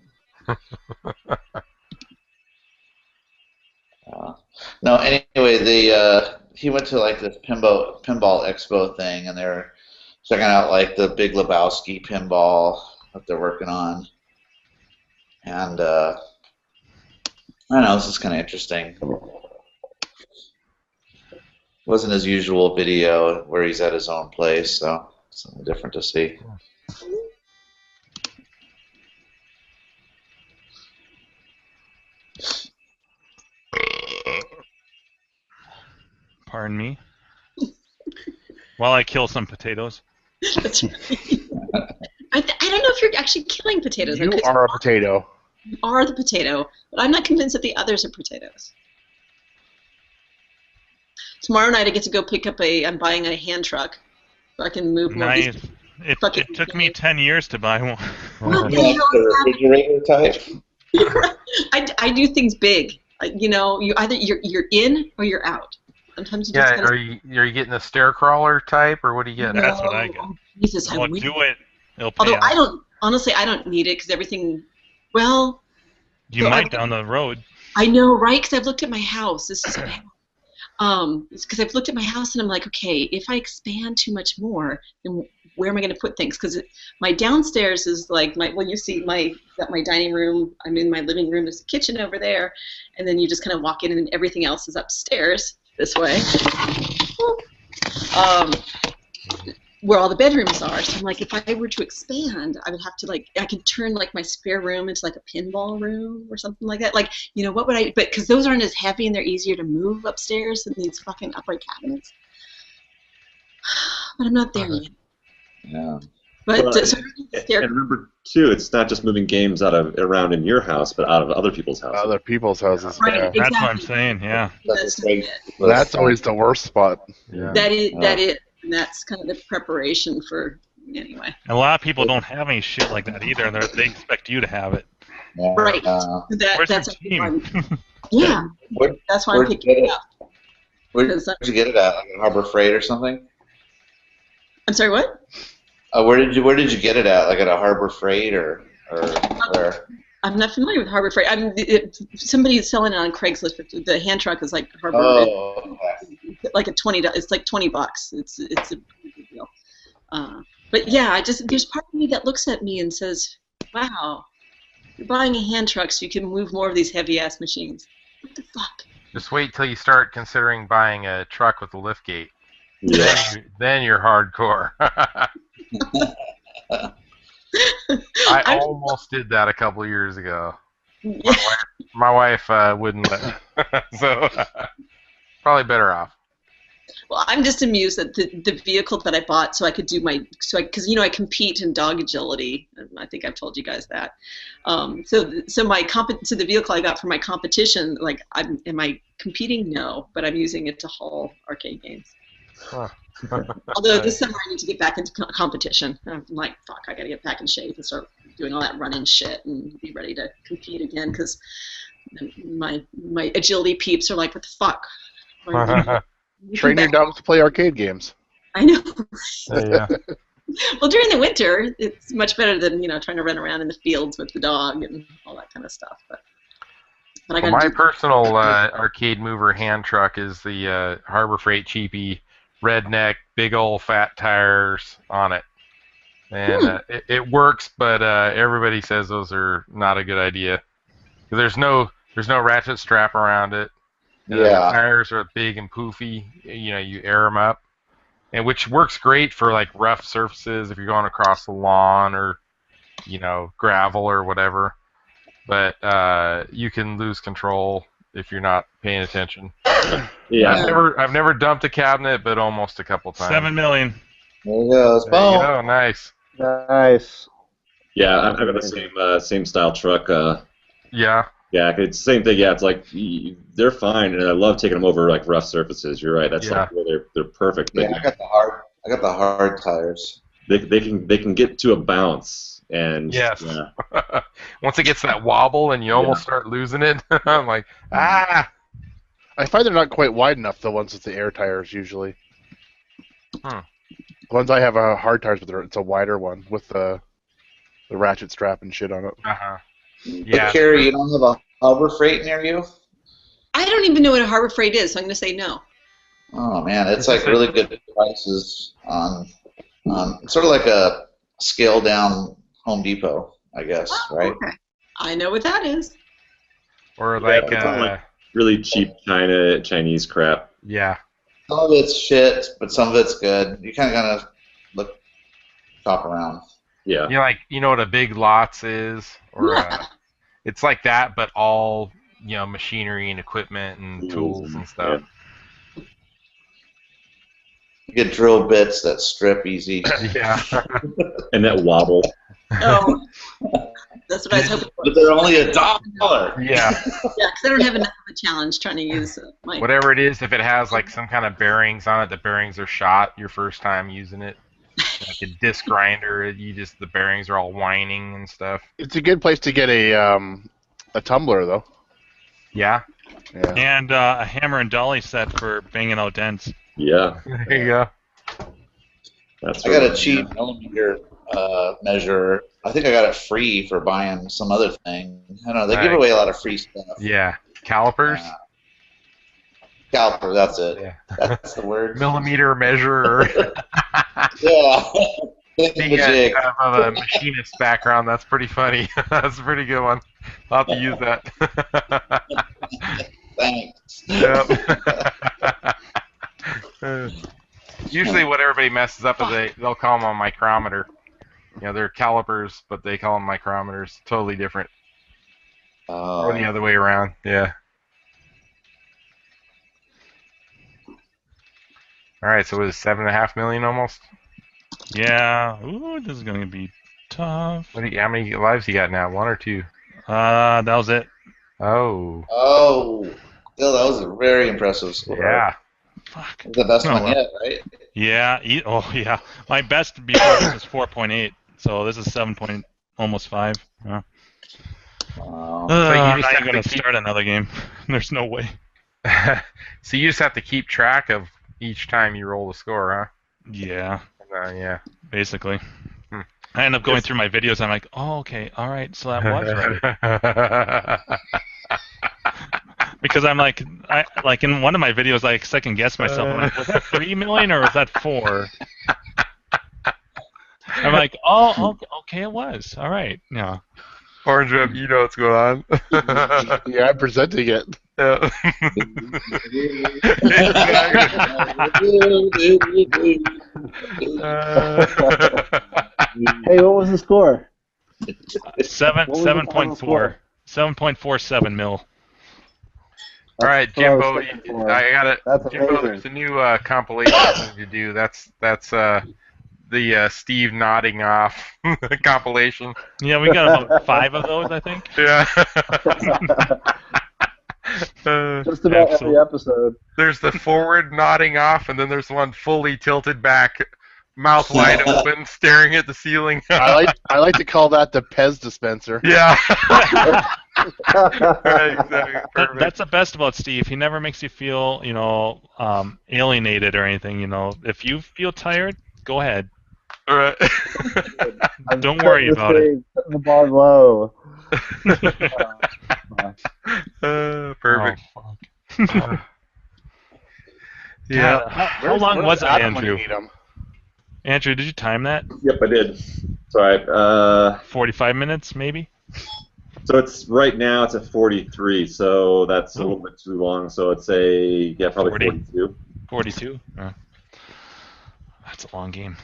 No, anyway, he went to this pinball expo thing, and they're checking out the Big Lebowski pinball that they're working on, and I don't know, this is kind of interesting. Wasn't his usual video where he's at his own place, so something different to see. Pardon me. While I kill some potatoes. That's right. I don't know if you're actually killing potatoes. You because are a potato. You are the potato, but I'm not convinced that the others are potatoes. Tomorrow night I get to go pick up I'm buying a hand truck so I can move more of Nice. these. It took me 10 years to buy one. What the Yeah, hell the is happening? refrigerator type. I do things big. You either you're in or you're out. Sometimes you just Yeah. gotta Are you getting the stair crawler type, or what do you get? That's what I get. Oh, Jesus, I Well, wish. do it. It'll pay Although off. I don't need it because everything. Well, You so might down the road. I know, right? Because I've looked at my house. This is bad. Because I've looked at my house and I'm like, okay, if I expand too much more, then where am I going to put things? Because my downstairs is you see my dining room. I'm in my living room. There's a kitchen over there, and then you just kind of walk in, and everything else is upstairs this way. Where all the bedrooms are. So I'm like, if I were to expand, I would have to I could turn my spare room into a pinball room or something like that. What would I? But because those aren't as heavy and they're easier to move upstairs than these fucking upright cabinets. But I'm not there yet. Yeah. But Well, so and remember too, it's not just moving games around in your house, but out of other people's houses. Other people's houses. Right, Yeah. That's what I'm exactly. saying. Yeah. That's always the worst spot. Yeah. That is, and that's kind of the preparation for anyway. And a lot of people don't have any shit like that either, and they expect you to have it. Yeah. Right. Where's That's your team? yeah. Where- That's why I'm where'd you picking get it it? up. Where'd Because you get it at? Like at Harbor Freight or something? I'm sorry, what? Where did you get it at? Like at a Harbor Freight or where? I'm not familiar with Harbor Freight. Somebody's selling it on Craigslist. But the hand truck is like Harbor. Oh, Like a $20. It's like $20. It's a big deal. But yeah, there's part of me that looks at me and says, "Wow, you're buying a hand truck so you can move more of these heavy ass machines. What the fuck?" Just wait till you start considering buying a truck with a lift gate. Yeah. Then you're hardcore. I almost did that a couple of years ago. Yeah. My wife wouldn't let me. So probably better off. Well, I'm just amused that the vehicle that I bought so I could do because I compete in dog agility. I think I've told you guys that. So the vehicle I got for my competition, like, am I competing? No, but I'm using it to haul arcade games. Huh. Although this summer I need to get back into competition. I'm like, fuck, I gotta get back in shape and start doing all that running shit and be ready to compete again because my agility peeps are like, what the fuck? Train your dogs to play arcade games. I know. Yeah. Well, during the winter, it's much better than trying to run around in the fields with the dog and all that kind of stuff. But I Well, my personal arcade mover hand truck is the Harbor Freight cheapie, redneck, big old fat tires on it, and it works. But everybody says those are not a good idea because there's no ratchet strap around it. And the tires are big and poofy. You air them up, and which works great for like rough surfaces if you're going across the lawn or gravel or whatever. But you can lose control if you're not paying attention. Yeah. I've never dumped a cabinet, but almost a couple times. 7 million. There you go. There you go. Nice. Nice. Yeah, I've got the same style truck. Yeah. Yeah, it's the same thing. Yeah, it's like they're fine, and I love taking them over like rough surfaces. You're right. That's like where they're perfect. Yeah, I got the hard tires. They can get to a bounce, and yes. Once it gets that wobble and you almost start losing it, I'm like, ah. I find they're not quite wide enough, the ones with the air tires, usually. The ones I have are hard tires, but it's a wider one with the ratchet strap and shit on it. Uh-huh. Yeah. But Carrie, you don't have a Harbor Freight near you? I don't even know what a Harbor Freight is, so I'm going to say no. Oh, man, it's like really good prices on sort of like a scaled-down Home Depot, I guess, right? Okay. I know what that is. Or like, really cheap Chinese crap. Yeah. Some of it's shit, but some of it's good. You kind of gotta shop around. Yeah. You know what a Big Lots is, or it's like that, but all machinery and equipment and tools and stuff. Yeah. You get drill bits that strip easy. Yeah. And that wobble. Oh, that's what I was hoping for. But they're only $1. Yeah. Yeah, because I don't have enough of a challenge trying to use my. Whatever it is, if it has like some kind of bearings on it, the bearings are shot your first time using it. Like a disc grinder, the bearings are all whining and stuff. It's a good place to get a tumbler, though. Yeah. And a hammer and dolly set for banging out dents. Yeah. There you go. I got a cheap millimeter measure. I think I got it free for buying some other thing. I don't know. They give away a lot of free stuff. Yeah. Calipers? Caliper, that's it. Yeah. That's the word. Millimeter measurer. Yeah. Being of a machinist background, that's pretty funny. That's a pretty good one. I'll have to use that. Thanks. Yep. Usually what everybody messes up is they'll call them a micrometer. They're calipers, but they call them micrometers. Totally different. Or the other way around, yeah. All right, so it was 7.5 million almost. Yeah. Ooh, this is gonna be tough. How many lives you got now? 1 or 2? That was it. Oh. Oh, Bill, that was a very impressive score. Yeah. Fuck. The best Oh, one well. yet, right? Yeah. Oh, yeah. My best before this was 4.8. So this is 7 point, almost 5. Yeah. Wow. So you I'm just not have even gonna to keep- start another game. There's no way. So you just have to keep track of each time you roll the score, Yeah. huh? Yeah. Basically. Hmm. I end up going through my videos. I'm like, oh, okay, all right, so that was right. Because I'm like, in one of my videos, I second guessed myself. I'm like, was that 3 million or was that 4? I'm like, oh, okay, it was. All right, yeah. Orange Whip, you know what's going on. Yeah, I'm presenting it. Yeah. Hey, what was the score? 7.4. 7.47 mil. All right, That's what I was Jimbo, thinking for. I got it. That's Jimbo, amazing. there's a new compilation I need to do. That's the Steve nodding off compilation. Yeah, we got about 5 of those, I think. Yeah. Just about every Absolutely. episode. There's the forward nodding off, and then there's one fully tilted back, mouth wide open, staring at the ceiling. I like to call that the Pez dispenser. Yeah. Right, exactly. Perfect. That's the best about Steve. He never makes you feel, alienated or anything. If you feel tired, go ahead. All right. Don't worry about it. Setting the bar low. Perfect. Oh, fuck. Yeah. God, how long was it, Adam when you Andrew? need him? Andrew, did you time that? Yep, I did. Sorry. 45 minutes, maybe? So it's right now it's at 43, so that's a little bit too long. So it's probably 40. 42. 42? That's a long game.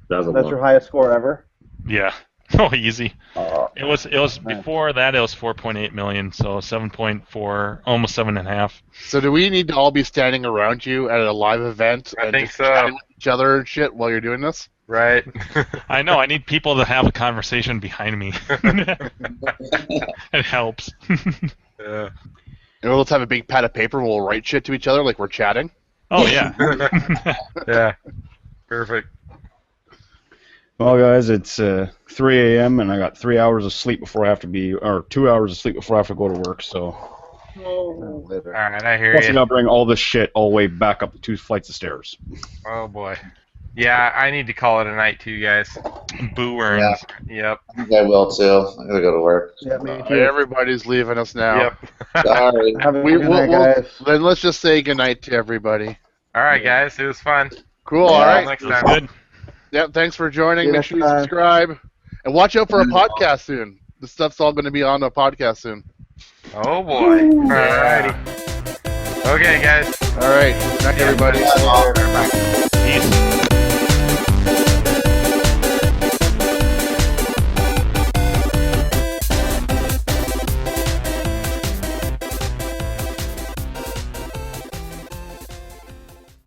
That was a That's long. your highest score ever? Yeah. Oh, easy. Oh, It was nice. before that. It was 4.8 million, so 7.4, almost 7.5. So do we need to all be standing around you at a live event I and think just so. chatting with each other and shit while you're doing this? Right. I know. I need people to have a conversation behind me. It helps. Yeah. And we'll just have a big pad of paper and we'll write shit to each other like we're chatting. Oh yeah. Yeah. Perfect. Well, guys, it's 3 a.m. and I got 3 hours of sleep before I have to or 2 hours of sleep before I have to go to work. So All right, I hear plus I you. gotta bring all this shit all the way back up the 2 flights of stairs. Oh boy. Yeah, I need to call it a night too, guys. Boo earns. Yep. I think I will too. I gotta go to work. Yeah, me too. Everybody's leaving us now. Yep. Sorry. Have a We, good night, guys. then let's just say goodnight to everybody. All right, guys. It was fun. Cool. Yeah. All right. Next It was time. good. Yeah. Thanks for joining. See you Make next sure you time. subscribe and watch out for a podcast soon. This stuff's all going to be on a podcast soon. Oh boy. All righty. Okay, guys. All right. Good night, everybody. Bye. Bye.